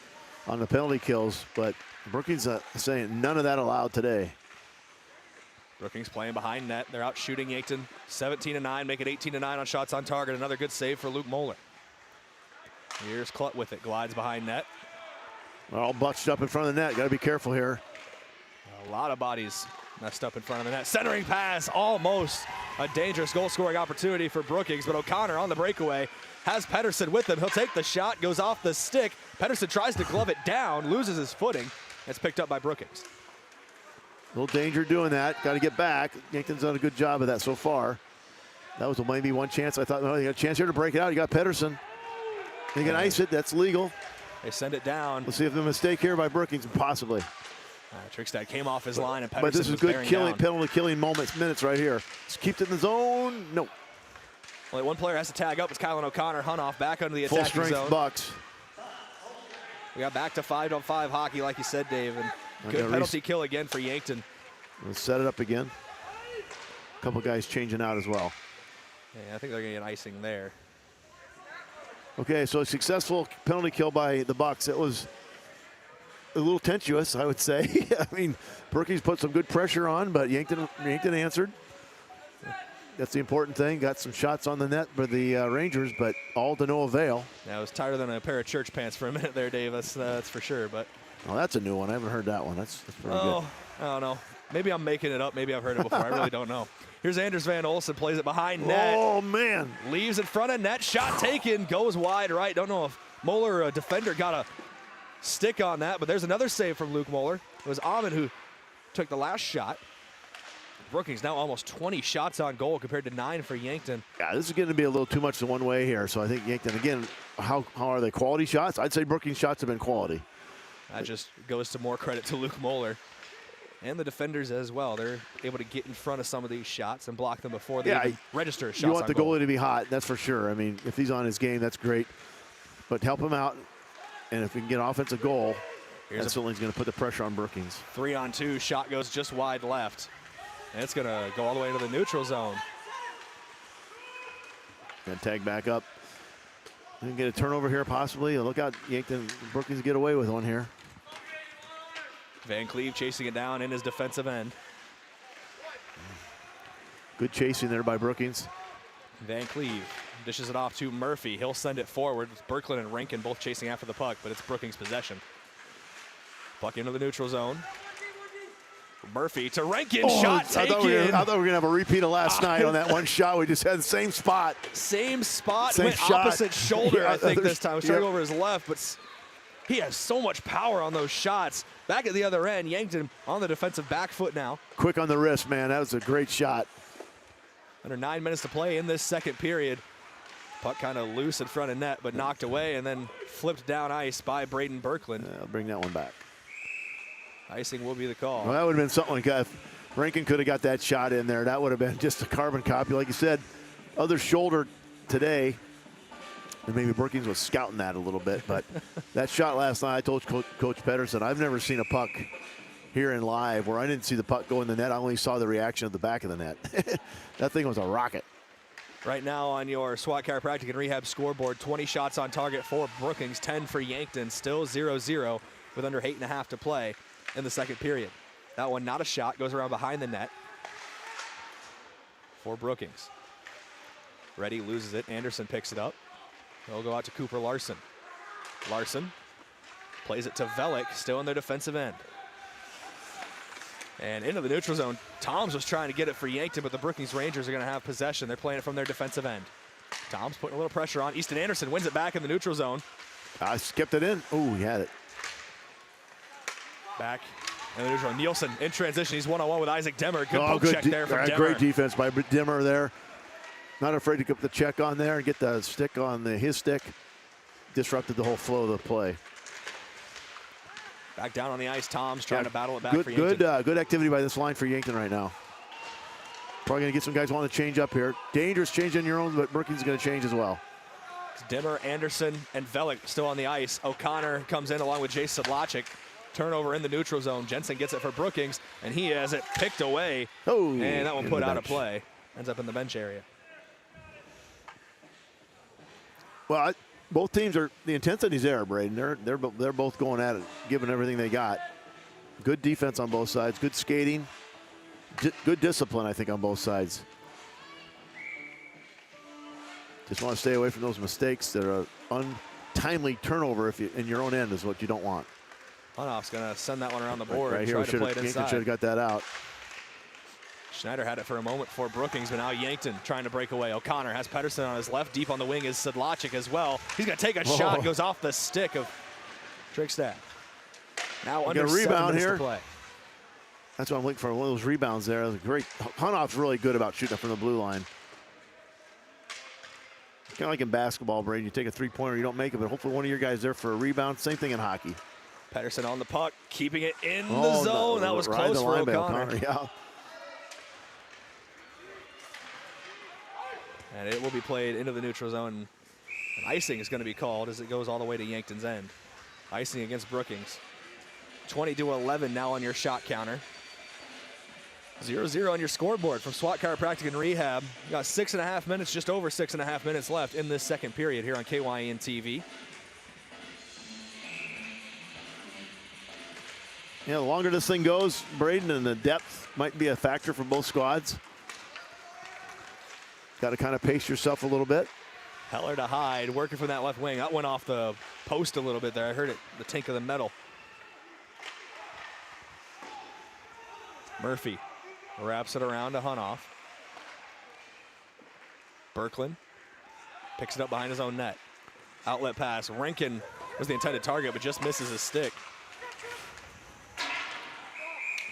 Speaker 2: on the penalty kills, but Brookings saying none of that allowed today.
Speaker 1: Brookings playing behind net. They're out shooting Yankton 17-9, make it 18-9 on shots on target. Another good save for Luke Moeller. Here's Klutt with it, glides behind net.
Speaker 2: They're all bunched up in front of the net. Got to be careful here.
Speaker 1: A lot of bodies messed up in front of the net. Centering pass, almost a dangerous goal-scoring opportunity for Brookings, but O'Connor on the breakaway has Pedersen with him. He'll take the shot, goes off the stick. Pedersen tries to glove it down, loses his footing. It's picked up by Brookings.
Speaker 2: A little danger doing that. Got to get back. Yankton's done a good job of that so far. That was maybe one chance. I thought, no, you got a chance here to break it out. You got Pedersen. They can ice it. That's legal.
Speaker 1: They send it down.
Speaker 2: Let's see if there's a mistake here by Brookings, possibly.
Speaker 1: Trickstad came off his line, and Pedersen
Speaker 2: but this is
Speaker 1: was
Speaker 2: good
Speaker 1: penalty
Speaker 2: killing minutes right here. Just keep it in the zone. No.
Speaker 1: Only one player has to tag up. It's Kylan O'Connor. Hunoff back under the attacking zone.
Speaker 2: Full strength Bucks.
Speaker 1: We got back to 5-on-5 hockey, like you said, Dave. And good penalty kill again for Yankton.
Speaker 2: Let's set it up again. A couple guys changing out as well.
Speaker 1: Yeah, I think they're going to get icing there.
Speaker 2: Okay, so a successful penalty kill by the Bucks. It was a little tenuous, I would say. I mean, Brookings put some good pressure on, but Yankton answered. That's the important thing. Got some shots on the net for the Rangers, but all to no avail.
Speaker 1: Yeah, I was tighter than a pair of church pants for a minute there, Dave. That's for sure. But
Speaker 2: oh, that's a new one. I haven't heard that one. That's pretty good.
Speaker 1: I don't know. Maybe I'm making it up. Maybe I've heard it before. I really don't know. Here's Anders Van Olsen, plays it behind net.
Speaker 2: Oh, man.
Speaker 1: Leaves in front of net. Shot taken. Goes wide right. Don't know if Moeller, a defender, got a stick on that, but there's another save from Luke Moeller. It was Amon who took the last shot. Brookings now almost 20 shots on goal compared to 9 for Yankton.
Speaker 2: Yeah, this is going to be a little too much the one way here. So I think Yankton, again, how are they? Quality shots? I'd say Brookings shots have been quality.
Speaker 1: That just goes to more credit to Luke Moeller. And the defenders as well. They're able to get in front of some of these shots and block them before they even register shots.
Speaker 2: You want the
Speaker 1: goal.
Speaker 2: goalie to be hot, that's for sure. I mean, if he's on his game, that's great. But help him out. And if we can get an offensive goal, that certainly is going to put the pressure on Brookings.
Speaker 1: 3-on-2, shot goes just wide left. And it's going to go all the way into the neutral zone.
Speaker 2: Going to tag back up. Going to get a turnover here possibly. Look out, Yankton, Brookings get away with one here.
Speaker 1: Van Cleve chasing it down in his defensive end.
Speaker 2: Good chasing there by Brookings.
Speaker 1: Van Cleve dishes it off to Murphy. He'll send it forward. Berkland and Rankin both chasing after the puck, but it's Brookings' possession. Puck into the neutral zone. Murphy to Rankin, shot taken.
Speaker 2: I thought we were going to have a repeat of last night on that one shot. We just had the same spot.
Speaker 1: Same spot,
Speaker 2: same
Speaker 1: went
Speaker 2: shot.
Speaker 1: Opposite shoulder, I think this time. Straight over his left, but he has so much power on those shots. Back at the other end, Yankton on the defensive back foot now.
Speaker 2: Quick on the wrist, man. That was a great shot.
Speaker 1: Under 9 minutes to play in this second period. Puck kind of loose in front of net, but knocked away and then flipped down ice by Brayden Berkland.
Speaker 2: I'll bring that one back.
Speaker 1: Icing will be the call.
Speaker 2: Well, that would have been something like if Rankin could have got that shot in there. That would have been just a carbon copy. Like you said, other shoulder today. And maybe Brookings was scouting that a little bit. But that shot last night, I told Coach Pedersen, I've never seen a puck here in live where I didn't see the puck go in the net. I only saw the reaction of the back of the net. That thing was a rocket.
Speaker 1: Right now on your SWAT Chiropractic and Rehab scoreboard, 20 shots on target for Brookings, 10 for Yankton. Still 0-0 with under 8.5 to play in the second period. That one not a shot, goes around behind the net for Brookings. Reddy loses it. Anderson picks it up. They'll go out to Cooper Larson. Larson plays it to Velik, still in their defensive end. And into the neutral zone. Toms was trying to get it for Yankton, but the Brookings Rangers are going to have possession. They're playing it from their defensive end. Toms putting a little pressure on. Easton Anderson wins it back in the neutral zone.
Speaker 2: I skipped it in. Oh, he had it.
Speaker 1: Back in the neutral zone. Nielsen in transition. He's one-on-one with Isaac Demmer. Good poke check there from Demmer.
Speaker 2: Great defense by Demmer there. Not afraid to get the check on there and get the stick on his stick. Disrupted the whole flow of the play.
Speaker 1: Back down on the ice, Tom's trying to battle it back for Yankton.
Speaker 2: Good activity by this line for Yankton right now. Probably going to get some guys wanting to change up here. Dangerous change on your own, but Brookings is going to change as well.
Speaker 1: It's Dimmer, Anderson, and Velik still on the ice. O'Connor comes in along with Jay Sedlacek. Turnover in the neutral zone. Jensen gets it for Brookings, and he has it picked away.
Speaker 2: Oh,
Speaker 1: and that one put out of play. Ends up in the bench area.
Speaker 2: Well, both teams are, the intensity's there, Brayden. They're both going at it, giving everything they got. Good defense on both sides, good skating, good discipline, I think, on both sides. Just want to stay away from those mistakes that are untimely turnover in your own end is what you don't want.
Speaker 1: Hunoff's going to send that one around the board
Speaker 2: right
Speaker 1: and
Speaker 2: here,
Speaker 1: try to play it inside.
Speaker 2: should have got that out.
Speaker 1: Schneider had it for a moment for Brookings, but now Yankton trying to break away. O'Connor has Pedersen on his left. Deep on the wing is Sedlacek as well. He's going to take a shot. Goes off the stick of Trickstad. Now under 7 minutes to play.
Speaker 2: That's what I'm looking for, one of those rebounds there. That was great. Hunoff's really good about shooting up from the blue line. Kind of like in basketball, Brayden. You take a three-pointer, you don't make it, but hopefully one of your guys there for a rebound. Same thing in hockey.
Speaker 1: Pedersen on the puck, keeping it in the zone. That was close for O'Connor.
Speaker 2: Yeah.
Speaker 1: And it will be played into the neutral zone. And icing is going to be called as it goes all the way to Yankton's end. Icing against Brookings. 20-11 now on your shot counter. 0-0 on your scoreboard from SWAT Chiropractic and Rehab. You got 6.5 minutes, just over 6.5 minutes left in this second period here on KYN TV.
Speaker 2: Yeah, the longer this thing goes, Brayden, and the depth might be a factor for both squads. Got to kind of pace yourself a little bit.
Speaker 1: Heller to Hyde, working from that left wing. That went off the post a little bit there. I heard it, the tink of the metal. Murphy wraps it around to Hunoff. Berkland picks it up behind his own net. Outlet pass. Rankin was the intended target, but just misses his stick.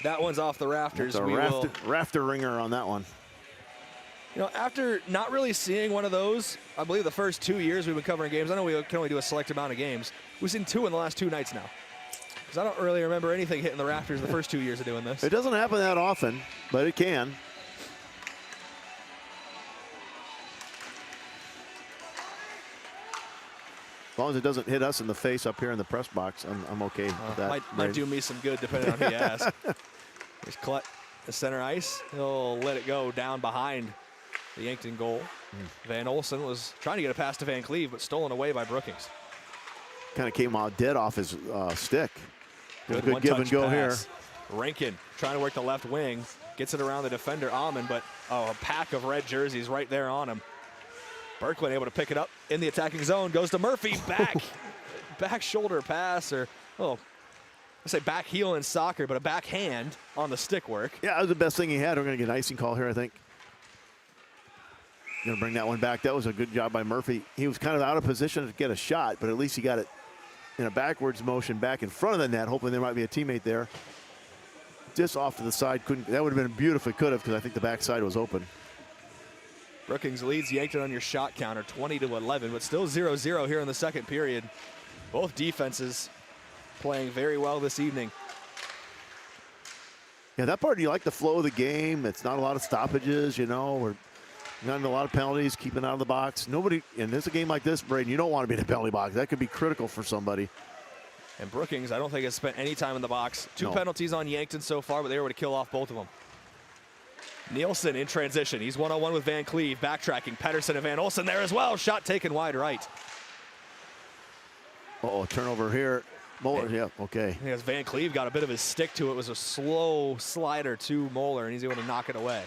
Speaker 1: That one's off the rafters.
Speaker 2: Rafter ringer on that one.
Speaker 1: You know, after not really seeing one of those, I believe the first 2 years we've been covering games, I know we can only do a select amount of games. We've seen 2 in the last 2 nights now. Because I don't really remember anything hitting the rafters the first 2 years of doing this.
Speaker 2: It doesn't happen that often, but it can. As long as it doesn't hit us in the face up here in the press box, I'm okay with that.
Speaker 1: Might do me some good depending on who you ask. There's Klett, the center ice. He'll let it go down behind the Yankton goal. Van Olsen was trying to get a pass to Van Cleve, but stolen away by Brookings.
Speaker 2: Kind of came out dead off his stick.
Speaker 1: Good
Speaker 2: give and go
Speaker 1: pass.
Speaker 2: here.
Speaker 1: Rankin trying to work the left wing. Gets it around the defender, Amon, but a pack of red jerseys right there on him. Berkland able to pick it up in the attacking zone. Goes to Murphy. Back shoulder pass, or, I say back heel in soccer, but a backhand on the stick work.
Speaker 2: Yeah, that was the best thing he had. We're going to get an icing call here, I think. Going to bring that one back. That was a good job by Murphy. He was kind of out of position to get a shot, but at least he got it in a backwards motion back in front of the net, hoping there might be a teammate there. Just off to the side. That would have been beautiful if it could have, because I think the backside was open.
Speaker 1: Brookings leads Yankton on your shot counter 20-11, but still 0-0 here in the second period. Both defenses playing very well this evening.
Speaker 2: Yeah, that part, you like the flow of the game. It's not a lot of stoppages, We're not a lot of penalties, keeping out of the box. Nobody, and there's a game like this, Brayden, you don't want to be in the penalty box. That could be critical for somebody.
Speaker 1: And Brookings, I don't think has spent any time in the box. 2 penalties on Yankton so far, but they were able to kill off both of them. Nielsen in transition. He's one-on-one with Van Cleve. Backtracking. Pedersen and Van Olsen there as well. Shot taken wide right.
Speaker 2: Turnover here. Moeller, yeah, okay.
Speaker 1: As Van Cleve got a bit of his stick to it. It was a slow slider to Moeller, and he's able to knock it away.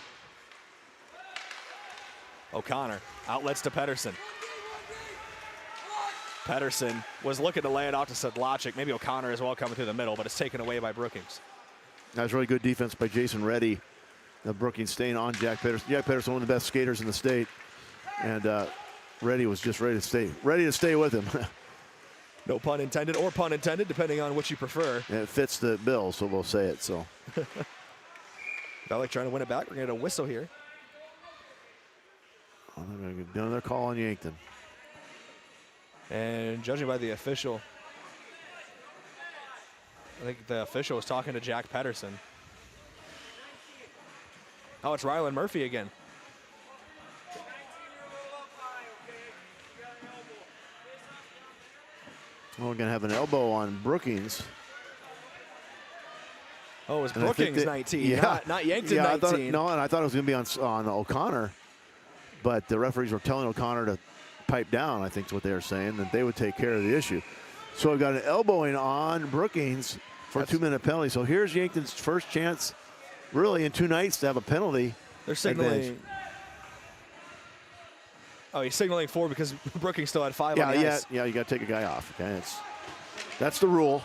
Speaker 1: O'Connor outlets to Pedersen. Pedersen was looking to lay it out to Sedlacek. Maybe O'Connor as well coming through the middle, but it's taken away by Brookings.
Speaker 2: That was really good defense by Jason Reddy. Brookings staying on Jack Pedersen. Jack Pedersen, one of the best skaters in the state. And Reddy was just ready to stay with him.
Speaker 1: No pun intended or pun intended, depending on what you prefer.
Speaker 2: And it fits the bill, so we'll say it. So,
Speaker 1: Bellick trying to win it back. We're going to get a whistle here.
Speaker 2: They're going to get another call on Yankton.
Speaker 1: And judging by the official, I think the official was talking to Jack Pedersen. Oh, it's Rylan Murphy again.
Speaker 2: Well, we're going to have an elbow on Brookings.
Speaker 1: Oh, it was Brookings 19,
Speaker 2: yeah.
Speaker 1: not Yankton 19.
Speaker 2: And I thought it was going to be on O'Connor, but the referees were telling O'Connor to pipe down, I think is what they were saying, that they would take care of the issue. So we've got an elbowing on Brookings for a 2-minute penalty. So here's Yankton's first chance, really, in 2 nights to have a penalty.
Speaker 1: They're signaling.
Speaker 2: advantage.
Speaker 1: Oh, he's signaling 4 because Brookings still had 5 on the ice.
Speaker 2: Yeah, you got to take a guy off. Okay, that's the rule.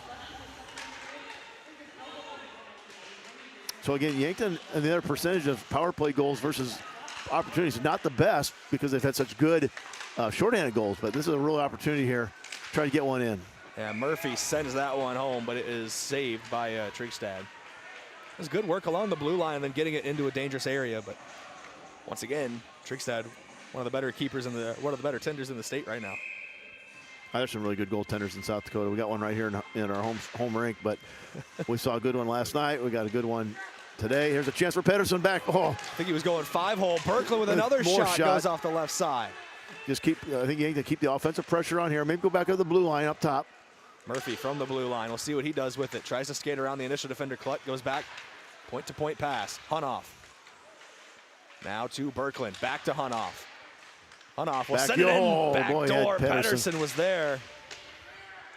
Speaker 2: So again, Yankton and the other percentage of power play goals versus opportunities is not the best because they've had such good shorthanded goals, but this is a real opportunity here. Try to get one in.
Speaker 1: Yeah, Murphy sends that one home, but it is saved by Trigstad. It was good work along the blue line and then getting it into a dangerous area, but once again, Trigstad, one of the better keepers one of the better tenders in the state right now.
Speaker 2: There's some really good goaltenders in South Dakota. We got one right here in our home rink, but we saw a good one last night. We got a good one today. Here's a chance for Pedersen back. Oh,
Speaker 1: I think he was going 5-hole. Berkland with another shot goes off the left side.
Speaker 2: Just I think you need to keep the offensive pressure on here. Maybe go back to the blue line up top.
Speaker 1: Murphy from the blue line. We'll see what he does with it. Tries to skate around the initial defender. Clutt goes back. Point-to-point pass. Hunoff. Now to Berkland. Back to Hunoff. Hunoff will send it in. Back door. Pedersen was there.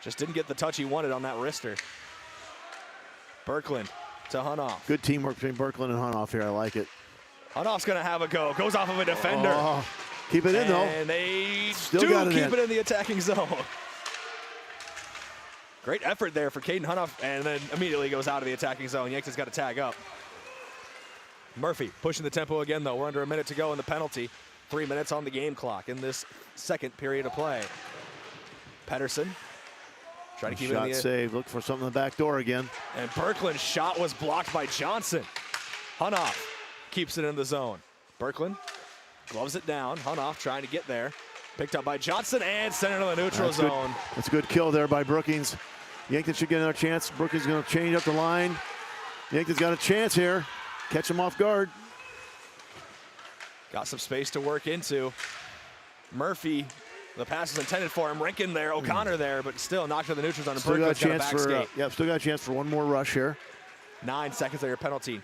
Speaker 1: Just didn't get the touch he wanted on that wrister. Berkland to Hunoff.
Speaker 2: Good teamwork between Berkland and Hunoff here. I like it.
Speaker 1: Hunoff's going to have a go. Goes off of a defender.
Speaker 2: Oh, keep it in, though.
Speaker 1: And they
Speaker 2: Still
Speaker 1: do
Speaker 2: got it
Speaker 1: keep it in the attacking zone. Great effort there for Caden Hunoff, and then immediately goes out of the attacking zone. Yankton's got to tag up. Murphy pushing the tempo again, though. We're under a minute to go in the penalty. 3 minutes on the game clock in this second period of play. Pedersen trying to keep it in the
Speaker 2: save. Look for something in the back door again.
Speaker 1: And Berkland's shot was blocked by Johnson. Hunoff keeps it in the zone. Berkland gloves it down. Hunoff trying to get there. Picked up by Johnson and sent it to the neutral zone.
Speaker 2: That's a good kill there by Brookings. Yankton should get another chance. Brookings is going to change up the line. Yankton's got a chance here. Catch him off guard.
Speaker 1: Got some space to work into. Murphy, the pass is intended for him. Rankin there, O'Connor there, but still knocked to the neutral zone. And
Speaker 2: Still got a
Speaker 1: Berkland's
Speaker 2: chance
Speaker 1: got a back
Speaker 2: for still got a chance for one more rush here.
Speaker 1: 9 seconds of your penalty.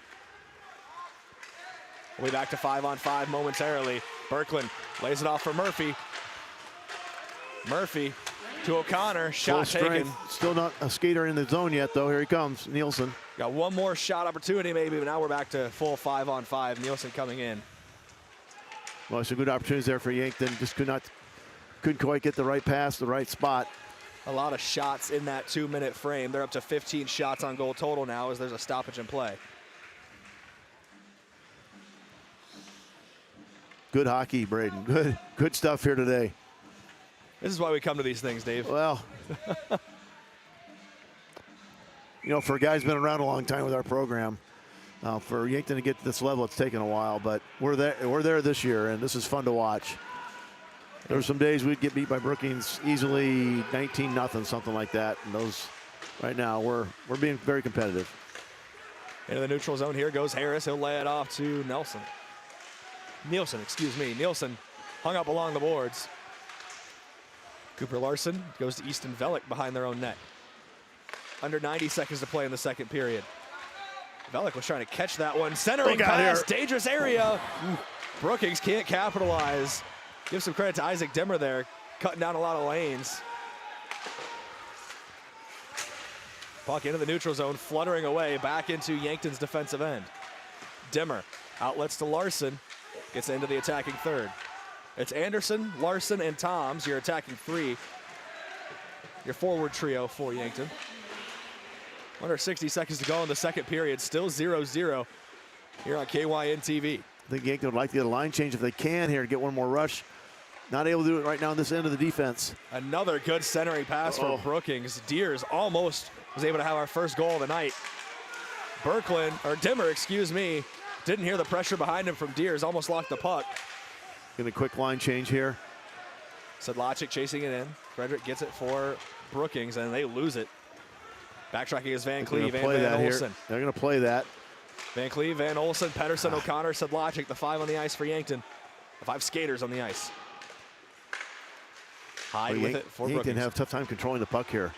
Speaker 1: We'll be back to 5-on-5 momentarily. Berkland lays it off for Murphy. Murphy to O'Connor, shot taken.
Speaker 2: Still not a skater in the zone yet, though. Here he comes, Nielsen.
Speaker 1: Got one more shot opportunity maybe, but now we're back to full 5-on-5. Nielsen coming in.
Speaker 2: Well, some good opportunities there for Yankton. Just couldn't quite get the right pass, the right spot.
Speaker 1: A lot of shots in that 2-minute frame. They're up to 15 shots on goal total now as there's a stoppage in play.
Speaker 2: Good hockey, Brayden. Good stuff here today.
Speaker 1: This is why we come to these things, Dave.
Speaker 2: Well, for a guy who's been around a long time with our program, for Yankton to get to this level, it's taken a while, but we're there this year, and this is fun to watch. There were some days we'd get beat by Brookings easily, 19-0, something like that. And those, right now, we're being very competitive.
Speaker 1: Into the neutral zone here goes Harris. He'll lay it off to Nielsen, excuse me. Nielsen hung up along the boards. Cooper Larson goes to Easton Velick behind their own net. Under 90 seconds to play in the second period. Velick was trying to catch that one. Centering pass, dangerous area. Brookings can't capitalize. Give some credit to Isaac Dimmer there, cutting down a lot of lanes. Puck into the neutral zone, fluttering away back into Yankton's defensive end. Dimmer outlets to Larson, gets into the attacking third. It's Anderson, Larson, and Toms, your attacking three. Your forward trio for Yankton. Under 60 seconds to go in the second period, still 0-0 here on KYN TV.
Speaker 2: I think Yankton would like to get a line change if they can here to get one more rush. Not able to do it right now on this end of the defense.
Speaker 1: Another good centering pass for Brookings. Deers almost was able to have our first goal of the night. Dimmer, didn't hear the pressure behind him from Deers, almost locked the puck.
Speaker 2: Get a quick line change here.
Speaker 1: Sedlacek chasing it in. Frederick gets it for Brookings, and they lose it. Backtracking is Van Cleve and Van Olsen.
Speaker 2: They're going to play that.
Speaker 1: Van Cleve, Van Olsen, Pedersen, O'Connor, Sedlacek, the 5 on the ice for Yankton. The 5 skaters on the ice. Hyde with it for Brookings.
Speaker 2: Yankton have a tough time controlling the puck here.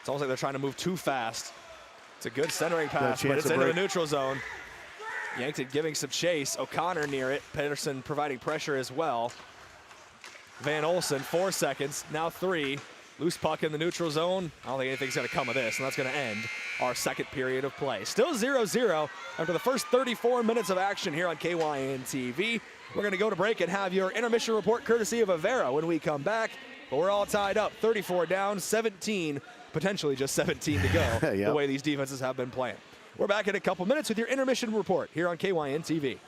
Speaker 1: It's almost like they're trying to move too fast. It's a good centering pass, but it's into the neutral zone. Yankton giving some chase. O'Connor near it. Pedersen providing pressure as well. Van Olsen, 4 seconds, now 3. Loose puck in the neutral zone. I don't think anything's going to come of this, and that's going to end our second period of play. Still 0-0 after the first 34 minutes of action here on KYN TV. We're going to go to break and have your intermission report courtesy of Avera when we come back. But we're all tied up, 34 down, 17, potentially just 17 to go,
Speaker 2: Yep.
Speaker 1: the way these defenses have been playing. We're back in a couple minutes with your intermission report here on KYN TV.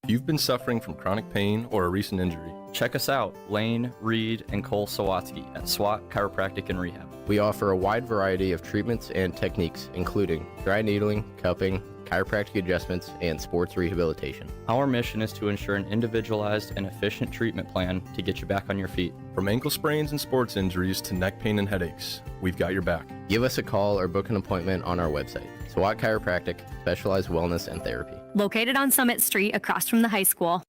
Speaker 4: If you've been suffering from chronic pain or a recent injury, check us out, Lane, Reed, and Cole Sawatsky at SWAT Chiropractic and Rehab.
Speaker 19: We offer a wide variety of treatments and techniques, including dry needling, cupping, chiropractic adjustments, and sports rehabilitation.
Speaker 4: Our mission is to ensure an individualized and efficient treatment plan to get you back on your feet. From ankle sprains and sports injuries to neck pain and headaches, we've got your back.
Speaker 19: Give us a call or book an appointment on our website. SWAT Chiropractic, specialized wellness and therapy.
Speaker 12: Located on Summit Street across from the high school.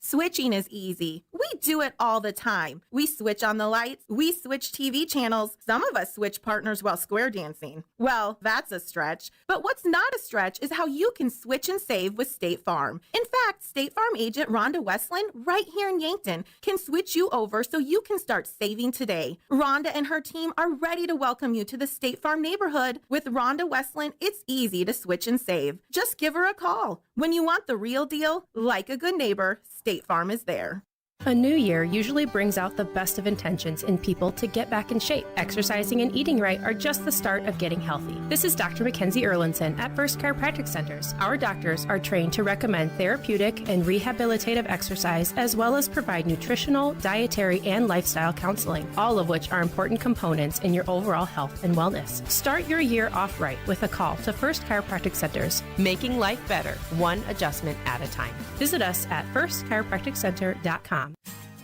Speaker 23: Switching is easy. We do it all the time. We switch on the lights. We switch TV channels. Some of us switch partners while square dancing. Well, that's a stretch. But what's not a stretch is how you can switch and save with State Farm. In fact, State Farm agent Rhonda Westland, right here in Yankton, can switch you over so you can start saving today. Rhonda and her team are ready to welcome you to the State Farm neighborhood. With Rhonda Westland, it's easy to switch and save. Just give her a call. When you want the real deal, like a good neighbor, State Farm is there.
Speaker 24: A new year usually brings out the best of intentions in people to get back in shape. Exercising and eating right are just the start of getting healthy. This is Dr. Mackenzie Erlinson at First Chiropractic Centers. Our doctors are trained to recommend therapeutic and rehabilitative exercise, as well as provide nutritional, dietary, and lifestyle counseling, all of which are important components in your overall health and wellness. Start your year off right with a call to First Chiropractic Centers, making life better, one adjustment at a time. Visit us at firstchiropracticcenter.com.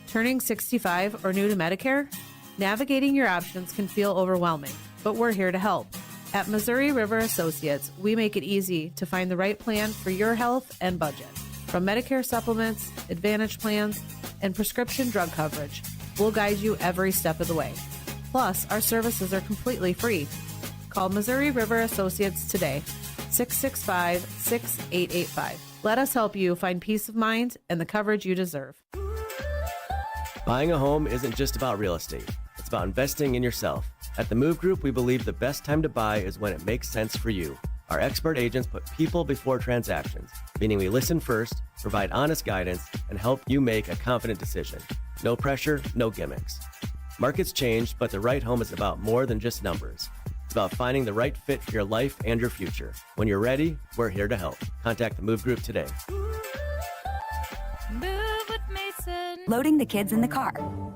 Speaker 25: Turning 65 or new to Medicare? Navigating your options can feel overwhelming, but we're here to help. At Missouri River Associates, we make it easy to find the right plan for your health and budget. From Medicare supplements, Advantage plans, and prescription drug coverage, we'll guide you every step of the way. Plus, our services are completely free. Call Missouri River Associates today, 665-6885. Let us help you find peace of mind and the coverage you deserve.
Speaker 20: Buying a home isn't just about real estate. It's about investing in yourself. At the Move Group, we believe the best time to buy is when it makes sense for you. Our expert agents put people before transactions, meaning we listen first, provide honest guidance, and help you make a confident decision. No pressure, no gimmicks. Markets change, but the right home is about more than just numbers. It's about finding the right fit for your life and your future. When you're ready, we're here to help. Contact the Move Group today.
Speaker 21: Loading the kids in the car,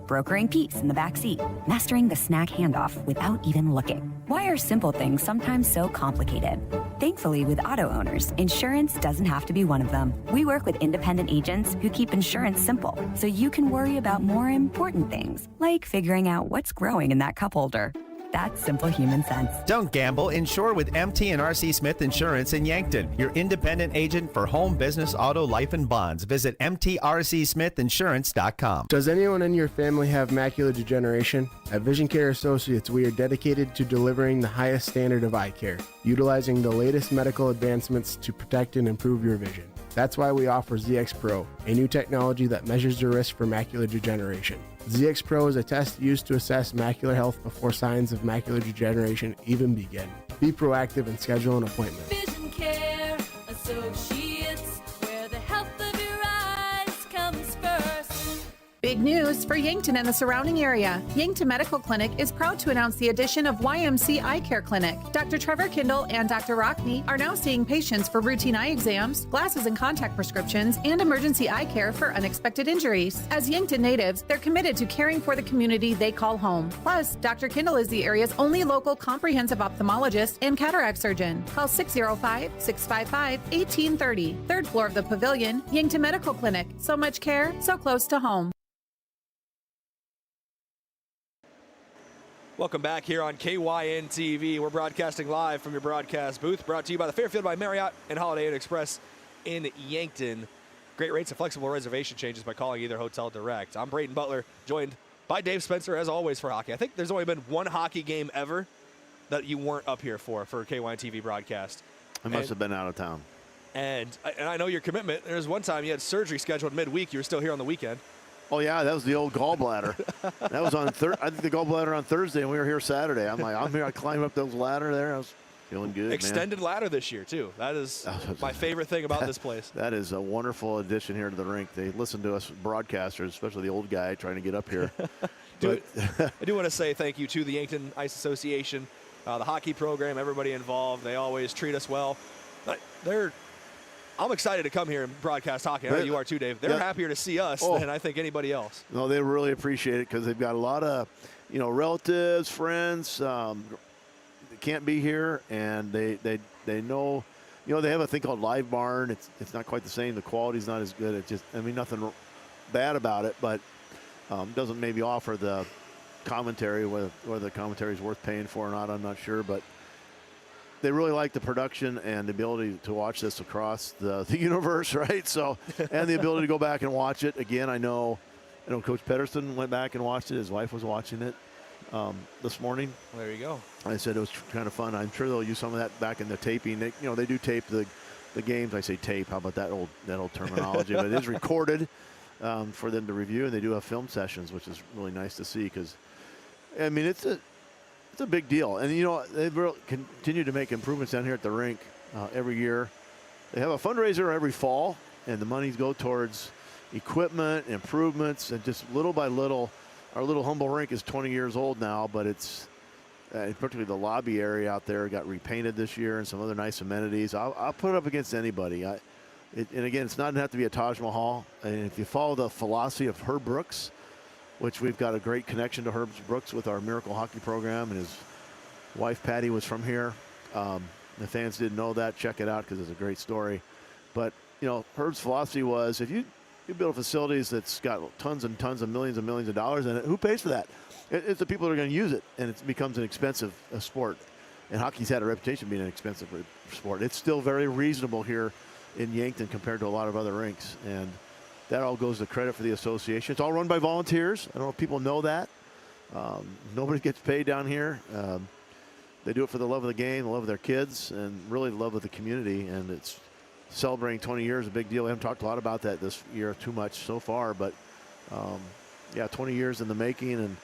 Speaker 21: brokering peace in the back seat, mastering the snack handoff without even looking. Why are simple things sometimes so complicated? Thankfully, with auto owners, insurance doesn't have to be one of them. We work with independent agents who keep insurance simple, so you can worry about more important things, like figuring out what's growing in that cup holder. That's simple human sense.
Speaker 13: Don't gamble. Insure with MT and RC Smith Insurance in Yankton, your independent agent for home, business, auto, life, and bonds. Visit mtrcsmithinsurance.com.
Speaker 26: Does anyone in your family have macular degeneration? At Vision Care Associates, we are dedicated to delivering the highest standard of eye care, utilizing the latest medical advancements to protect and improve your vision. That's why we offer ZX Pro, a new technology that measures the risk for macular degeneration. ZX Pro is a test used to assess macular health before signs of macular degeneration even begin. Be proactive and schedule an appointment.
Speaker 8: Vision Care Associates, where the health of your eyes comes first.
Speaker 16: Big news for Yankton and the surrounding area. Yankton Medical Clinic is proud to announce the addition of YMC Eye Care Clinic. Dr. Trevor Kindle and Dr. Rockney are now seeing patients for routine eye exams, glasses and contact prescriptions, and emergency eye care for unexpected injuries. As Yankton natives, they're committed to caring for the community they call home. Plus, Dr. Kindle is the area's only local comprehensive ophthalmologist and cataract surgeon. Call 605-655-1830. Third floor of the Pavilion, Yankton Medical Clinic. So much care, so close to home.
Speaker 1: Welcome back here on KYN TV. We're broadcasting live from your broadcast booth, brought to you by the Fairfield by Marriott and Holiday Inn Express in Yankton. Great rates and flexible reservation changes by calling either hotel direct. I'm Brayden Butler, joined by Dave Spencer, as always, for hockey. I think there's only been one hockey game ever that you weren't up here for KYN TV broadcast.
Speaker 2: I must have been out of town.
Speaker 1: And I know your commitment. There's one time you had surgery scheduled midweek. You were still here on the weekend.
Speaker 2: Oh, yeah, that was the old gallbladder. That was on I think the gallbladder on Thursday, and we were here Saturday. I'm like, I'm here. I climbed up those ladder there. I was feeling good,
Speaker 1: Extended ladder this year, too. That is my favorite thing about this place.
Speaker 2: That is a wonderful addition here to the rink. They listen to us broadcasters, especially the old guy trying to get up here.
Speaker 1: I do want to say thank you to the Yankton Ice Association, the hockey program, everybody involved. They always treat us well. I'm excited to come here and broadcast hockey. I know you are too, Dave. They're happier to see us than I think anybody else.
Speaker 2: No, they really appreciate it because they've got a lot of, relatives, friends that can't be here, and they know, they have a thing called Live Barn. It's not quite the same. The quality's not as good. Nothing bad about it, but doesn't maybe offer the commentary, whether the commentary is worth paying for or not, I'm not sure, but they really like the production and the ability to watch this across the universe, right? So, and the ability to go back and watch it again. I know Coach Pedersen went back and watched it. His wife was watching it this morning.
Speaker 1: There you go.
Speaker 2: I said it was kind of fun. I'm sure they'll use some of that back in the taping. They do tape the games. I say tape. How about that old terminology? But it is recorded for them to review, and they do have film sessions, which is really nice to see because, it's a big deal. And, they continue to make improvements down here at the rink every year. They have a fundraiser every fall, and the monies go towards equipment, improvements, and just little by little. Our little humble rink is 20 years old now, but it's particularly the lobby area out there got repainted this year and some other nice amenities. I'll put it up against anybody. And again, it's not enough to be a Taj Mahal. And if you follow the philosophy of Herb Brooks, which we've got a great connection to Herb Brooks with our Miracle Hockey program, and his wife Patty was from here. The fans didn't know that. Check it out because it's a great story. But, Herb's philosophy was if you build facilities that's got tons and tons of millions of dollars in it, who pays for that? It's the people that are going to use it, and it becomes an expensive sport. And hockey's had a reputation of being an expensive sport. It's still very reasonable here in Yankton compared to a lot of other rinks. And that all goes to credit for the association. It's all run by volunteers. I don't know if people know that. Nobody gets paid down here. They do it for the love of the game, the love of their kids, and really the love of the community. And it's celebrating 20 years, a big deal. We haven't talked a lot about that this year too much so far, but 20 years in the making, and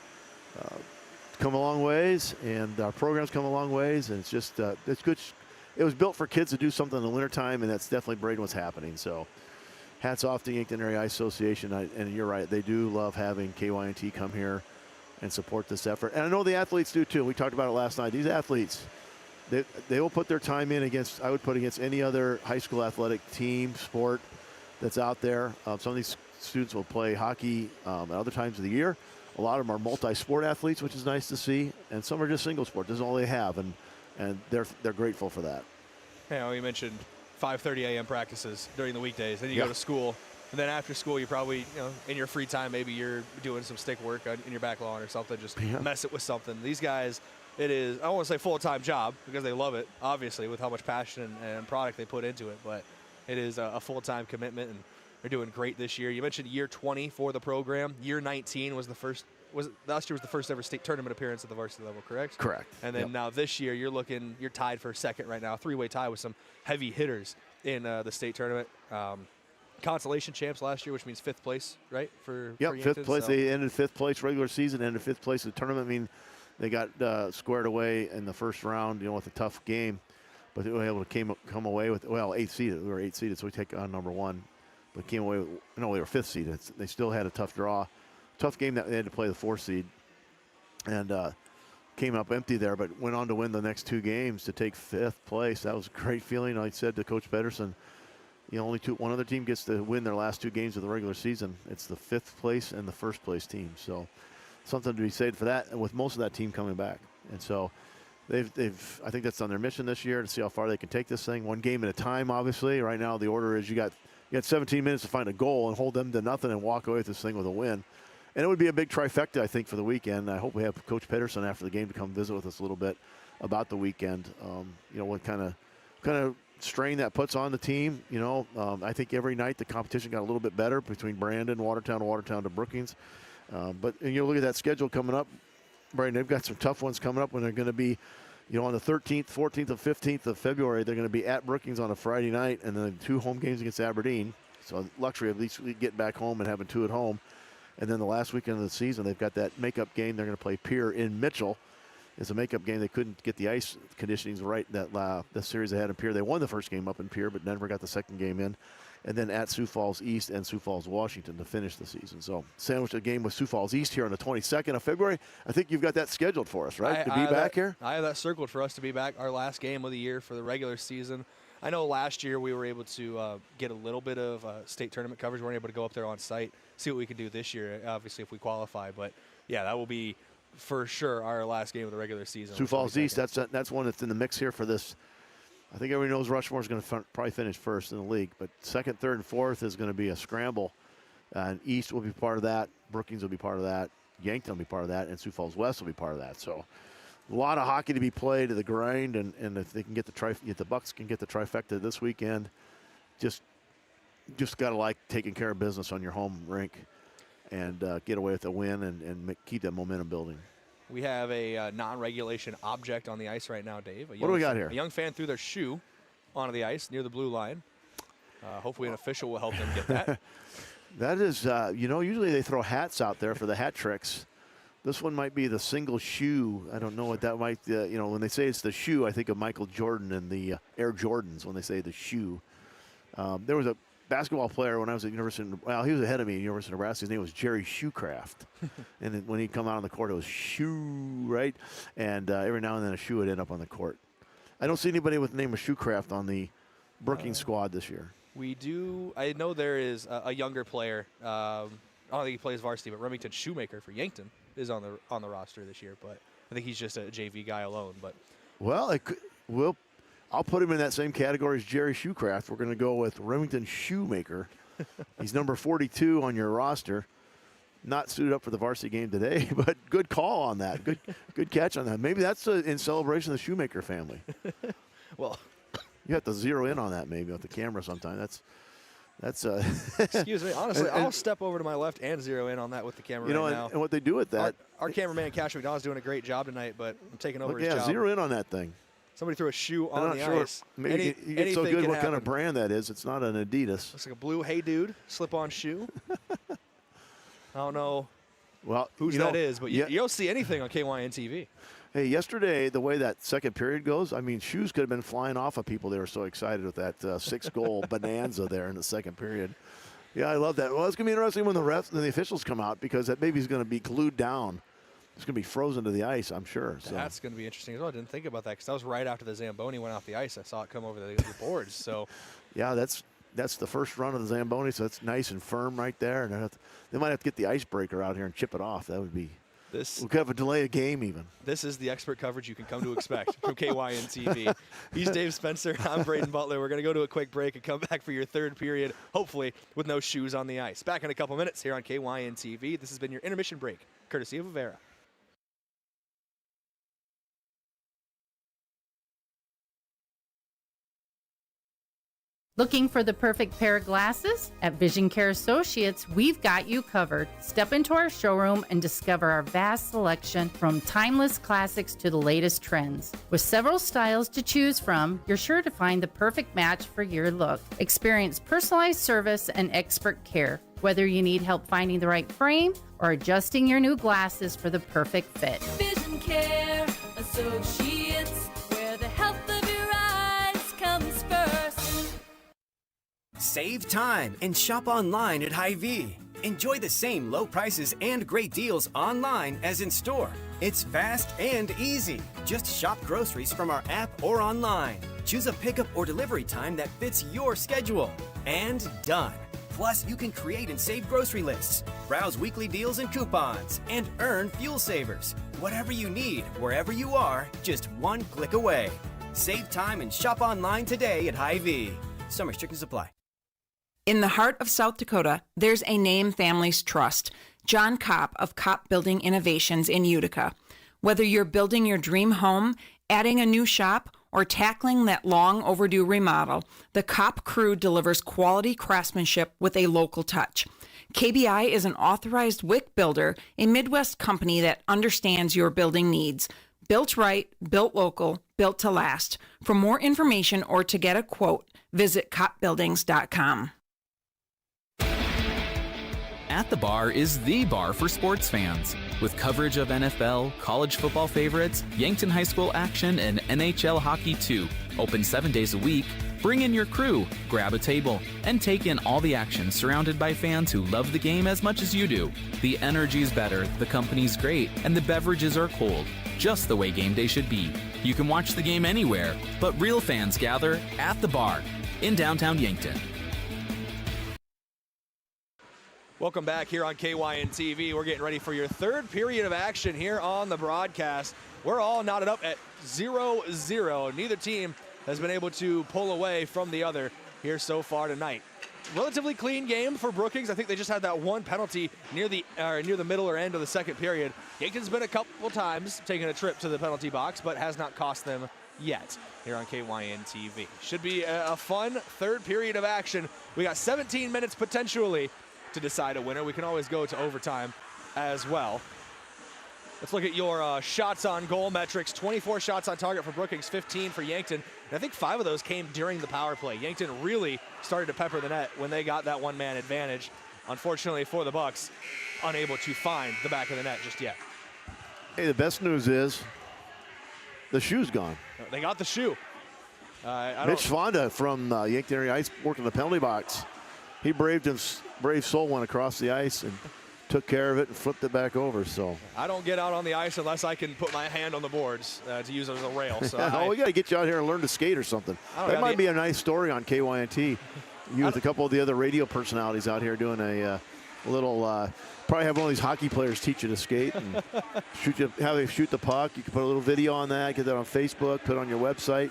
Speaker 2: come a long ways, and our program's come a long ways, and it's just it's good. It was built for kids to do something in the wintertime, and that's definitely Brayden what's happening. So hats off to Yankton Area Ice Association, and you're right, they do love having KYNT come here and support this effort. And I know the athletes do too. We talked about it last night. These athletes, they will put their time in against any other high school athletic team, sport that's out there. Some of these students will play hockey at other times of the year. A lot of them are multi-sport athletes, which is nice to see, and some are just single sport. This is all they have, and they're grateful for that.
Speaker 1: You mentioned 5:30 a.m. practices during the weekdays. Then you go to school. And then after school, you probably, in your free time, maybe you're doing some stick work in your back lawn or something, just mess it with something. These guys, it is, I don't want to say full-time job because they love it, obviously, with how much passion and product they put into it. But it is a full-time commitment, and they're doing great this year. You mentioned year 20 for the program. Year 19 was the first. Last year was the first ever state tournament appearance at the varsity level, correct?
Speaker 2: Correct.
Speaker 1: And then now this year, you're tied for second right now, a three-way tie with some heavy hitters in the state tournament. Consolation champs last year, which means fifth place, right? For
Speaker 2: Yankton, fifth place. So. They ended fifth place regular season, ended fifth place in the tournament. I mean, they got squared away in the first round, with a tough game, but they were able to come away with 8th seeded. We were 8th seeded, so we take on number one, but came away with they were 5th seeded. They still had a tough draw, tough game that they had to play the 4th seed, and came up empty there, but went on to win the next two games to take 5th place. That was a great feeling. I said to Coach Pedersen, only one other team gets to win their last two games of the regular season. It's the 5th place and the 1st place team. So something to be said for that, and with most of that team coming back. And so I think that's on their mission this year, to see how far they can take this thing. One game at a time, obviously. Right now the order is you got 17 minutes to find a goal and hold them to nothing and walk away with this thing with a win. And it would be a big trifecta, I think, for the weekend. I hope we have Coach Pedersen after the game to come visit with us a little bit about the weekend. What kind of strain that puts on the team. I think every night the competition got a little bit better between Brandon, Watertown to Brookings. But you look at that schedule coming up, Brayden, they've got some tough ones coming up when they're going to be, on the 13th, 14th, and 15th of February, they're going to be at Brookings on a Friday night, and then 2 home games against Aberdeen. So luxury of at least getting back home and having 2 at home. And then the last weekend of the season, they've got that makeup game. They're going to play Pier in Mitchell. It's a makeup game. They couldn't get the ice conditionings right that series they had in Pier. They won the first game up in Pier, but never got the second game in. And then at Sioux Falls East and Sioux Falls, Washington to finish the season. So sandwich a game with Sioux Falls East here on the 22nd of February. I think you've got that scheduled for us, right? To be back here?
Speaker 1: I have that circled for us to be back, our last game of the year for the regular season. I know last year we were able to get a little bit of state tournament coverage. We weren't able to go up there on site, see what we can do this year, obviously, if we qualify. But, yeah, that will be for sure our last game of the regular season.
Speaker 2: Sioux Falls East, that's one that's in the mix here for this. I think everybody knows Rushmore is going to probably finish first in the league, but second, third, and fourth is going to be a scramble. And East will be part of that. Brookings will be part of that. Yankton will be part of that, and Sioux Falls West will be part of that. So a lot of hockey to be played to the grind, and if they can get the Bucks can get the trifecta this weekend, just got to like taking care of business on your home rink and get away with a win and keep that momentum building.
Speaker 1: We have a non-regulation object on the ice right now, Dave.
Speaker 2: What do we got here?
Speaker 1: A young fan threw their shoe onto the ice near the blue line. Hopefully an official will help them get that.
Speaker 2: That is, usually they throw hats out there for the hat tricks. This one might be the single shoe. I don't know what that might, when they say it's the shoe, I think of Michael Jordan and the Air Jordans when they say the shoe. There was a basketball player when I was at University, he was ahead of me at University of Nebraska. His name was Jerry Shoecraft. And then when he'd come out on the court, it was shoe, right? And every now and then a shoe would end up on the court. I don't see anybody with the name of Shoecraft on the Brookings squad this year.
Speaker 1: We do. I know there is a younger player. I don't think he plays varsity, but Remington Shoemaker for Yankton is on the roster this year. But I think he's just a JV guy alone. But
Speaker 2: I'll put him in that same category as Jerry Shoecraft. We're going to go with Remington Shoemaker. He's number 42 on your roster. Not suited up for the varsity game today, but good call on that. Good catch on that. Maybe that's in celebration of the Shoemaker family.
Speaker 1: Well,
Speaker 2: you have to zero in on that maybe with the camera sometime. That's
Speaker 1: excuse me. Honestly, I'll step over to my left and zero in on that with the camera right now.
Speaker 2: And what they do with that.
Speaker 1: Our cameraman, Cash McDonald, is doing a great job tonight, but I'm taking over his job.
Speaker 2: Zero in on that thing.
Speaker 1: Somebody threw a shoe on the ice.
Speaker 2: Maybe you get so good what kind of brand that is. It's not an Adidas.
Speaker 1: Looks like a blue Hey Dude slip-on shoe. I don't know whose that is, but you'll see anything on KYN TV.
Speaker 2: Hey, yesterday, the way that second period goes, I mean, shoes could have been flying off of people. They were so excited with that 6-goal bonanza there in the second period. Yeah, I love that. Well, it's going to be interesting when the refs and the officials come out because that baby's going to be glued down. It's going to be frozen to the ice, I'm sure. So.
Speaker 1: That's going to be interesting as well. I didn't think about that because that was right after the Zamboni went off the ice. I saw it come over the boards. So,
Speaker 2: yeah, that's the first run of the Zamboni, so it's nice and firm right there. And they might have to get the icebreaker out here and chip it off. That would be – we could have a delay of game even.
Speaker 1: This is the expert coverage you can come to expect from KYN TV. He's Dave Spencer. I'm Brayden Butler. We're going to go to a quick break and come back for your third period, hopefully with no shoes on the ice. Back in a couple minutes here on KYN TV. This has been your intermission break, courtesy of Avera.
Speaker 7: Looking for the perfect pair of glasses? At Vision Care Associates, we've got you covered. Step into our showroom and discover our vast selection from timeless classics to the latest trends. With several styles to choose from, you're sure to find the perfect match for your look. Experience personalized service and expert care, whether you need help finding the right frame or adjusting your new glasses for the perfect fit.
Speaker 8: Vision Care Associates, where the health of your eyes comes first.
Speaker 9: Save time and shop online at Hy-Vee. Enjoy the same low prices and great deals online as in store. It's fast and easy. Just shop groceries from our app or online. Choose a pickup or delivery time that fits your schedule. And done. Plus, you can create and save grocery lists, browse weekly deals and coupons, and earn fuel savers. Whatever you need, wherever you are, just one click away. Save time and shop online today at Hy-Vee. Some restrictions apply.
Speaker 14: In the heart of South Dakota, there's a name families trust, John Kopp of Kopp Building Innovations in Utica. Whether you're building your dream home, adding a new shop, or tackling that long overdue remodel, the Kopp crew delivers quality craftsmanship with a local touch. KBI is an authorized WIC builder, a Midwest company that understands your building needs. Built right, built local, built to last. For more information or to get a quote, visit copbuildings.com.
Speaker 5: At the Bar is the bar for sports fans. With coverage of NFL, college football favorites, Yankton High School action, and NHL hockey too. Open 7 days a week. Bring in your crew, grab a table, and take in all the action surrounded by fans who love the game as much as you do. The energy's better, the company's great, and the beverages are cold, just the way game day should be. You can watch the game anywhere, but real fans gather at the Bar in downtown Yankton.
Speaker 1: Welcome back here on KYN TV. We're getting ready for your third period of action here on the broadcast. We're all knotted up at 0-0. Neither team has been able to pull away from the other here so far tonight. Relatively clean game for Brookings. I think they just had that one penalty near the middle or end of the second period. Yankton's been a couple times taking a trip to the penalty box, but has not cost them yet here on KYN TV. Should be a fun third period of action. We got 17 minutes potentially to decide a winner. We can always go to overtime as well. Let's look at your shots on goal metrics. 24 shots on target for Brookings, 15 for Yankton. And I think 5 of those came during the power play. Yankton really started to pepper the net when they got that one-man advantage. Unfortunately for the Bucks, unable to find the back of the net just yet.
Speaker 2: Hey, the best news is the shoe's gone.
Speaker 1: They got the shoe.
Speaker 2: Mitch Fonda from Yankton area ice working the penalty box. He braved his brave soul, went across the ice and took care of it and flipped it back over. So
Speaker 1: I don't get out on the ice unless I can put my hand on the boards to use it as a rail. So
Speaker 2: we got to get you out here and learn to skate or something. That might be a nice story on KYNT. You with a couple of the other radio personalities out here doing a little. Probably have one of these hockey players teach you to skate and how they shoot the puck. You can put a little video on that, get that on Facebook, put it on your website.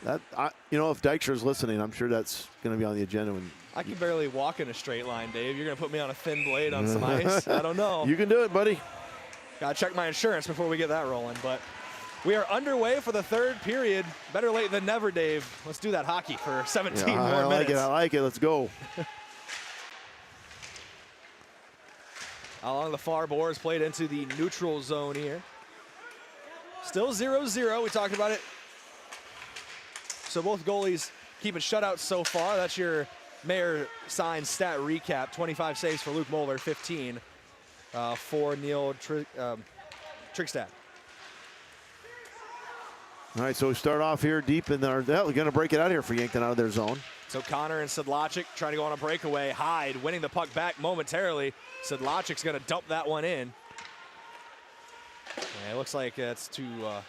Speaker 2: If Dykstra's listening, I'm sure that's going to be on the agenda.
Speaker 1: I can barely walk in a straight line, Dave. You're going to put me on a thin blade on some ice? I don't know.
Speaker 2: You can do it, buddy.
Speaker 1: Got to check my insurance before we get that rolling. But we are underway for the third period. Better late than never, Dave. Let's do that hockey for 17 more minutes.
Speaker 2: I like it. Let's go.
Speaker 1: Along the far boards, played into the neutral zone here. Still 0-0. We talked about it. So both goalies keeping shutouts so far. That's your Mayor signed stat recap. 25 saves for Luke Moeller, 15 for Neil Trickstad.
Speaker 2: All right, so we start off here deep in our. We're going to break it out here for Yankton out of their zone.
Speaker 1: So Connor and Sedlacek trying to go on a breakaway. Hyde winning the puck back momentarily. Sedlacek's going to dump that one in. And it looks like it's to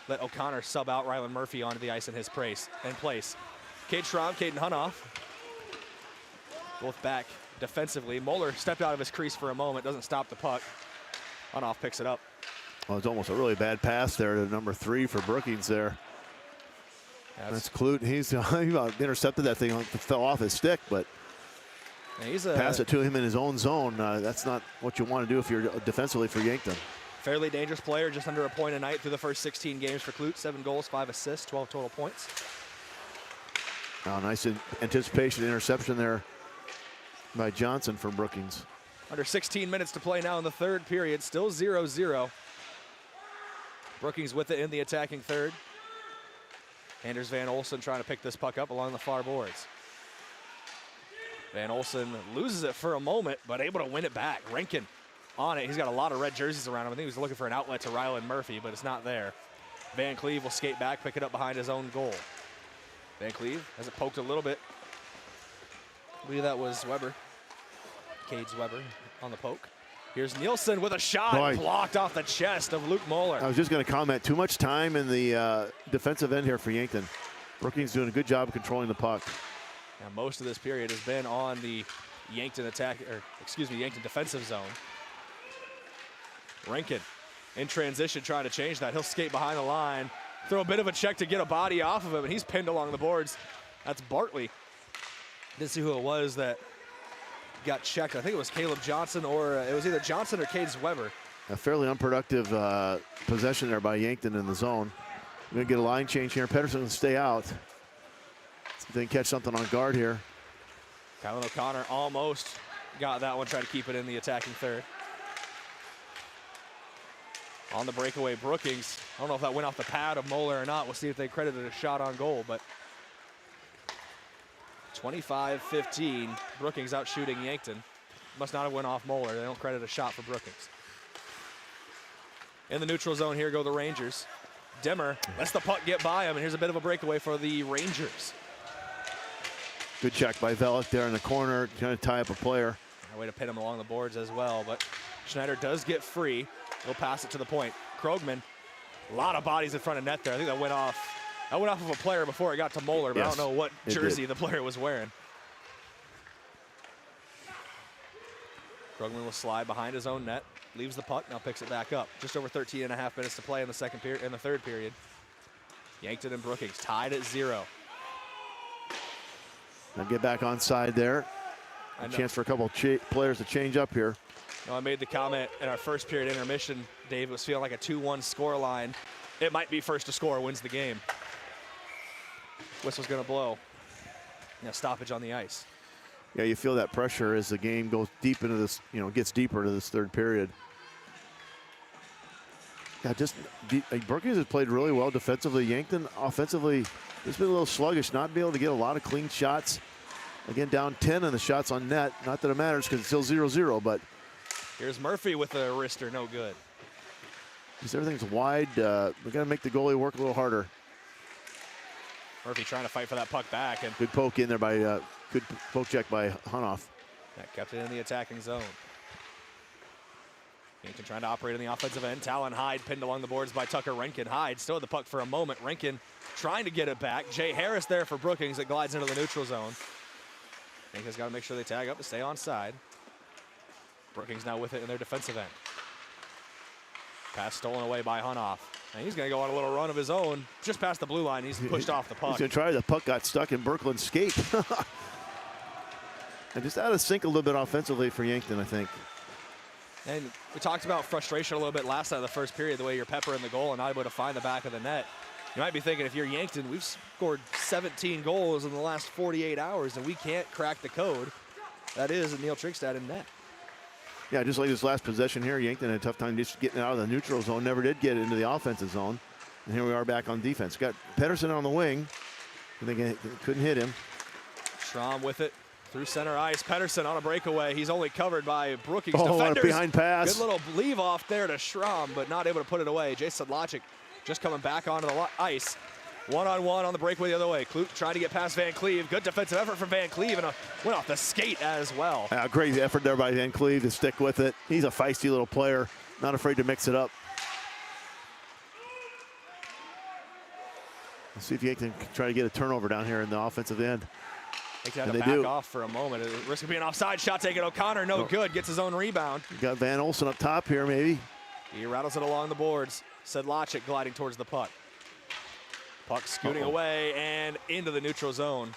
Speaker 1: let O'Connor sub out Rylan Murphy onto the ice in his place. Cade Schramm, Caden Hunoff. Both back defensively. Moeller stepped out of his crease for a moment, doesn't stop the puck. Hunoff picks it up.
Speaker 2: Well, it's almost a really bad pass there to number 3 for Brookings there. That's Clute. He intercepted that thing, fell off his stick, but pass it to him in his own zone. That's not what you want to do if you're defensively for Yankton.
Speaker 1: Fairly dangerous player, just under a point a night through the first 16 games for Clute. 7 goals, 5 assists, 12 total points.
Speaker 2: Oh, nice anticipation interception there by Johnson from Brookings.
Speaker 1: Under 16 minutes to play now in the third period, still 0-0. Brookings with it in the attacking third. Anders Van Olsen trying to pick this puck up along the far boards. Van Olsen loses it for a moment, but able to win it back. Rankin on it. He's got a lot of red jerseys around him. I think he was looking for an outlet to Rylan Murphy, but it's not there. Van Cleve will skate back, pick it up behind his own goal. Van Cleve has it poked a little bit. I believe that was Weber. Cades Weber on the poke. Here's Nielsen with a shot blocked off the chest of Luke Moeller.
Speaker 2: I was just going to comment, too much time in the defensive end here for Yankton. Brookings doing a good job of controlling the puck.
Speaker 1: Now, most of this period has been on the Yankton Yankton defensive zone. Rankin in transition trying to change that. He'll skate behind the line, throw a bit of a check to get a body off of him, and he's pinned along the boards. That's Bartley. Didn't see who it was that got checked. I think it was Caleb Johnson, or it was either Johnson or Cades Weber.
Speaker 2: A fairly unproductive possession there by Yankton in the zone. We're going to get a line change here. Pedersen will stay out. See if they can catch something on guard here.
Speaker 1: Kylan O'Connor almost got that one, tried to keep it in the attacking third. On the breakaway, Brookings. I don't know if that went off the pad of Moeller or not. We'll see if they credited a shot on goal, but 25-15. Brookings out shooting Yankton. Must not have went off Moeller. They don't credit a shot for Brookings. In the neutral zone here go the Rangers. Dimmer lets the puck get by him, and here's a bit of a breakaway for the Rangers.
Speaker 2: Good check by Velik there in the corner, trying to tie up a player.
Speaker 1: A way to pin him along the boards as well, but Schneider does get free. He'll pass it to the point. Krogman, a lot of bodies in front of net there. I think that went off of a player before it got to Moeller, but yes, I don't know what jersey the player was wearing. Krogman will slide behind his own net, leaves the puck, now picks it back up. Just over 13 and a half minutes to play in the third period. Yankton and Brookings tied at 0.
Speaker 2: Now get back on side there. A chance for a couple of players to change up here.
Speaker 1: I made the comment in our first period intermission, Dave, it was feeling like a 2-1 score line. It might be first to score wins the game. Whistle's gonna blow. Now stoppage on the ice.
Speaker 2: Yeah, you feel that pressure as the game goes deep into this, gets deeper into this third period. Yeah, Brookings has played really well defensively. Yankton offensively, it's been a little sluggish, not be able to get a lot of clean shots. Again, down 10 on the shots on net. Not that it matters because it's still 0-0, but.
Speaker 1: Here's Murphy with a wrister, no good.
Speaker 2: Because everything's wide, we got to make the goalie work a little harder.
Speaker 1: Murphy trying to fight for that puck back. And
Speaker 2: good poke in there by, good poke check by Hunoff.
Speaker 1: That kept it in the attacking zone. Yankton trying to operate in the offensive end. Talon Hyde pinned along the boards by Tucker Renkin. Hyde still had the puck for a moment. Renkin trying to get it back. Jay Harris there for Brookings. It glides into the neutral zone. Yankton's got to make sure they tag up to stay on side. Brookings now with it in their defensive end. Pass stolen away by Hunoff. And he's going to go on a little run of his own. Just past the blue line, he's pushed off the puck.
Speaker 2: He's going to try. The puck got stuck in Berkland's skate. And just out of sync a little bit offensively for Yankton, I think.
Speaker 1: And we talked about frustration a little bit last night of the first period, the way you're peppering the goal and not able to find the back of the net. You might be thinking, if you're Yankton, we've scored 17 goals in the last 48 hours, and we can't crack the code. That is Neil Trigstad in net.
Speaker 2: Yeah, just like this last possession here, Yankton had a tough time just getting out of the neutral zone, never did get into the offensive zone. And here we are back on defense. Got Pedersen on the wing. I think they couldn't hit him.
Speaker 1: Schramm with it through center ice. Pedersen on a breakaway. He's only covered by Brookings
Speaker 2: defenders. Behind pass.
Speaker 1: Good little leave off there to Schramm, but not able to put it away. Jason Sedlacek just coming back onto the ice. One-on-one on the breakaway the other way. Kloop trying to get past Van Cleve. Good defensive effort from Van Cleve, and went off the skate as well.
Speaker 2: Great effort there by Van Cleve to stick with it. He's a feisty little player, not afraid to mix it up. Let's see if Yankton can try to get a turnover down here in the offensive end.
Speaker 1: They had to back off for a moment. Risk of being offside. Shot taken. O'Connor, no good. Gets his own rebound.
Speaker 2: You got Van Olsen up top here, maybe.
Speaker 1: He rattles it along the boards. Sedlacek gliding towards the puck. Puck scooting away and into the neutral zone.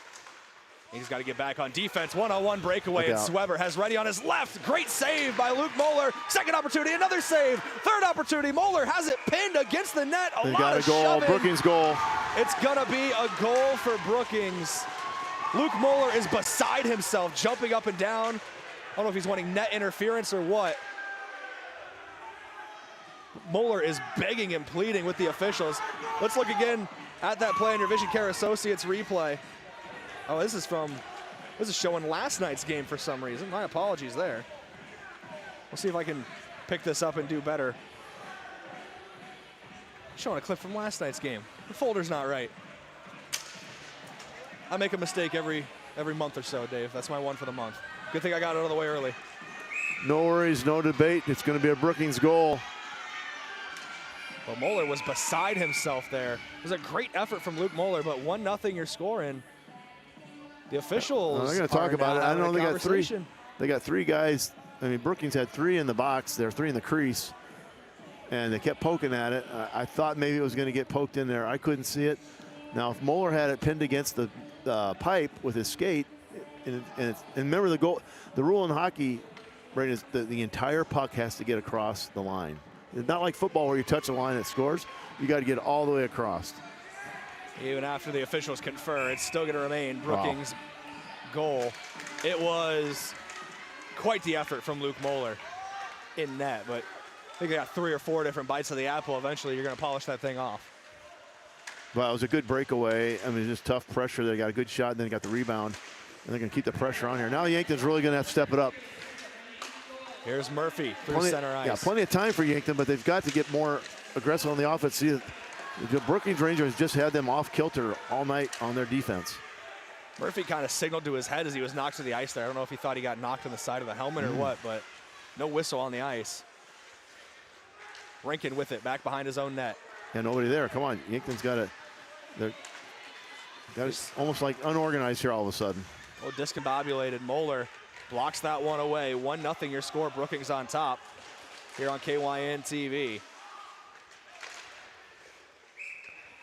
Speaker 1: He's got to get back on defense. One-on-one breakaway, and Sweber has ready on his left. Great save by Luke Moeller. Second opportunity, another save. Third opportunity, Moeller has it pinned against the net.
Speaker 2: They got a goal, Brookings goal.
Speaker 1: It's going to be a goal for Brookings. Luke Moeller is beside himself, jumping up and down. I don't know if he's wanting net interference or what. Moeller is begging and pleading with the officials. Let's look again at that play in your Vision Care Associates replay. Oh, this is showing last night's game for some reason. My apologies there. We'll see if I can pick this up and do better. Showing a clip from last night's game. The folder's not right. I make a mistake every month or so, Dave. That's my one for the month. Good thing I got it out of the way early.
Speaker 2: No worries, no debate. It's going to be a Brookings goal.
Speaker 1: Well, Moeller was beside himself there. It was a great effort from Luke Moeller, but 1-0 your score, and the officials
Speaker 2: they're going to talk about it. I know they got three. They got three guys. I mean, Brookings had three in the box. There, three in the crease, and they kept poking at it. I thought maybe it was going to get poked in there. I couldn't see it. Now, if Moeller had it pinned against the pipe with his skate, and remember the rule in hockey, Brayden, is the entire puck has to get across the line. It's not like football where you touch the line and it scores. You got to get all the way across.
Speaker 1: Even after the officials confer, it's still going to remain Brookings' goal. It was quite the effort from Luke Moeller in net, but I think they got 3 or 4 different bites of the apple. Eventually, you're going to polish that thing off.
Speaker 2: Well, it was a good breakaway. I mean, just tough pressure. They got a good shot, and then got the rebound. And they're going to keep the pressure on here. Now Yankton's really going to have to step it up.
Speaker 1: Here's Murphy through center ice.
Speaker 2: Yeah, plenty of time for Yankton, but they've got to get more aggressive on the offense. See, the Brookings Rangers just had them off kilter all night on their defense.
Speaker 1: Murphy kind of signaled to his head as he was knocked to the ice there. I don't know if he thought he got knocked on the side of the helmet or what, but no whistle on the ice. Rankin with it, back behind his own net.
Speaker 2: Yeah, nobody there. Come on, Yankton's got it. It's almost like unorganized here all of a sudden.
Speaker 1: Oh, discombobulated. Moeller blocks that one away. 1-0 your score. Brookings on top here on KYN TV.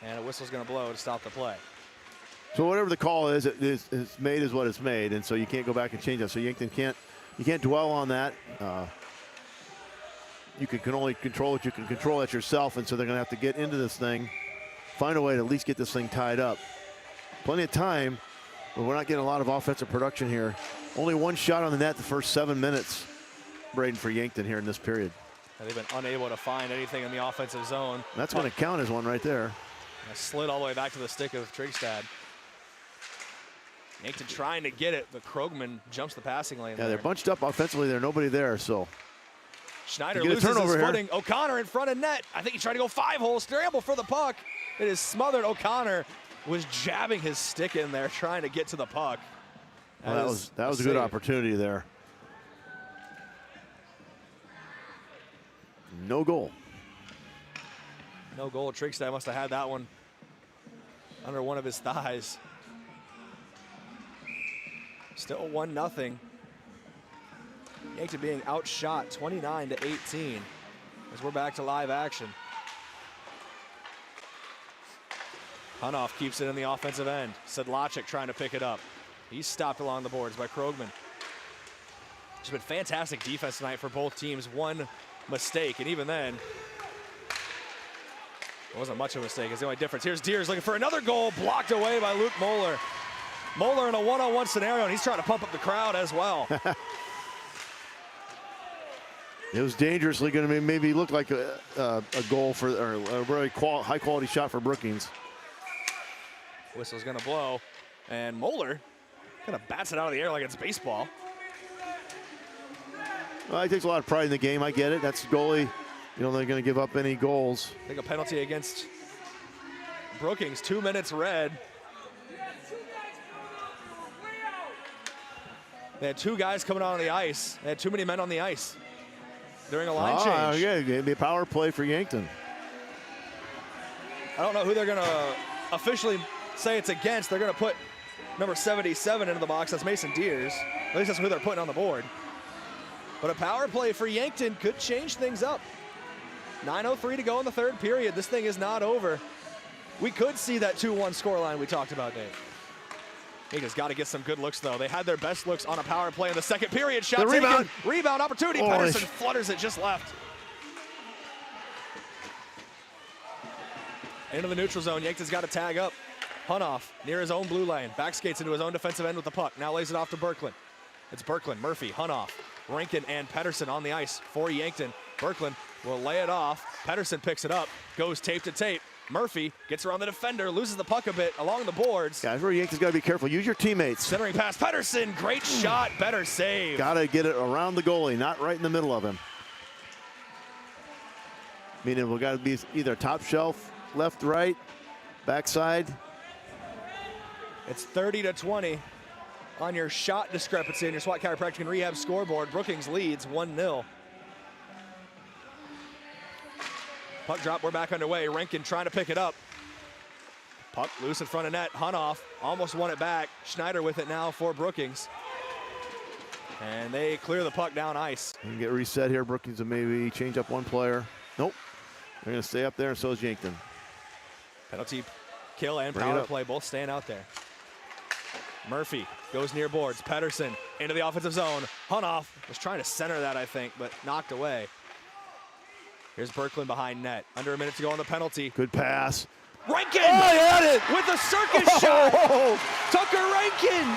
Speaker 1: And a whistle's going to blow to stop the play.
Speaker 2: So whatever the call is, it's made is what it's made, and so you can't go back and change that. So Yankton can't dwell on that. You can only control what you can control at yourself, and so they're going to have to get into this thing, find a way to at least get this thing tied up. Plenty of time, but we're not getting a lot of offensive production here. Only 1 shot on the net the first 7 minutes, Brayden, for Yankton here in this period.
Speaker 1: And they've been unable to find anything in the offensive zone.
Speaker 2: That's going to count as one right there.
Speaker 1: A slid all the way back to the stick of Trigstad. Yankton trying to get it, but Krogman jumps the passing lane.
Speaker 2: Yeah, they're bunched up offensively. There's nobody there, so.
Speaker 1: Schneider loses his footing. O'Connor in front of net. I think he tried to go 5-hole, scramble for the puck. It is smothered. O'Connor was jabbing his stick in there, trying to get to the puck.
Speaker 2: Well, that was a good opportunity there. No goal.
Speaker 1: No goal. Trigstad must have had that one under one of his thighs. Still 1-0. Yankton being outshot 29-18 as we're back to live action. Hunoff keeps it in the offensive end. Sedlacek trying to pick it up. He's stopped along the boards by Krogman. It's been fantastic defense tonight for both teams. One mistake, and even then, it wasn't much of a mistake. It's the only difference. Here's Deers looking for another goal, blocked away by Luke Moeller. Moeller in a one-on-one scenario, and he's trying to pump up the crowd as well.
Speaker 2: It was dangerously going to maybe look like a goal for, or a very high-quality shot for Brookings.
Speaker 1: Whistle's going to blow, and Moeller kind of bats it out of the air like it's baseball.
Speaker 2: Well, he takes a lot of pride in the game. I get it. That's the goalie. You know, they're going to give up any goals.
Speaker 1: I think a penalty against Brookings. 2 minutes red. They had 2 guys coming out on the ice. They had too many men on the ice during a line change.
Speaker 2: Yeah, it'd be a power play for Yankton.
Speaker 1: I don't know who they're going to officially say it's against. They're going to put number 77 into the box. That's Mason Deers. At least that's who they're putting on the board. But a power play for Yankton could change things up. 9:03 to go in the third period. This thing is not over. We could see that 2-1 scoreline we talked about, Dave. Yankton's got to get some good looks, though. They had their best looks on a power play in the second period. Shot taken. Rebound opportunity. Pedersen flutters it just left. Into the neutral zone. Yankton's got to tag up. Hunoff near his own blue lane. Back skates into his own defensive end with the puck. Now lays it off to Berkland. It's Berkland, Murphy, Hunoff, Rankin, and Pedersen on the ice for Yankton. Berkland will lay it off. Pedersen picks it up, goes tape to tape. Murphy gets around the defender, loses the puck a bit along the boards.
Speaker 2: Yeah, that's where Yankton's got to be careful. Use your teammates.
Speaker 1: Centering pass, Pedersen, great shot, better save.
Speaker 2: Got to get it around the goalie, not right in the middle of him. Meaning we've got to be either top shelf, left, right, backside.
Speaker 1: It's 30-20 on your shot discrepancy on your SWAT Chiropractic and Rehab scoreboard. Brookings leads 1-0. Puck drop, we're back underway. Rankin trying to pick it up. Puck loose in front of net. Hunoff almost won it back. Schneider with it now for Brookings. And they clear the puck down ice.
Speaker 2: We can get reset here. Brookings will maybe change up one player. Nope. They're going to stay up there, and so is Yankton.
Speaker 1: Penalty kill and power play both staying out there. Murphy goes near boards. Pedersen into the offensive zone. Hunoff was trying to center that, I think, but knocked away. Here's Berkland behind net. Under a minute to go on the penalty.
Speaker 2: Good pass.
Speaker 1: Rankin!
Speaker 2: Oh, he had it!
Speaker 1: With a circus shot! Tucker Rankin!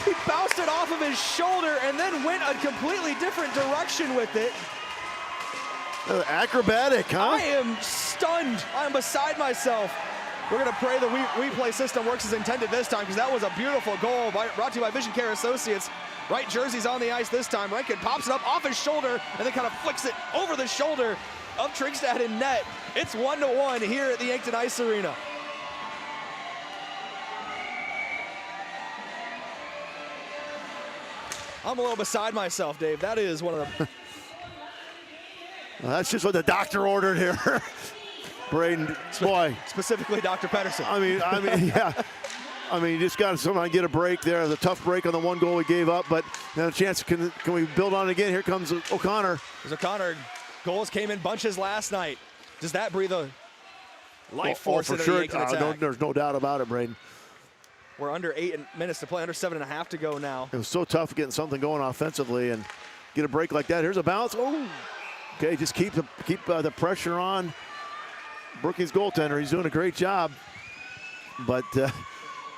Speaker 1: He bounced it off of his shoulder and then went a completely different direction with it.
Speaker 2: Acrobatic, huh?
Speaker 1: I am stunned. I am beside myself. We're going to pray the replay system works as intended this time, because that was a beautiful goal brought to you by Vision Care Associates. Right jersey's on the ice this time. Rankin pops it up off his shoulder and then kind of flicks it over the shoulder of Trigstad in net. It's 1-1 here at the Yankton Ice Arena. I'm a little beside myself, Dave. That is one of the...
Speaker 2: Well, that's just what the doctor ordered here. Brayden, boy.
Speaker 1: Specifically Dr. Pedersen.
Speaker 2: I mean, yeah. I mean, you just got to somehow get a break there. It was a tough break on the one goal we gave up, but now a chance, can we build on it again? Here comes O'Connor.
Speaker 1: There's O'Connor. Goals came in bunches last night. Does that breathe a life force into the Yankton attack?
Speaker 2: There's no doubt about it, Brayden.
Speaker 1: We're under 8 minutes to play, under 7.5 to go now.
Speaker 2: It was so tough getting something going offensively and get a break like that. Here's a bounce. Oh, okay, just keep the pressure on Brookings goaltender. He's doing a great job. But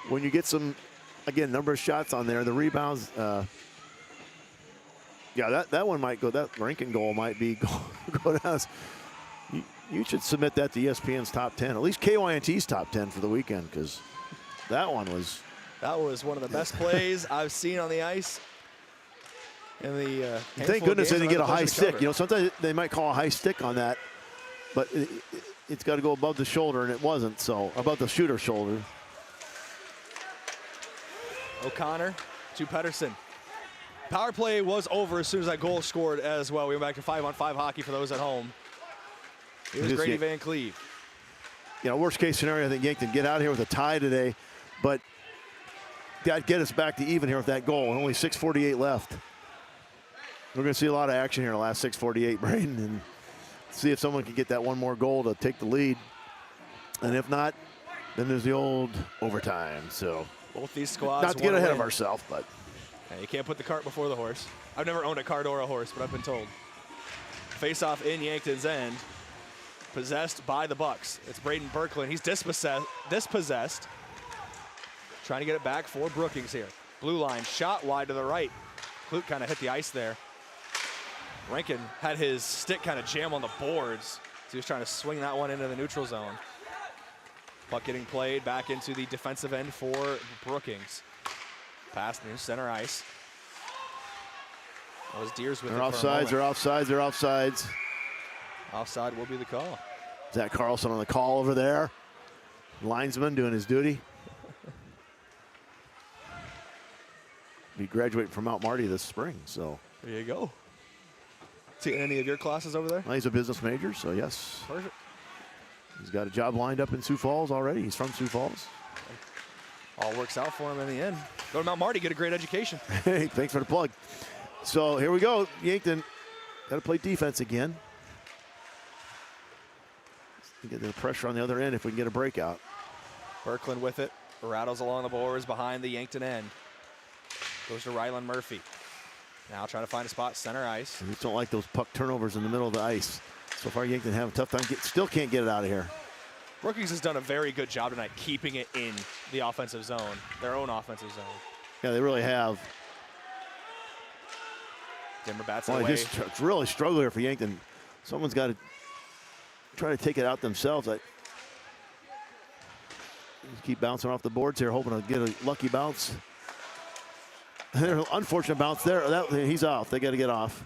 Speaker 2: when you get some, again, number of shots on there, the rebounds, yeah, that one might go, that Rankin goal might be go down. You should submit that to ESPN's top 10, at least KYNT's top 10 for the weekend, because that one was.
Speaker 1: That was one of the best plays I've seen on the ice. In the
Speaker 2: thank goodness they didn't get a high stick. You know, sometimes they might call a high stick on that, but it's got to go above the shoulder, and it wasn't. So above the shooter's shoulder.
Speaker 1: O'Connor to Pedersen. Power play was over as soon as that goal scored as well. We went back to 5-on-5 hockey for those at home. Here's Grady Van Cleve.
Speaker 2: You know, worst case scenario, I think Yankton get out of here with a tie today, but got to get us back to even here with that goal. Only 6:48 left. We're going to see a lot of action here in the last 6:48, Brayden, and see if someone can get that one more goal to take the lead. And if not, then there's the old overtime. So
Speaker 1: both these squads.
Speaker 2: Not to get ahead of ourselves, but
Speaker 1: yeah, you can't put the cart before the horse. I've never owned a cart or a horse, but I've been told. Face-off in Yankton's end, possessed by the Bucks. It's Brayden Berkland. He's dispossessed. Trying to get it back for Brookings here. Blue line shot wide to the right. Klute kind of hit the ice there. Rankin had his stick kind of jam on the boards, so he was trying to swing that one into the neutral zone. Puck getting played back into the defensive end for Brookings. Pass near center ice. That was Deers with it.
Speaker 2: They're offsides.
Speaker 1: Offside will be the call.
Speaker 2: Zach Carlson on the call over there. Linesman doing his duty. Be graduating from Mount Marty this spring, so.
Speaker 1: There you go. See any of your classes over there?
Speaker 2: Well, he's a business major, so yes.
Speaker 1: Perfect.
Speaker 2: He's got a job lined up in Sioux Falls already. He's from Sioux Falls.
Speaker 1: All works out for him in the end. Go to Mount Marty, get a great education.
Speaker 2: Hey, thanks for the plug. So here we go. Yankton got to play defense again. Get the pressure on the other end if we can get a breakout.
Speaker 1: Berkland with it. Rattles along the boards behind the Yankton end. Goes to Rylan Murphy. Now trying to find a spot, center ice.
Speaker 2: We just don't like those puck turnovers in the middle of the ice. So far, Yankton have a tough time. Still can't get it out of here.
Speaker 1: Brookings has done a very good job tonight keeping it in the offensive zone, their own offensive zone.
Speaker 2: Yeah, they really have.
Speaker 1: Dimmer bats it away.
Speaker 2: It's really struggle here for Yankton. Someone's got to try to take it out themselves. Just keep bouncing off the boards here, hoping to get a lucky bounce. There's an unfortunate bounce there. He's off. They got to get off.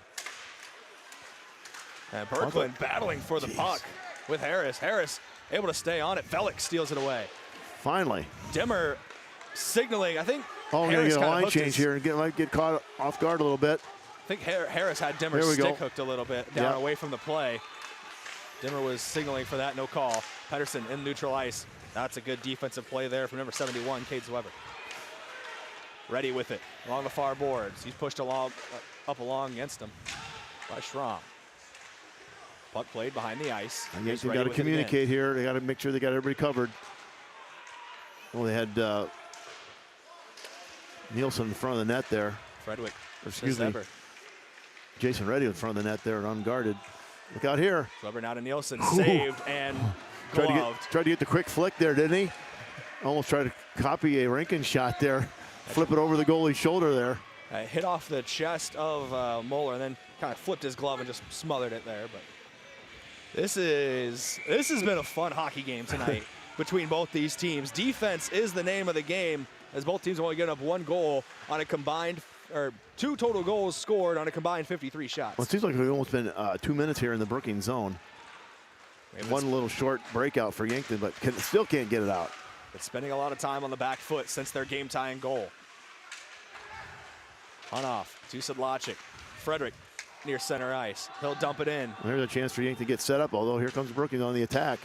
Speaker 1: And Berkland battling for the puck with Harris. Harris able to stay on it. Felix steals it away.
Speaker 2: Finally.
Speaker 1: Dimmer signaling. I think
Speaker 2: we're going to get a line change here and might get caught off guard a little bit.
Speaker 1: I think Harris had Dimmer's stick hooked a little bit down away from the play. Dimmer was signaling for that. No call. Pedersen in neutral ice. That's a good defensive play there from number 71, Cades Weber. Ready with it along the far boards. He's pushed up along against him by Schramm. Puck played behind the ice.
Speaker 2: They got to communicate here. They got to make sure they got everybody covered. Well, they had Nielsen in front of the net there.
Speaker 1: Fredwick.
Speaker 2: Excuse me. Jason Reddy in front of the net there and unguarded. Look out here.
Speaker 1: Weber now to Nielsen. Saved and gloved.
Speaker 2: Tried to get the quick flick there, didn't he? Almost tried to copy a Rankin shot there. Flip it over the goalie's shoulder there.
Speaker 1: Hit off the chest of Moeller and then kind of flipped his glove and just smothered it there. But This has been a fun hockey game tonight between both these teams. Defense is the name of the game, as both teams only given up 1 goal on a combined, or 2 total goals scored on a combined 53 shots.
Speaker 2: Well, it seems like we've almost been 2 minutes here in the Brookings zone. One little short breakout for Yankton, but still can't get it out.
Speaker 1: It's spending a lot of time on the back foot since their game-tying goal. On off to Sedlacek. Frederick near center ice. He'll dump it in.
Speaker 2: There's a chance for Yankton to get set up, although here comes Brookings on the attack.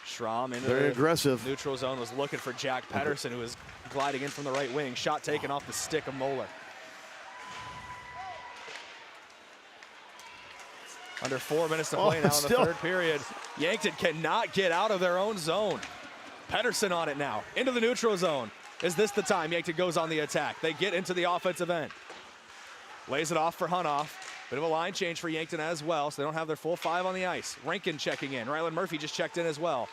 Speaker 1: Schramm into
Speaker 2: very
Speaker 1: the
Speaker 2: aggressive
Speaker 1: neutral zone, was looking for Jack Pedersen, who was gliding in from the right wing. Shot taken off the stick of Moeller. Under 4 minutes to play now in the third period. Yankton cannot get out of their own zone. Pedersen on it now, into the neutral zone. Is this the time Yankton goes on the attack? They get into the offensive end. Lays it off for Hunoff. Bit of a line change for Yankton as well, so they don't have their full 5 on the ice. Rankin checking in. Rylan Murphy just checked in as well.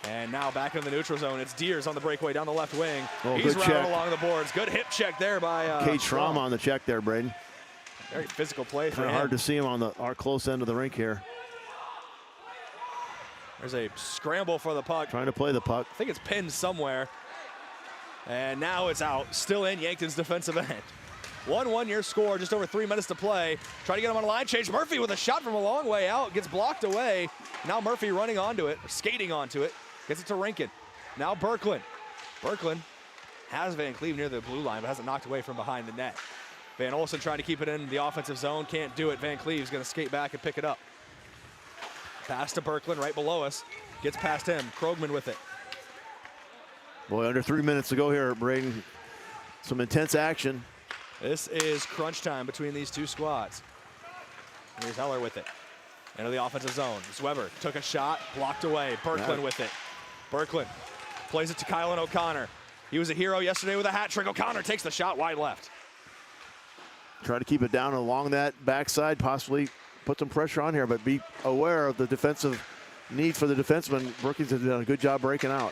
Speaker 1: And now back in the neutral zone. It's Deers on the breakaway down the left wing. He's routed along the boards. Good hip check there by
Speaker 2: Kate Schramm on the check there, Brayden.
Speaker 1: Very physical play for him.
Speaker 2: Hard to see him on our close end of the rink here.
Speaker 1: There's a scramble for the puck.
Speaker 2: Trying to play the puck.
Speaker 1: I think it's pinned somewhere. And now it's out. Still in Yankton's defensive end. 1-1 your score, just over 3 minutes to play. Try to get him on a line change. Murphy with a shot from a long way out. Gets blocked away. Now Murphy running onto it, or skating onto it. Gets it to Rankin. Now Berkland. Berkland has Van Cleve near the blue line, but hasn't knocked away from behind the net. Van Olsen trying to keep it in the offensive zone. Can't do it. Van Cleve's going to skate back and pick it up. Pass to Berkland right below us. Gets past him. Krogman with it.
Speaker 2: Boy, under 3 minutes to go here, Brayden. Some intense action.
Speaker 1: This is crunch time between these two squads. Here's Heller with it. Into the offensive zone. Zweber took a shot, blocked away. Berkland with it. Berkland plays it to Kylan O'Connor. He was a hero yesterday with a hat trick. O'Connor takes the shot wide left.
Speaker 2: Try to keep it down along that backside, possibly put some pressure on here, but be aware of the defensive need for the defenseman. Brookings has done a good job breaking out.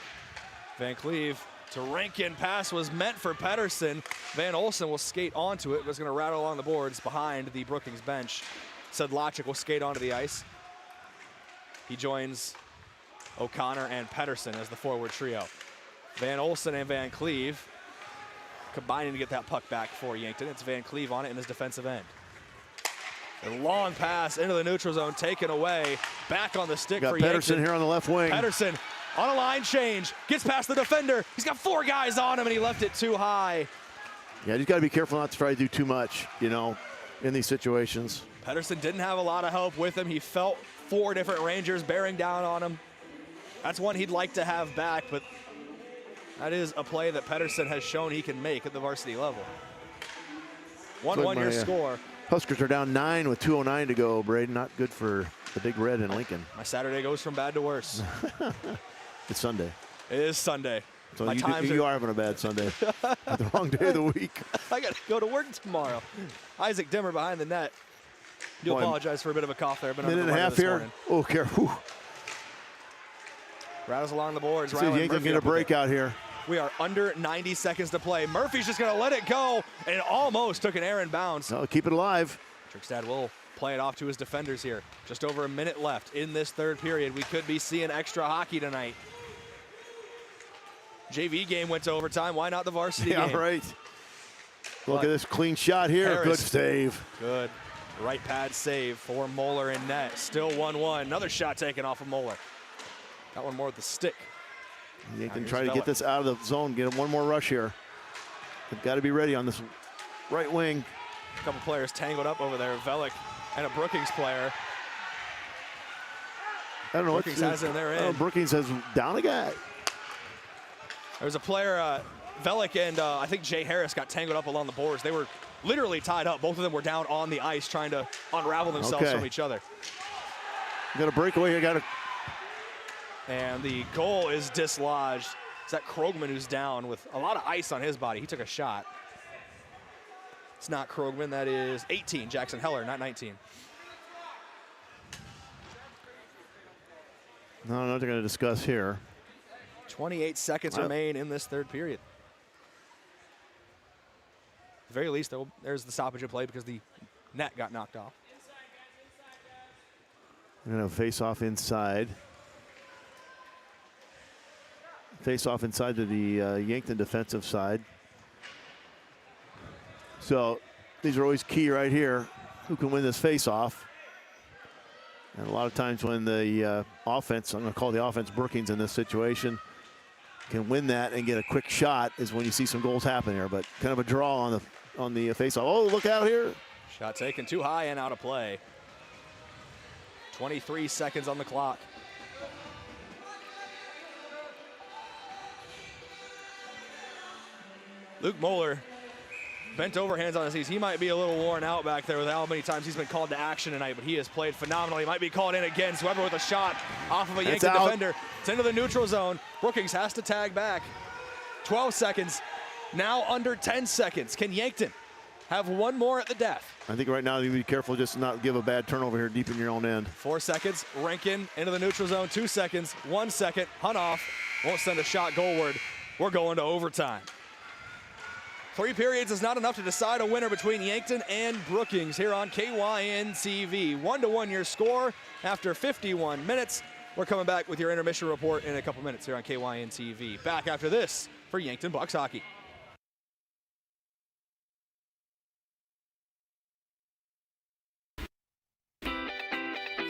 Speaker 1: Van Cleve to Rankin. Pass was meant for Pedersen. Van Olsen will skate onto it, but it's going to rattle along the boards behind the Brookings bench. Sedlacek will skate onto the ice. He joins O'Connor and Pedersen as the forward trio. Van Olsen and Van Cleve combining to get that puck back for Yankton. It's Van Cleve on it in his defensive end. A long pass into the neutral zone, taken away. Back on the stick for Yankton.
Speaker 2: Pedersen here on the left wing.
Speaker 1: Pedersen on a line change, gets past the defender. He's got 4 guys on him, and he left it too high.
Speaker 2: Yeah, he's got to be careful not to try to do too much, in these situations.
Speaker 1: Pedersen didn't have a lot of help with him. He felt 4 different Rangers bearing down on him. That's one he'd like to have back, but that is a play that Pedersen has shown he can make at the varsity level. 1-1 your score.
Speaker 2: Huskers are down 9 with 2:09 to go, Brayden. Not good for the Big Red in Lincoln.
Speaker 1: My Saturday goes from bad to worse.
Speaker 2: It's Sunday.
Speaker 1: It is Sunday.
Speaker 2: So you are having a bad Sunday. The wrong day of the week.
Speaker 1: I got to go to work tomorrow. Isaac Dimmer behind the net. Do apologize for a bit of a cough there.
Speaker 2: Minute and a half here. Oh, careful.
Speaker 1: Rattles along the boards.
Speaker 2: See if Yankton get a breakout here.
Speaker 1: We are under 90 seconds to play. Murphy's just going to let it go, and it almost took an errant bounce.
Speaker 2: No, keep it alive.
Speaker 1: Trickstad will play it off to his defenders here. Just over a minute left in this third period. We could be seeing extra hockey tonight. JV game went to overtime. Why not the varsity game?
Speaker 2: Yeah, right. Look at this clean shot here.
Speaker 1: Harris.
Speaker 2: Good save.
Speaker 1: Good. Right pad save for Moeller in net. Still 1-1. Another shot taken off of Moeller. That one more with the stick.
Speaker 2: Yankton try to get this out of the zone. Get him one more rush here. They've got to be ready on this right wing.
Speaker 1: A couple players tangled up over there. Velick and a Brookings player.
Speaker 2: I don't know.
Speaker 1: Brookings has it in their end.
Speaker 2: Brookings has down a guy.
Speaker 1: There's a player, Velick and I think Jay Harris got tangled up along the boards. They were literally tied up. Both of them were down on the ice trying to unravel themselves from each other.
Speaker 2: Got a breakaway here.
Speaker 1: And the goal is dislodged. It's that Krogman who's down with a lot of ice on his body. He took a shot. It's not Krogman. That is 18, Jackson Heller, not 19.
Speaker 2: No, they're going to discuss here.
Speaker 1: 28 seconds remain in this third period. At the very least, there's the stoppage of play because the net got knocked off.
Speaker 2: We're going to face off inside. Face off inside to the Yankton defensive side. So these are always key right here. Who can win this face off? And a lot of times when the offense, I'm going to call the offense Brookings in this situation, can win that and get a quick shot is when you see some goals happen here. But kind of a draw on the face-off. Oh, look out here.
Speaker 1: Shot taken too high and out of play. 23 seconds on the clock. Luke Moeller bent over, hands on his knees. He might be a little worn out back there with how many times he's been called to action tonight, but he has played phenomenally. He might be called in again. So Weber with a shot off of a Yankton defender. It's into the neutral zone. Brookings has to tag back. 12 seconds, now under 10 seconds. Can Yankton have one more at the death?
Speaker 2: I think right now you be careful just to not give a bad turnover here deep in your own end.
Speaker 1: 4 seconds, Rankin into the neutral zone. 2 seconds, 1 second, Hunt off. Won't send a shot goalward. We're going to overtime. 3 periods is not enough to decide a winner between Yankton and Brookings here on KYN-TV. 1-1 your score after 51 minutes. We're coming back with your intermission report in a couple minutes here on KYN-TV. Back after this for Yankton Bucks hockey.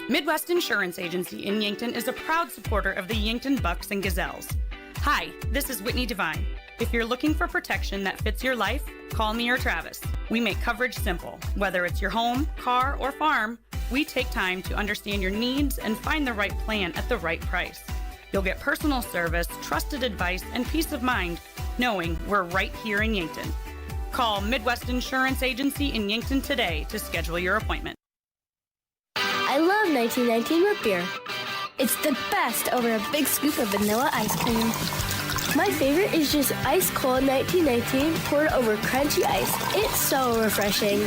Speaker 3: Midwest Insurance Agency in Yankton is a proud supporter of the Yankton Bucks and Gazelles. Hi, this is Whitney Devine. If you're looking for protection that fits your life, call me or Travis. We make coverage simple. Whether it's your home, car, or farm, we take time to understand your needs and find the right plan at the right price. You'll get personal service, trusted advice, and peace of mind knowing we're right here in Yankton. Call Midwest Insurance Agency in Yankton today to schedule your appointment.
Speaker 6: I love 1919 root beer. It's the best over a big scoop of vanilla ice cream. My favorite is just ice cold 1919 poured over crunchy ice. It's so refreshing.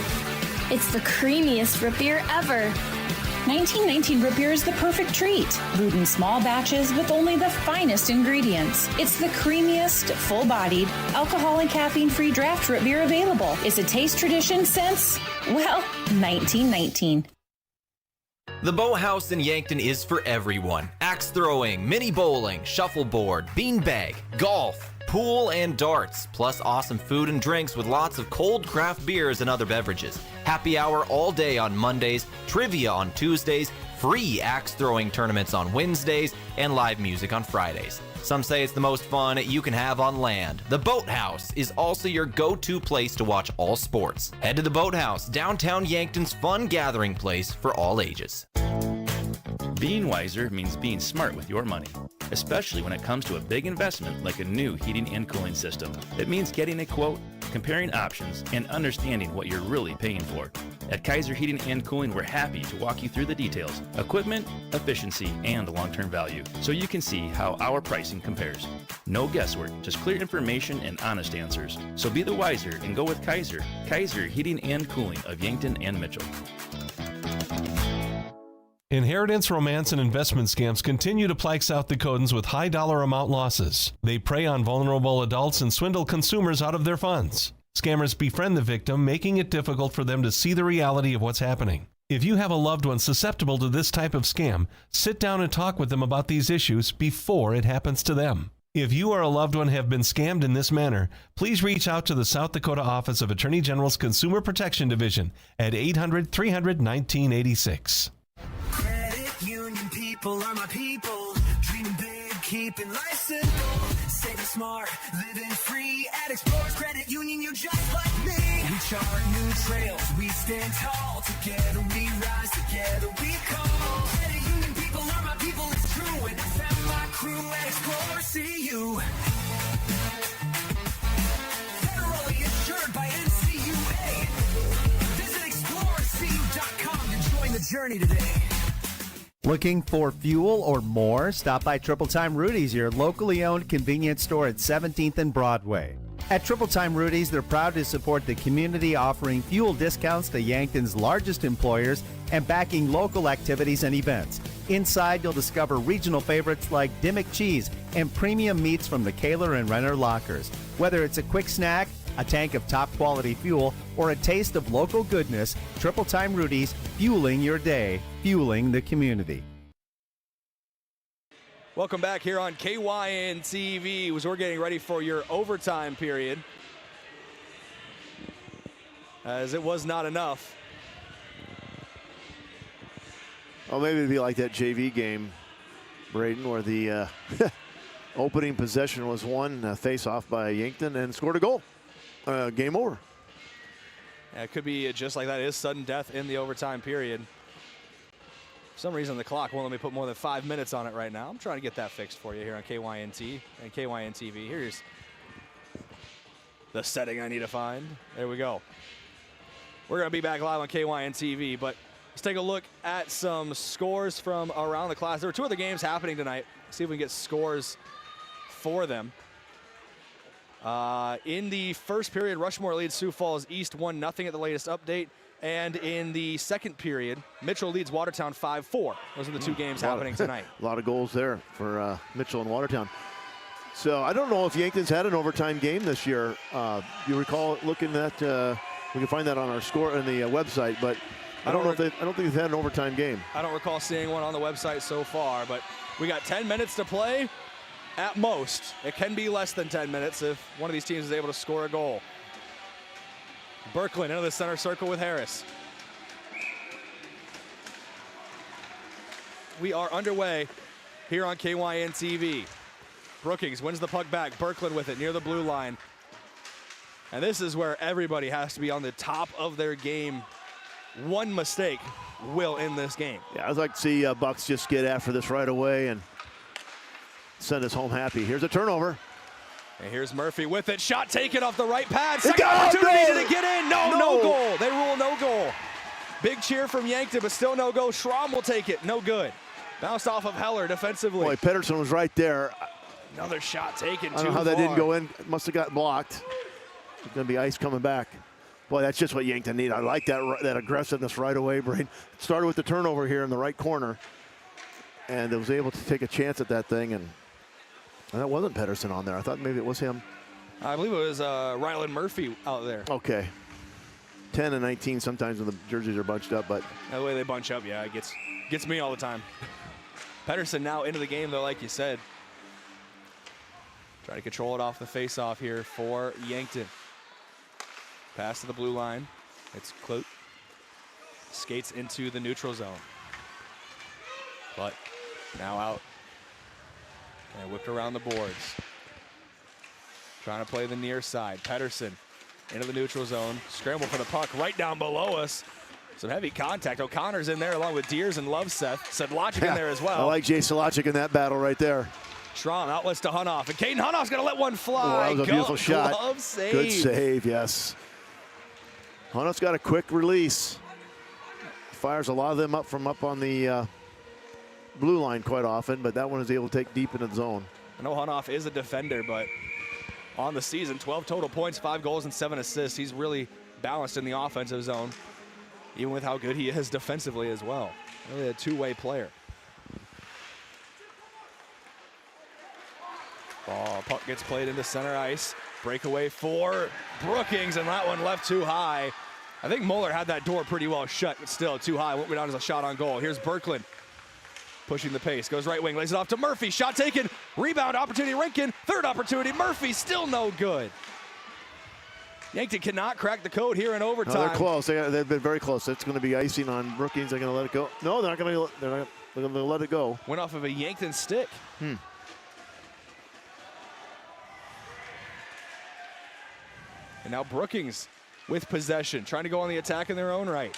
Speaker 6: It's the creamiest root beer ever.
Speaker 11: 1919 root beer is the perfect treat. Brewed in small batches with only the finest ingredients. It's the creamiest, full-bodied, alcohol and caffeine-free draft root beer available. It's a taste tradition since, well, 1919.
Speaker 15: The Boathouse in Yankton is for everyone. Axe throwing, mini bowling, shuffleboard, beanbag, golf, pool, and darts, plus awesome food and drinks with lots of cold craft beers and other beverages. Happy hour all day on Mondays, trivia on Tuesdays, free axe throwing tournaments on Wednesdays, and live music on Fridays. Some say it's the most fun you can have on land. The Boathouse is also your go-to place to watch all sports. Head to the Boathouse, downtown Yankton's fun gathering place for all ages.
Speaker 17: Being wiser means being smart with your money, especially when it comes to a big investment like a new heating and cooling system. It means getting a quote, comparing options, and understanding what you're really paying for. At Kaiser Heating and Cooling, we're happy to walk you through the details, equipment, efficiency, and long-term value, so you can see how our pricing compares. No guesswork, just clear information and honest answers. So be the wiser and go with Kaiser. Kaiser Heating and Cooling of Yankton and Mitchell.
Speaker 22: Inheritance, romance, and investment scams continue to plague South Dakotans with high dollar amount losses. They prey on vulnerable adults and swindle consumers out of their funds. Scammers befriend the victim, making it difficult for them to see the reality of what's happening. If you have a loved one susceptible to this type of scam, sit down and talk with them about these issues before it happens to them. If you or a loved one have been scammed in this manner, please reach out to the South Dakota Office of Attorney General's Consumer Protection Division at 800-300-1986.
Speaker 27: Credit union people are my people. Dreaming big, keeping life simple. Saving smart, living free. At Explorers Credit Union, you're just like me. We chart new trails, we stand tall. Together we rise, together we call. Credit union people are my people, it's true. And I found my crew at Explorers CU. Federally insured by NCUA. Visit ExplorerCU.com to join the journey today.
Speaker 13: Looking for fuel or more? Stop by Triple Time Rudy's, your locally owned convenience store at 17th and Broadway. At Triple Time Rudy's, they're proud to support the community, offering fuel discounts to Yankton's largest employers and backing local activities and events. Inside, you'll discover regional favorites like Dimmock cheese and premium meats from the Kaler and Renner lockers. Whether it's a quick snack, a tank of top quality fuel, or a taste of local goodness, Triple Time Rudy's, fueling your day, fueling the community.
Speaker 1: Welcome back here on KYN TV as we're getting ready for your overtime period. As it was not enough.
Speaker 2: Oh, maybe it'd be like that JV game, Brayden, where the opening possession was won, face-off by Yankton, and scored a goal. Game over.
Speaker 1: Yeah, it could be just like that. It is sudden death in the overtime period. For some reason, the clock won't let me put more than 5 minutes on it right now. I'm trying to get that fixed for you here on KYNT and KYN TV. Here's the setting I need to find. There we go. We're going to be back live on KYN TV, but let's take a look at some scores from around the class. There were 2 other games happening tonight. See if we can get scores for them. In the first period, Rushmore leads Sioux Falls East 1-0 at the latest update. And in the second period, Mitchell leads Watertown 5-4. Those are the 2 games happening tonight.
Speaker 2: A lot of goals there for Mitchell and Watertown. So I don't know if Yankton's had an overtime game this year. You recall looking at, we can find that on our score on the website, but I don't think they've had an overtime game.
Speaker 1: I don't recall seeing one on the website so far, but we got 10 minutes to play at most. It can be less than 10 minutes if one of these teams is able to score a goal. Berkland into the center circle with Harris. We are underway here on KYN TV. Brookings wins the puck back. Berkland with it near the blue line. And this is where everybody has to be on the top of their game. One mistake will end this game.
Speaker 2: Yeah, I'd like to see Bucks just get after this right away and send us home happy. Here's a turnover.
Speaker 1: And here's Murphy with it. Shot taken off the right pad. Second opportunity. Did it get in? No goal. They rule no goal. Big cheer from Yankton, but still no go. Schramm will take it. No good. Bounced off of Heller defensively.
Speaker 2: Boy, Pedersen was right there.
Speaker 1: Another shot taken.
Speaker 2: I don't know how that didn't go in. It must have got blocked. There's going to be ice coming back. Boy, that's just what Yankton need. I like that aggressiveness right away, Brayden. Started with the turnover here in the right corner, and it was able to take a chance at that thing, and that wasn't Pedersen on there. I thought maybe it was him.
Speaker 1: I believe it was Ryland Murphy out there.
Speaker 2: Okay. 10 and 19 sometimes when the jerseys are bunched up, but
Speaker 1: the way they bunch up, yeah, it gets me all the time. Pedersen now into the game, though, like you said. Trying to control it off the face-off here for Yankton. Pass to the blue line. It's Kloot. Skates into the neutral zone. But now out. And whipped around the boards. Trying to play the near side. Pedersen into the neutral zone. Scramble for the puck right down below us. Some heavy contact. O'Connor's in there along with Deers and Loveseth. Sedlacek in there as well.
Speaker 2: I like Jay Sedlacek in that battle right there.
Speaker 1: Schramm outlets to Hunoff. And Caden Hunoff's going to let one fly.
Speaker 2: Oh, that was a beautiful shot.
Speaker 1: Glove save.
Speaker 2: Good save, yes. Hunoff's got a quick release. Fires a lot of them up from up on the blue line quite often, but that one is able to take deep into the zone.
Speaker 1: I know Hunoff is a defender, but on the season, 12 total points, 5 goals and 7 assists. He's really balanced in the offensive zone, even with how good he is defensively as well. Really a two-way player. Puck gets played into center ice. Breakaway for Brookings, and that one left too high. I think Moeller had that door pretty well shut, but still too high. Won't go down as a shot on goal. Here's Berkland pushing the pace. Goes right wing, lays it off to Murphy. Shot taken. Rebound opportunity, Rinkin. Third opportunity, Murphy. Still no good. Yankton cannot crack the code here in overtime.
Speaker 2: No, they're close. They've been very close. It's going to be icing on Brookings. They're going to let it go. No, they're not going to. They're going to let it go.
Speaker 1: Went off of a Yankton stick. And now Brookings with possession, trying to go on the attack in their own right.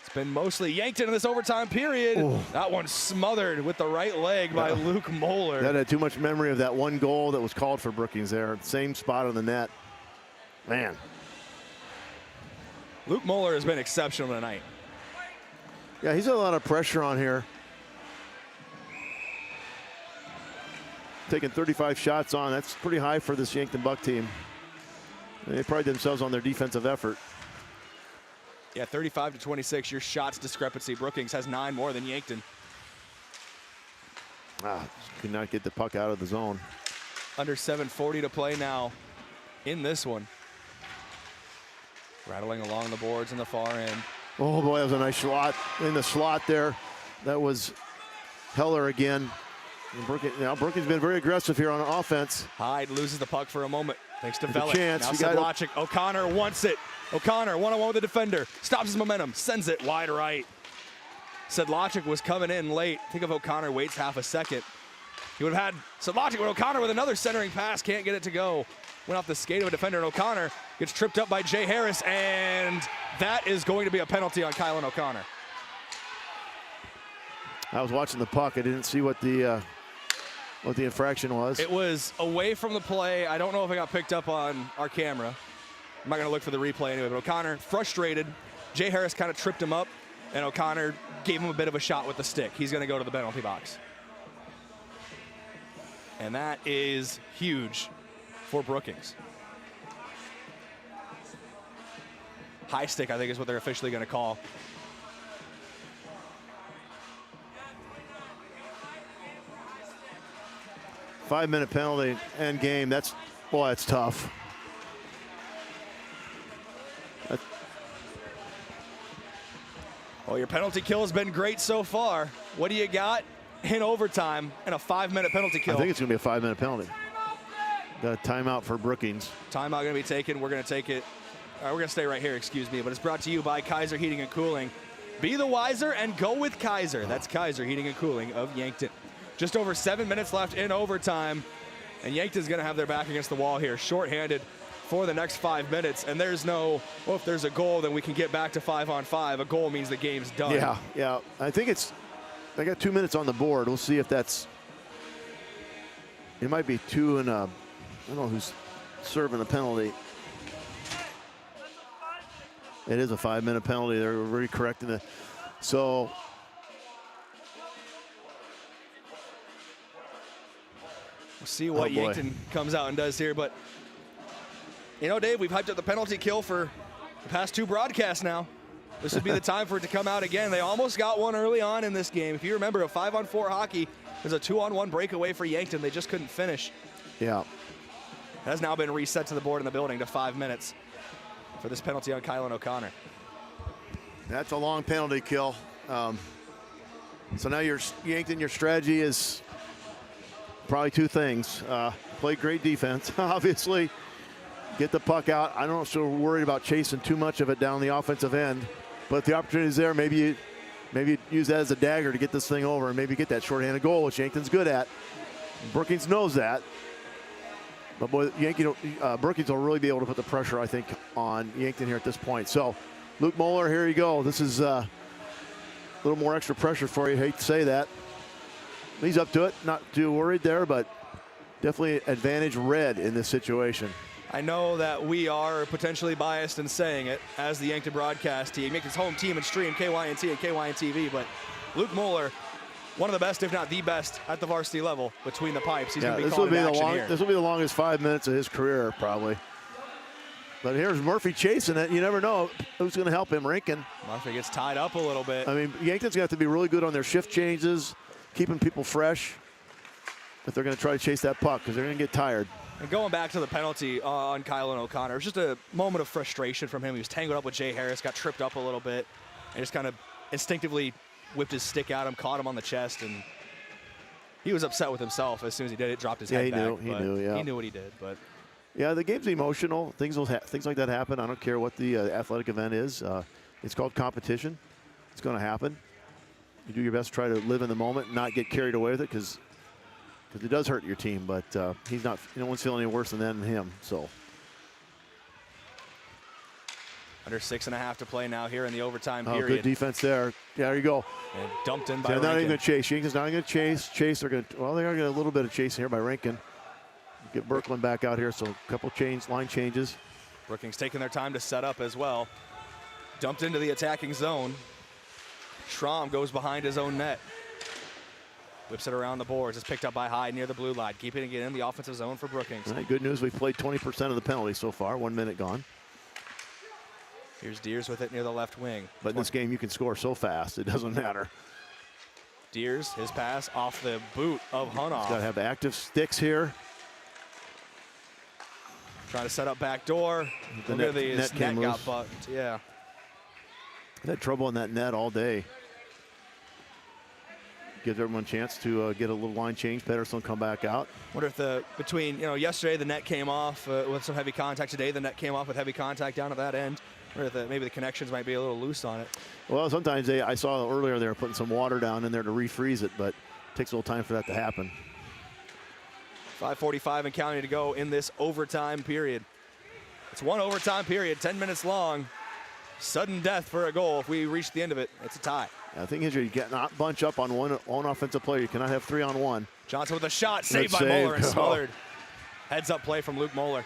Speaker 1: It's been mostly Yankton in this overtime period.
Speaker 2: Ooh.
Speaker 1: That one smothered with the right leg by Luke Moeller.
Speaker 2: That had too much memory of that one goal that was called for Brookings there. Same spot on the net. Man.
Speaker 1: Luke Moeller has been exceptional tonight.
Speaker 2: Yeah, he's got a lot of pressure on here. Taking 35 shots on. That's pretty high for this Yankton Buck team. They pride themselves on their defensive effort.
Speaker 1: Yeah, 35 to 26, your shots discrepancy. Brookings has 9 more than Yankton.
Speaker 2: Could not get the puck out of the zone.
Speaker 1: Under 7:40 to play now in this one. Rattling along the boards in the far end.
Speaker 2: Oh boy, that was a nice slot in the slot there. That was Heller again. Brookings been very aggressive here on offense.
Speaker 1: Hyde loses the puck for a moment. Thanks to Velic.
Speaker 2: Chance.
Speaker 1: Now Sedlacek. O'Connor wants it. O'Connor one-on-one with the defender. Stops his momentum. Sends it wide right. Sedlacek was coming in late. Think if O'Connor waits half a second. He would have had Sedlacek with O'Connor with another centering pass. Can't get it to go. Went off the skate of a defender, and O'Connor gets tripped up by Jay Harris, and that is going to be a penalty on Kylan O'Connor.
Speaker 2: I was watching the puck. I didn't see what the infraction was.
Speaker 1: It was away from the play. I don't know if it got picked up on our camera. I'm not going to look for the replay anyway, but O'Connor frustrated. Jay Harris kind of tripped him up, and O'Connor gave him a bit of a shot with the stick. He's going to go to the penalty box. And that is huge for Brookings. High stick, I think, is what they're officially going to call.
Speaker 2: Five-minute penalty end game. That's tough.
Speaker 1: Well, your penalty kill has been great so far. What do you got in overtime and a 5-minute penalty kill?
Speaker 2: I think it's going to be a 5-minute penalty. Got a timeout for Brookings.
Speaker 1: Timeout going to be taken. We're going to take it. We're going to stay right here, excuse me. But it's brought to you by Kaiser Heating and Cooling. Be the wiser and go with Kaiser. That's Kaiser Heating and Cooling of Yankton. Just over 7 minutes left in overtime. And Yankton's going to have their back against the wall here. Shorthanded for the next 5 minutes. And there's no, well, if there's a goal, then we can get back to 5-on-5. A goal means the game's done.
Speaker 2: Yeah. I think I got 2 minutes on the board. We'll see if that's, it might be two and I don't know who's serving the penalty. It is a 5-minute penalty. They're really correcting it. So
Speaker 1: we'll see what Yankton comes out and does here. But, you know, Dave, we've hyped up the penalty kill for the past 2 broadcasts now. This would be the time for it to come out again. They almost got one early on in this game. If you remember, a 5-on-4 hockey, there's a 2-on-1 breakaway for Yankton. They just couldn't finish.
Speaker 2: Yeah.
Speaker 1: It has now been reset to the board in the building to 5 minutes for this penalty on Kylan O'Connor.
Speaker 2: That's a long penalty kill. So now Yankton, your strategy is probably 2 things. Play great defense, obviously. Get the puck out. I don't know if you're worried about chasing too much of it down the offensive end, but if the opportunity is there, maybe you use that as a dagger to get this thing over and maybe get that shorthanded goal, which Yankton's good at. Brookings knows that. But boy, Brookings will really be able to put the pressure, I think, on Yankton here at this point. So, Luke Moeller, here you go. This is a little more extra pressure for you. Hate to say that. He's up to it. Not too worried there, but definitely advantage red in this situation.
Speaker 1: I know that we are potentially biased in saying it as the Yankton broadcast team. Make his home team and stream KYNT and KYNTV, but Luke Moeller, one of the best, if not the best, at the varsity level between the pipes. He's going to be calling action here.
Speaker 2: This will be the longest 5 minutes of his career, probably. But here's Murphy chasing it. You never know who's going to help him. Rankin.
Speaker 1: Murphy gets tied up a little bit.
Speaker 2: I mean, Yankton's going to have to be really good on their shift changes, keeping people fresh if they're going to try to chase that puck because they're going to get tired.
Speaker 1: And going back to the penalty on Kylan O'Connor, it was just a moment of frustration from him. He was tangled up with Jay Harris, got tripped up a little bit, and just kind of instinctively whipped his stick at him, caught him on the chest, and he was upset with himself as soon as he did it, dropped his head back.
Speaker 2: He knew what
Speaker 1: he did. But
Speaker 2: yeah, the game's emotional. Things like that happen. I don't care what the athletic event is. It's called competition. It's going to happen. You do your best to try to live in the moment and not get carried away with it because it does hurt your team, but he's not. No one's feeling any worse than him. So
Speaker 1: under 6.5 to play now here in the overtime period.
Speaker 2: Good defense there. Yeah, there you go.
Speaker 1: And dumped in by
Speaker 2: They're
Speaker 1: Rankin.
Speaker 2: not even going to chase. Yankton's not going to chase. They're going to. Well, they are going to a little bit of chasing here by Rankin. Get Berkland back out here. So a couple line changes.
Speaker 1: Brookings taking their time to set up as well. Dumped into the attacking zone. Schramm goes behind his own net. Whips it around the boards. It's picked up by Hyde near the blue line. Keeping it in the offensive zone for Brookings.
Speaker 2: All right, good news. We've played 20% of the penalties so far. 1 minute gone.
Speaker 1: Here's Deers with it near the left wing.
Speaker 2: But in this game, you can score so fast. It doesn't matter.
Speaker 1: Deers, his pass off the boot of Hunoff.
Speaker 2: He's got to have active sticks here.
Speaker 1: Trying to set up back door.
Speaker 2: The
Speaker 1: Look at these.
Speaker 2: net
Speaker 1: Got bucked. Yeah.
Speaker 2: Had trouble in that net all day. Gives everyone a chance to get a little line change. Pedersen will come back out.
Speaker 1: Wonder if between yesterday the net came off with some heavy contact. Today the net came off with heavy contact down at that end. Wonder if maybe the connections might be a little loose on it.
Speaker 2: Well, sometimes I saw earlier they were putting some water down in there to refreeze it, but it takes a little time for that to happen.
Speaker 1: 5:45 and counting to go in this overtime period. It's one overtime period, 10 minutes long. Sudden death for a goal. If we reach the end of it, it's a tie.
Speaker 2: I think you cannot bunch up on one offensive player. You cannot have 3-on-1.
Speaker 1: Johnson with a shot, saved by Moeller and smothered. Heads up play from Luke Moeller.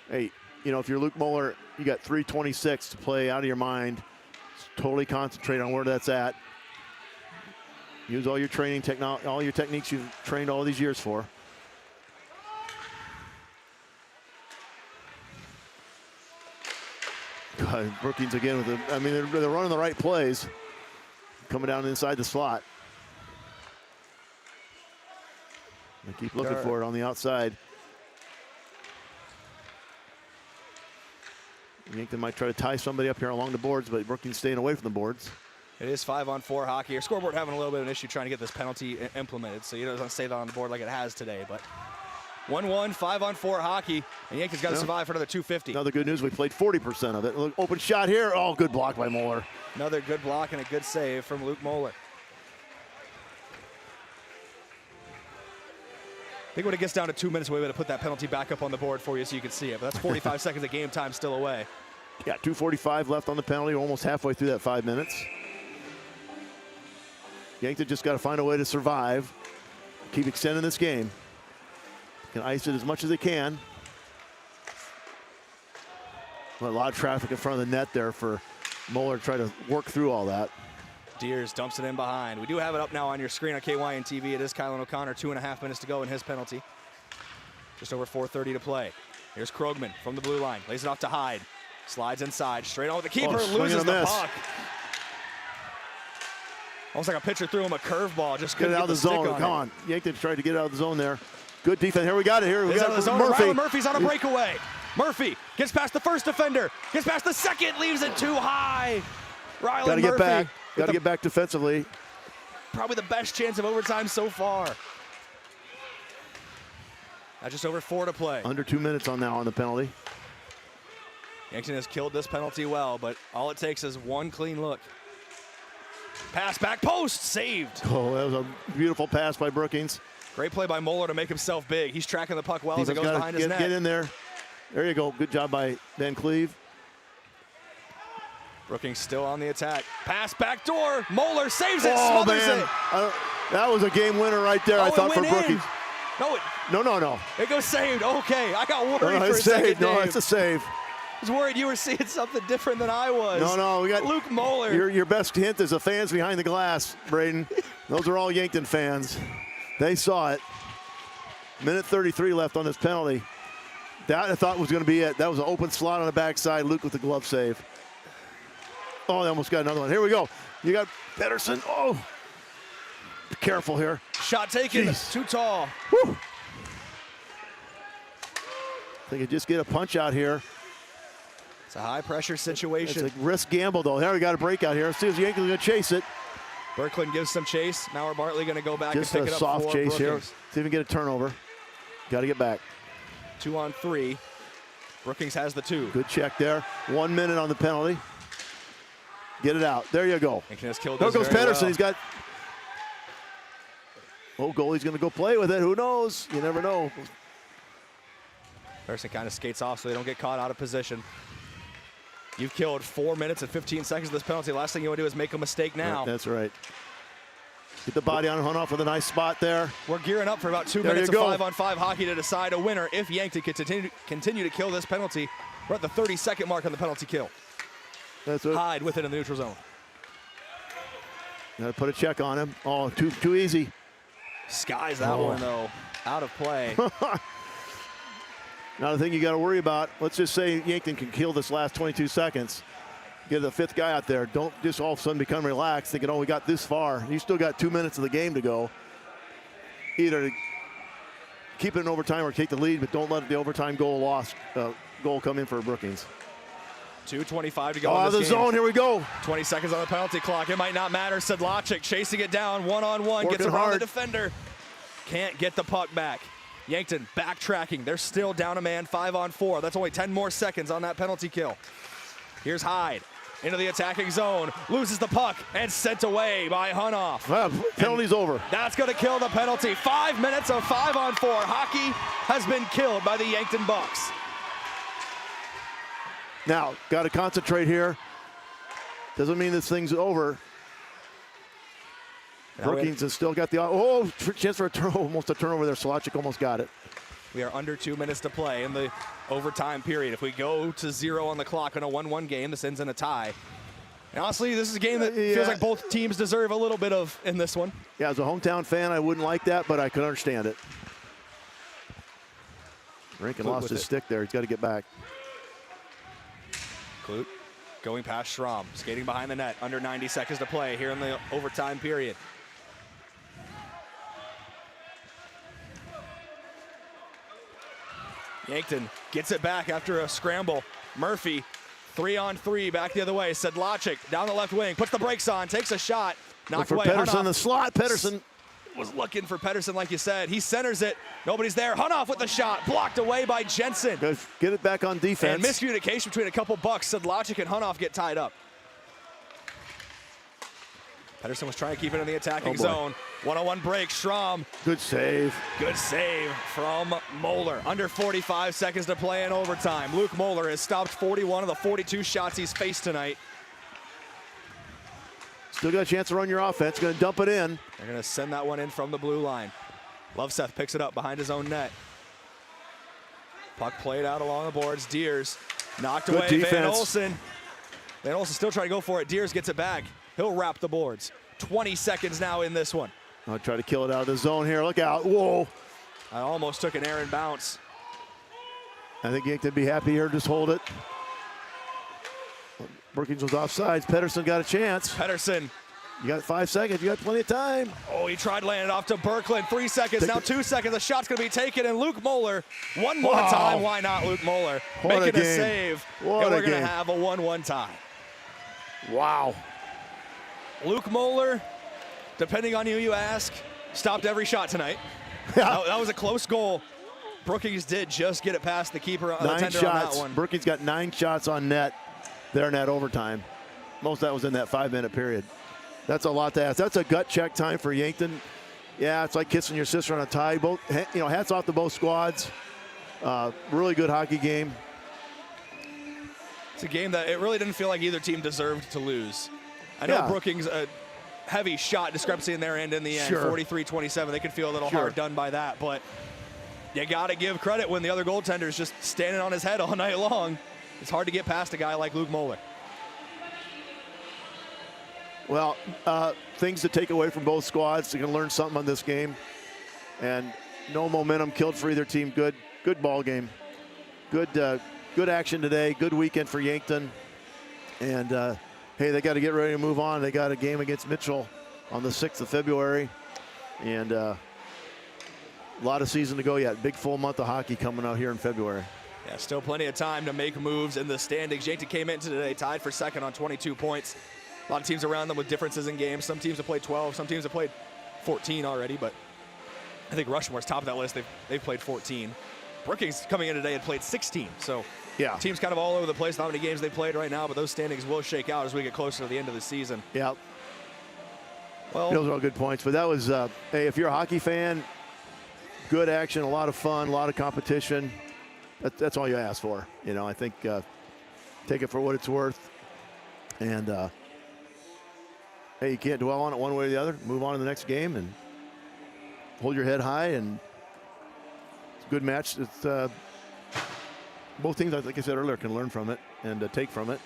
Speaker 2: Hey, if you're Luke Moeller, you got 3:26 to play out of your mind. Totally concentrate on where that's at. Use all your training, all your techniques you've trained all these years for. God, Brookings again with they're running the right plays. Coming down inside the slot. They keep looking for it on the outside. Yankton might try to tie somebody up here along the boards, but Brookings staying away from the boards.
Speaker 1: It is 5-on-4 hockey. Your scoreboard having a little bit of an issue trying to get this penalty implemented, so it doesn't stay on the board like it has today. But 1-1, 5-on-4 hockey, and Yankees got to survive for another 250.
Speaker 2: Another good news, we played 40% of it. Look, open shot here. Oh, good block by Moeller.
Speaker 1: Another good block and a good save from Luke Moeller. I think when it gets down to 2 minutes, we're going to put that penalty back up on the board for you so you can see it. But that's 45 seconds of game time still away.
Speaker 2: Yeah, 2:45 left on the penalty. We're almost halfway through that 5 minutes. Yankton just got to find a way to survive, keep extending this game. Can ice it as much as they can. Well, a lot of traffic in front of the net there for Moeller to try to work through all that.
Speaker 1: Deers dumps it in behind. We do have it up now on your screen on KYN TV. It is Kylan O'Connor, 2.5 minutes to go in his penalty. Just over 4:30 to play. Here's Krogman from the blue line. Lays it off to Hyde. Slides inside. Straight on with the keeper. Loses the puck. Almost like a pitcher threw him a curveball. Just couldn't
Speaker 2: get it out of the zone. Come on. Yankton tried to get out of the zone there. Good defense. Here we got it. Here we got Murphy.
Speaker 1: Rylan Murphy's on a breakaway. Murphy gets past the first defender. Gets past the second. Leaves it too high. Rylan Murphy.
Speaker 2: Get back. Got to get back defensively.
Speaker 1: Probably the best chance of overtime so far. Now just over 4 to play.
Speaker 2: Under 2 minutes on the penalty.
Speaker 1: Yankton has killed this penalty well, but all it takes is one clean look. Pass back post, saved.
Speaker 2: Oh, that was a beautiful pass by Brookings.
Speaker 1: Great play by Moeller to make himself big. He's tracking the puck well as it goes behind his net.
Speaker 2: Get in there. There you go. Good job by Van Cleve.
Speaker 1: Brookings still on the attack. Pass back door. Moeller saves it, smothers it.
Speaker 2: That was a game winner right there, I thought, for Brookings. No.
Speaker 1: It goes saved. Okay, I got worried for a
Speaker 2: second.
Speaker 1: second.
Speaker 2: No, it's a save.
Speaker 1: I was worried you were seeing something different than I was.
Speaker 2: No, we got
Speaker 1: Luke Moeller.
Speaker 2: Your best hint is the fans behind the glass, Brayden. Those are all Yankton fans. They saw it. Minute 33 left on this penalty. That I thought was going to be it. That was an open slot on the backside. Luke with the glove save. Oh, they almost got another one. Here we go. You got Pedersen. Oh, be careful here.
Speaker 1: Shot taken.
Speaker 2: Jeez.
Speaker 1: Too tall.
Speaker 2: Woo. They could just get a punch out here.
Speaker 1: It's a high-pressure situation.
Speaker 2: It's a risk gamble, though. There we got a breakout here. Let's see if the Yankees are going to chase it.
Speaker 1: Berkland gives some chase. Now Bartley going to go back
Speaker 2: just
Speaker 1: and pick it up.
Speaker 2: Just a soft chase here.
Speaker 1: Brookings.
Speaker 2: See if we can get a turnover. Got to get back.
Speaker 1: 2-on-3. Brookings has the 2.
Speaker 2: Good check there. 1 minute on the penalty. Get it out. There you go.
Speaker 1: There
Speaker 2: goes Pedersen.
Speaker 1: Well.
Speaker 2: He's got. Oh, goalie's going to go play with it. Who knows? You never know.
Speaker 1: Pedersen kind of skates off so they don't get caught out of position. You've killed 4 minutes and 15 seconds of this penalty. Last thing you want to do is make a mistake now.
Speaker 2: That's right. Get the body on Hunoff with a nice spot there.
Speaker 1: We're gearing up for about 2 minutes of 5-on-5 hockey to decide a winner. If Yankton can continue to kill this penalty, we're at the 30-second mark on the penalty kill.
Speaker 2: That's it.
Speaker 1: Hyde with it in the neutral zone.
Speaker 2: Got to put a check on him. Oh, too easy.
Speaker 1: Skies that one, though. Out of play.
Speaker 2: Now the thing you got to worry about, let's just say Yankton can kill this last 22 seconds. Get the 5th guy out there. Don't just all of a sudden become relaxed thinking, oh, we got this far. You still got 2 minutes of the game to go. Either keep it in overtime or take the lead, but don't let the overtime goal come in for Brookings.
Speaker 1: 2:25 to go in this
Speaker 2: the
Speaker 1: game.
Speaker 2: zone, here we go.
Speaker 1: 20 seconds on the penalty clock. It might not matter. Sedlacek chasing it down, one-on-one, gets
Speaker 2: Working
Speaker 1: around the
Speaker 2: hard.
Speaker 1: defender. Can't get the puck back. Yankton backtracking. They're still down a man, 5-on-4. That's only 10 more seconds on that penalty kill. Here's Hyde into the attacking zone, loses the puck, and sent away by Hunoff.
Speaker 2: Penalty's over.
Speaker 1: That's going to kill the penalty. 5 minutes of 5-on-4. Hockey has been killed by the Yankton Bucks.
Speaker 2: Now, got to concentrate here. Doesn't mean this thing's over. Brookings has still got the chance for almost a turnover there. Sedlacek almost got it.
Speaker 1: We are under 2 minutes to play in the overtime period. If we go to 0 on the clock in a 1-1 game, this ends in a tie. And honestly, this is a game that feels like both teams deserve a little bit of in this one.
Speaker 2: Yeah, as a hometown fan, I wouldn't like that, but I could understand it. Rankin lost his stick there. He's got to get back.
Speaker 1: Clute going past Schramm, skating behind the net, under 90 seconds to play here in the overtime period. Yankton gets it back after a scramble. Murphy, 3-on-3, back the other way. Sedlacek down the left wing, puts the brakes on, takes a shot, knocked away.
Speaker 2: Pettersson in the slot. Pettersson
Speaker 1: was looking for Pettersson, like you said. He centers it. Nobody's there. Hunoff with the shot, blocked away by Jensen.
Speaker 2: Get it back on defense.
Speaker 1: And miscommunication between a couple Bucks. Sedlacek and Hunoff get tied up. Pettersson was trying to keep it in the attacking zone. One-on-one break. Schramm.
Speaker 2: Good save.
Speaker 1: Good save from Moeller. Under 45 seconds to play in overtime. Luke Moeller has stopped 41 of the 42 shots he's faced tonight.
Speaker 2: Still got a chance to run your offense. Going to dump it in.
Speaker 1: They're going to send that one in from the blue line. Loveseth picks it up behind his own net. Puck played out along the boards. Deers knocked away.
Speaker 2: Defense.
Speaker 1: Van Olsen. Van Olsen still trying to go for it. Deers gets it back. He'll wrap the boards. 20 seconds now in this one.
Speaker 2: I'll try to kill it out of the zone here. Look out. Whoa.
Speaker 1: I almost took an errant bounce.
Speaker 2: I think Yankton would be happy here. Just hold it. Brookings was offsides. Pettersson got a chance.
Speaker 1: Pettersson.
Speaker 2: You got 5 seconds. You got plenty of time.
Speaker 1: Oh, he tried laying it off to Berkland. 3 seconds, now 2 seconds. The shot's going to be taken, and Luke Moeller, one more time. Why not Luke Moeller? Making a save, and we're going to have a 1-1 tie.
Speaker 2: Wow.
Speaker 1: Luke Moeller, depending on who you ask, stopped every shot tonight. That was a close goal. Brookings did just get it past the keeper on the tender on that one.
Speaker 2: Brookings got 9 shots on net there in that overtime. Most of that was in that 5-minute period. That's a lot to ask. That's a gut check time for Yankton. Yeah, it's like kissing your sister on a tie. Both, hats off to both squads. Really good hockey game.
Speaker 1: It's a game that it really didn't feel like either team deserved to lose. I know Brookings, a heavy shot discrepancy in their end in the end, 43-27. They could feel a little hard done by that, but you got to give credit when the other goaltender's just standing on his head all night long. It's hard to get past a guy like Luke Moeller.
Speaker 2: Well, things to take away from both squads. You can learn something on this game. And no momentum killed for either team. Good ball game. Good action today. Good weekend for Yankton. And, hey, they got to get ready to move on. They got a game against Mitchell on the 6th of February. And a lot of season to go yet. Big full month of hockey coming out here in February.
Speaker 1: Yeah, still plenty of time to make moves in the standings. Yankton came into today tied for second on 22 points. A lot of teams around them with differences in games. Some teams have played 12. Some teams have played 14 already, but I think Rushmore's top of that list. They've played 14. Brookings coming in today had played 16. So
Speaker 2: yeah,
Speaker 1: teams kind of all over the place. Not how many games they played right now, but those standings will shake out as we get closer to the end of the season.
Speaker 2: Yeah.
Speaker 1: Well,
Speaker 2: those are all good points. But that was, hey, if you're a hockey fan, good action, a lot of fun, a lot of competition. That's all you ask for. I think take it for what it's worth. And, hey, you can't dwell on it one way or the other. Move on to the next game and hold your head high. And it's a good match. It's both teams, like I said earlier, can learn from it and take from it.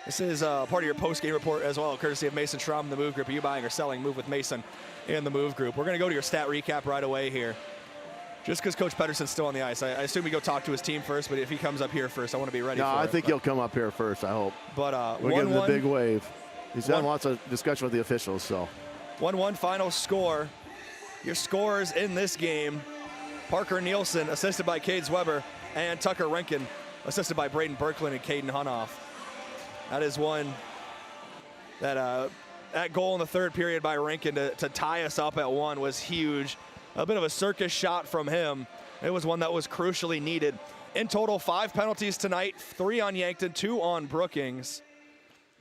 Speaker 1: This is part of your post-game report as well, courtesy of Mason Schramm, the Move Group. Are you buying or selling? Move with Mason in the Move Group. We're going to go to your stat recap right away here. Just because Coach Pettersson's still on the ice. I assume we go talk to his team first, but if he comes up here first, I want to be ready for it.
Speaker 2: No, I think he'll come up here first, I hope.
Speaker 1: But
Speaker 2: we'll give him the big wave. He's had lots of discussion with the officials, so.
Speaker 1: 1-1 final score. Your scores in this game. Parker Nielsen, assisted by Cades Weber, and Tucker Renken, assisted by Brayden Berkland and Caden Hunoff. That is one that that goal in the third period by Renken to tie us up at 1 was huge. A bit of a circus shot from him. It was one that was crucially needed. In total, 5 penalties tonight, 3 on Yankton, 2 on Brookings.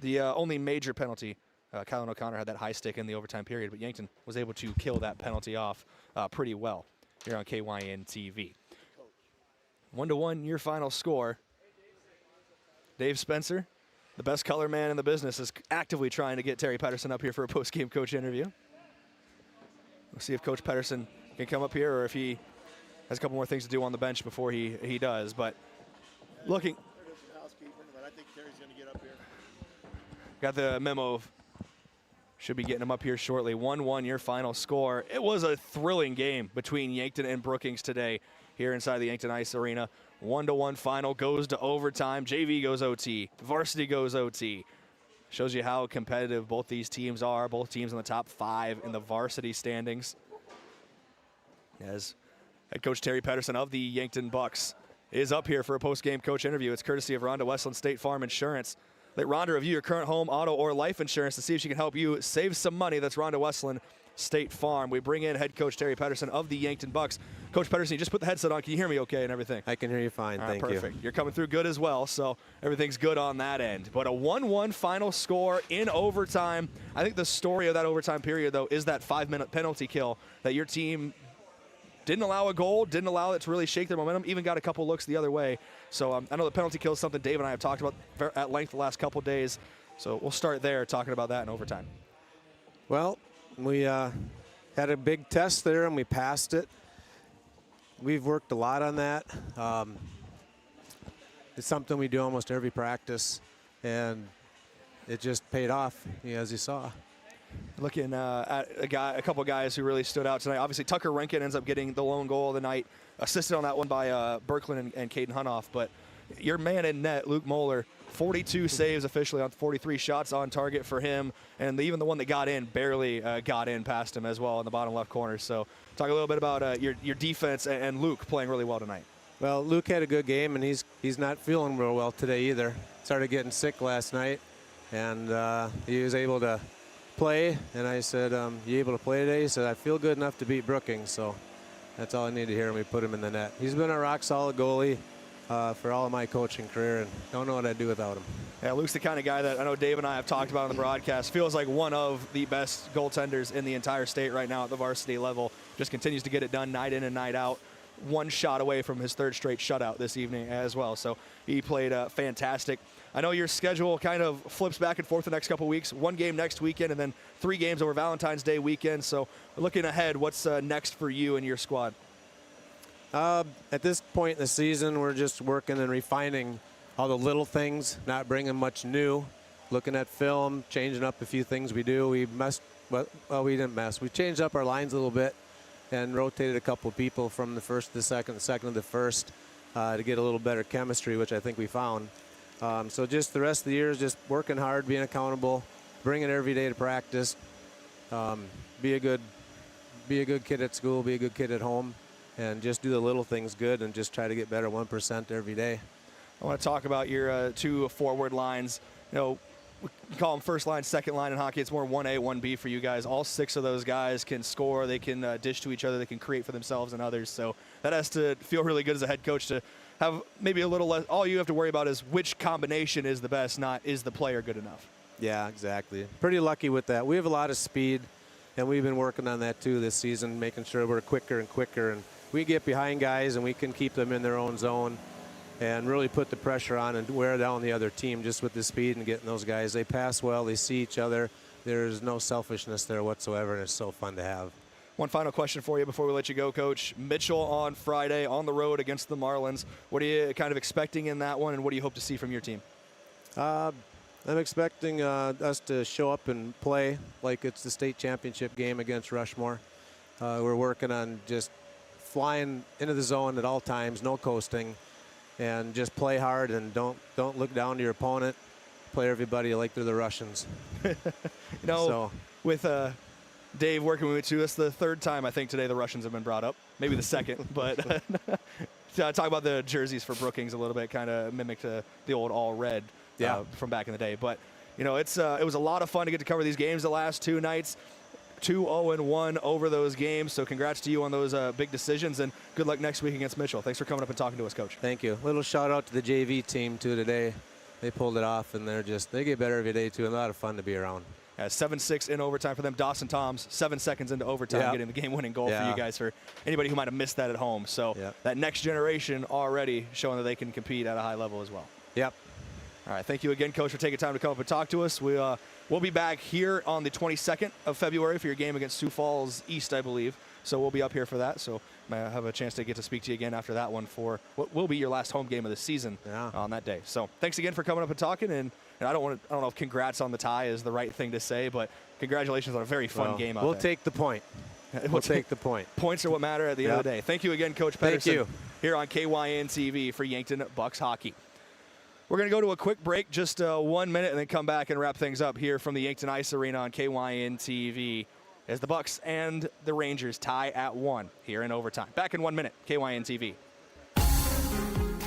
Speaker 1: The only major penalty, Kylan O'Connor had that high stick in the overtime period, but Yankton was able to kill that penalty off pretty well here on KYN TV. 1-1 your final score. Dave Spencer, the best color man in the business, is actively trying to get Terry Pedersen up here for a post-game coach interview. We'll see if Coach Pedersen can come up here or if he has a couple more things to do on the bench before he does. But looking.
Speaker 2: I think Terry's going to get up here.
Speaker 1: Got the memo. Should be getting him up here shortly. 1-1 your final score. It was a thrilling game between Yankton and Brookings today here inside the Yankton Ice Arena. 1-1 final, goes to overtime. JV goes OT. Varsity goes OT. Shows you how competitive both these teams are. Both teams in the top 5 in the varsity standings. As head coach Terry Pedersen of the Yankton Bucks is up here for a post-game coach interview. It's courtesy of Rhonda Westland State Farm Insurance. Let Rhonda review your current home, auto, or life insurance to see if she can help you save some money. That's Rhonda Westland State Farm. We bring in head coach Terry Pedersen of the Yankton Bucks. Coach Pedersen, you just put the headset on. Can you hear me okay and everything?
Speaker 4: I can hear you fine,
Speaker 1: All right,
Speaker 4: thank you.
Speaker 1: perfect. You're coming through good as well, so everything's good on that end. But a 1-1 final score in overtime. I think the story of that overtime period, though, is that 5-minute penalty kill that your team didn't allow a goal, didn't allow it to really shake their momentum, even got a couple looks the other way. So I know the penalty kill is something Dave and I have talked about at length the last couple days. So we'll start there talking about that in overtime.
Speaker 4: Well, we had a big test there and we passed it. We've worked a lot on that. It's something we do almost every practice, and it just paid off, as you saw.
Speaker 1: Looking at a couple guys who really stood out tonight. Obviously, Tucker Renken ends up getting the lone goal of the night, assisted on that one by Berkland and Caden Hunoff. But your man in net, Luke Moeller, 42 saves officially on 43 shots on target for him, and even the one that got in barely got in past him as well in the bottom left corner. So talk a little bit about your defense and Luke playing really well tonight.
Speaker 4: Well, Luke had a good game, and he's not feeling real well today either. Started getting sick last night, and he was able to play. And I said, "You able to play today?" He said, "I feel good enough to beat Brookings." So that's all I need to hear, and we put him in the net. He's been a rock-solid goalie for all of my coaching career, and don't know what I'd do without him.
Speaker 1: Yeah, Luke's the kind of guy that I know Dave and I have talked about on the broadcast. Feels like one of the best goaltenders in the entire state right now at the varsity level. Just continues to get it done night in and night out. One shot away from his third straight shutout this evening as well. So he played fantastic. I know your schedule kind of flips back and forth the next couple weeks. 1 game next weekend and then 3 games over Valentine's Day weekend. So looking ahead, what's next for you and your squad?
Speaker 4: At this point in the season, we're just working and refining all the little things, not bringing much new, looking at film, changing up a few things we do. We messed, well, we didn't mess. We changed up our lines a little bit and rotated a couple of people from the first to the second to the first to get a little better chemistry, which I think we found. So just the rest of the year is just working hard, being accountable, bringing it every day to practice, be a good kid at school, be a good kid at home, and just do the little things good and just try to get better 1% every day.
Speaker 1: I want to talk about your 2 forward lines. You know, we call them first line, second line in hockey. It's more 1A, 1B for you guys. All 6 of those guys can score. They can dish to each other. They can create for themselves and others. So that has to feel really good as a head coach to have maybe a little less. All you have to worry about is which combination is the best, not is the player good enough.
Speaker 4: Yeah, exactly. Pretty lucky with that. We have a lot of speed, and we've been working on that too this season, making sure we're quicker and quicker. And we get behind guys, and we can keep them in their own zone and really put the pressure on and wear down the other team just with the speed and getting those guys. They pass well. They see each other. There's no selfishness there whatsoever, and it's so fun to have.
Speaker 1: One final question for you before we let you go, Coach. Mitchell on Friday on the road against the Marlins. What are you kind of expecting in that one, and what do you hope to see from your team?
Speaker 4: I'm expecting us to show up and play like it's the state championship game against Rushmore. We're working on just flying into the zone at all times, no coasting, and just play hard and don't look down to your opponent. Play everybody like they're the Russians.
Speaker 1: With Dave working with you. It's the third time I think today the Russians have been brought up. Maybe the second, but talk about the jerseys for Brookings a little bit, kind of mimicked the old all red from back in the day. But it was a lot of fun to get to cover these games the last 2 nights. 2-0-1 over those games. So congrats to you on those big decisions, and good luck next week against Mitchell. Thanks for coming up and talking to us, Coach.
Speaker 4: Thank you. Little shout out to the JV team too today. They pulled it off, and they get better every day too, and a lot of fun to be around.
Speaker 1: 7-6 in overtime for them. Dawson Toms, 7 seconds into overtime, getting the game-winning goal for you guys, for anybody who might have missed that at home. So that next generation already showing that they can compete at a high level as well.
Speaker 4: Yep.
Speaker 1: All right, thank you again, Coach, for taking time to come up and talk to us. We'll be back here on the 22nd of February for your game against Sioux Falls East, I believe. So we'll be up here for that. So I have a chance to get to speak to you again after that one for what will be your last home game of the season on that day. So thanks again for coming up and talking. And I don't know if congrats on the tie is the right thing to say, but congratulations on a very fun game out there.
Speaker 4: We'll take the point. We'll take the point.
Speaker 1: Points are what matter at the end of the day. Thank you again, Coach Pedersen.
Speaker 4: Thank you.
Speaker 1: Here on KYN TV for Yankton Bucks Hockey. We're going to go to a quick break, just 1 minute, and then come back and wrap things up here from the Yankton Ice Arena on KYN TV as the Bucks and the Rangers tie at 1 here in overtime. Back in 1 minute, KYN TV.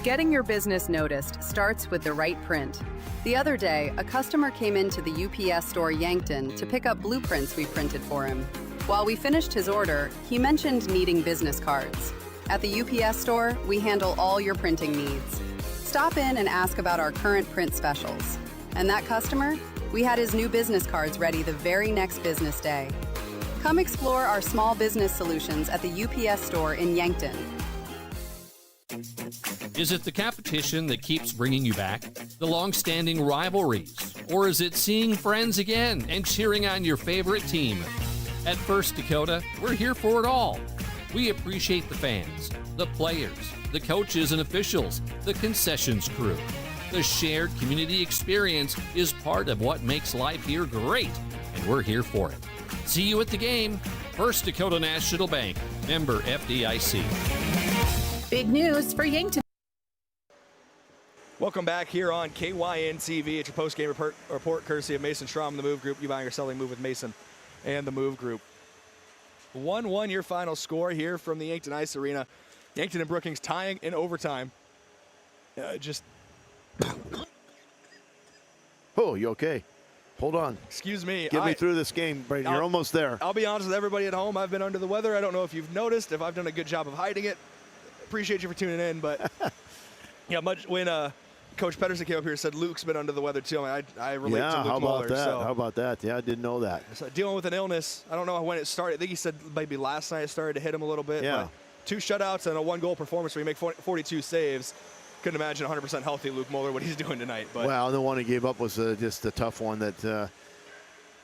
Speaker 10: Getting your business noticed starts with the right print. The other day, a customer came into the UPS store Yankton to pick up blueprints we printed for him. While we finished his order, he mentioned needing business cards. At the UPS store, we handle all your printing needs. Stop in and ask about our current print specials. And that customer? We had his new business cards ready the very next business day. Come explore our small business solutions at the UPS store in Yankton.
Speaker 12: Is it the competition that keeps bringing you back? The long-standing rivalries? Or is it seeing friends again and cheering on your favorite team? At First Dakota, we're here for it all. We appreciate the fans, the players, the coaches and officials, the concessions crew. The shared community experience is part of what makes life here great, and we're here for it. See you at the game. First Dakota National Bank, member FDIC.
Speaker 16: Big news for Yankton.
Speaker 1: Welcome back here on KYN TV. It's your post-game report courtesy of Mason Strom, the Move Group. You buying or selling, move with Mason and the Move Group. 1-1 your final score here from the Yankton Ice Arena. Yankton and Brookings tying in overtime.
Speaker 2: Oh, you okay? Hold on.
Speaker 1: Excuse me.
Speaker 2: Get me through this game, Brayden. You're almost there.
Speaker 1: I'll be honest with everybody at home. I've been under the weather. I don't know if you've noticed, if I've done a good job of hiding it. Appreciate you for tuning in, but when Coach Pedersen came up here and said Luke's been under the weather too, I relate to Luke Muller.
Speaker 2: How about that? Yeah, I didn't know that.
Speaker 1: So dealing with an illness. I don't know when it started. I think he said maybe last night it started to hit him a little bit.
Speaker 2: Yeah.
Speaker 1: But 2 shutouts and a 1-goal performance where you make 42 saves. Couldn't imagine 100% healthy Luke Muller, what he's doing tonight. But
Speaker 2: well, the one he gave up was just a tough one that,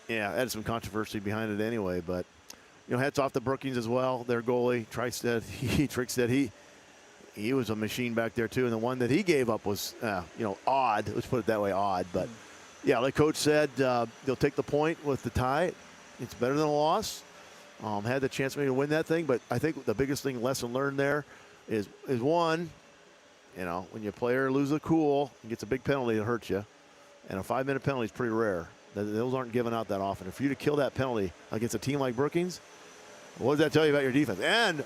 Speaker 2: had some controversy behind it anyway. But, hats off to Brookings as well. Their goalie, Trickstead, he was a machine back there too. And the one that he gave up was, odd. Let's put it that way, odd. But, yeah, like Coach said, they'll take the point with the tie. It's better than a loss. Had the chance maybe to win that thing. But I think the biggest lesson learned there is one, when your player loses a cool and gets a big penalty, it hurts you. And a 5-minute penalty is pretty rare. Those aren't given out that often. For you to kill that penalty against a team like Brookings, what does that tell you about your defense? And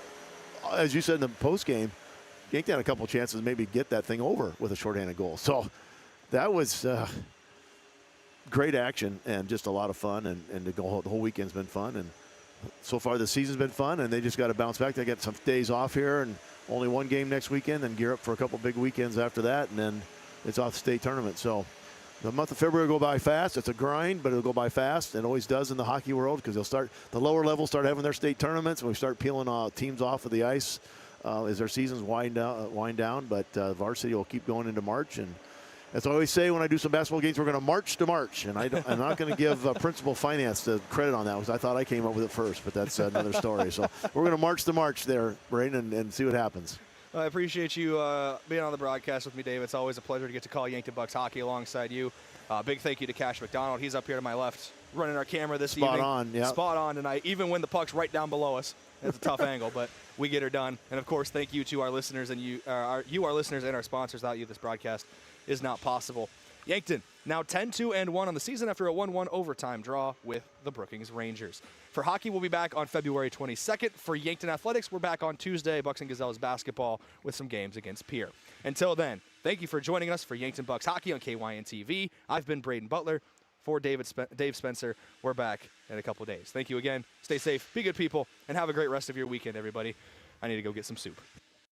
Speaker 2: as you said in the postgame, Yankton had a couple chances to maybe get that thing over with a shorthanded goal. So that was great action and just a lot of fun. And the whole weekend's been fun. And so far the season's been fun, and they just got to bounce back. They got some days off here and only 1 game next weekend, and gear up for a couple big weekends after that, and then it's off the state tournament. So the month of February will go by fast. It's a grind, but it'll go by fast. It always does in the hockey world because the lower levels start having their state tournaments, and we start peeling teams off of the ice as their seasons wind down. But varsity will keep going into March, and as I always say when I do some basketball games, we're going to march to March, and I'm not going to give Principal Finance the credit on that because I thought I came up with it first, but that's another story. So we're going to march to March there, Brayden, and see what happens.
Speaker 1: I appreciate you being on the broadcast with me, Dave. It's always a pleasure to get to call Yankton Bucks hockey alongside you. Big thank you to Cash McDonald. He's up here to my left running our camera this evening. Spot on tonight, even when the puck's right down below us. It's a tough angle, but we get her done. And, of course, thank you to our listeners and our listeners and our sponsors. Without you, this broadcast is not possible. Yankton now 10-2-1 on the season after a 1-1 overtime draw with the Brookings Rangers. For hockey, we'll be back on February 22nd. For Yankton Athletics, we're back on Tuesday, Bucks and Gazelles basketball with some games against Pierre. Until then, thank you for joining us for Yankton Bucks Hockey on KYN TV. I've been Brayden Butler. For Dave Spencer, we're back in a couple days. Thank you again. Stay safe, be good people, and have a great rest of your weekend, everybody. I need to go get some soup.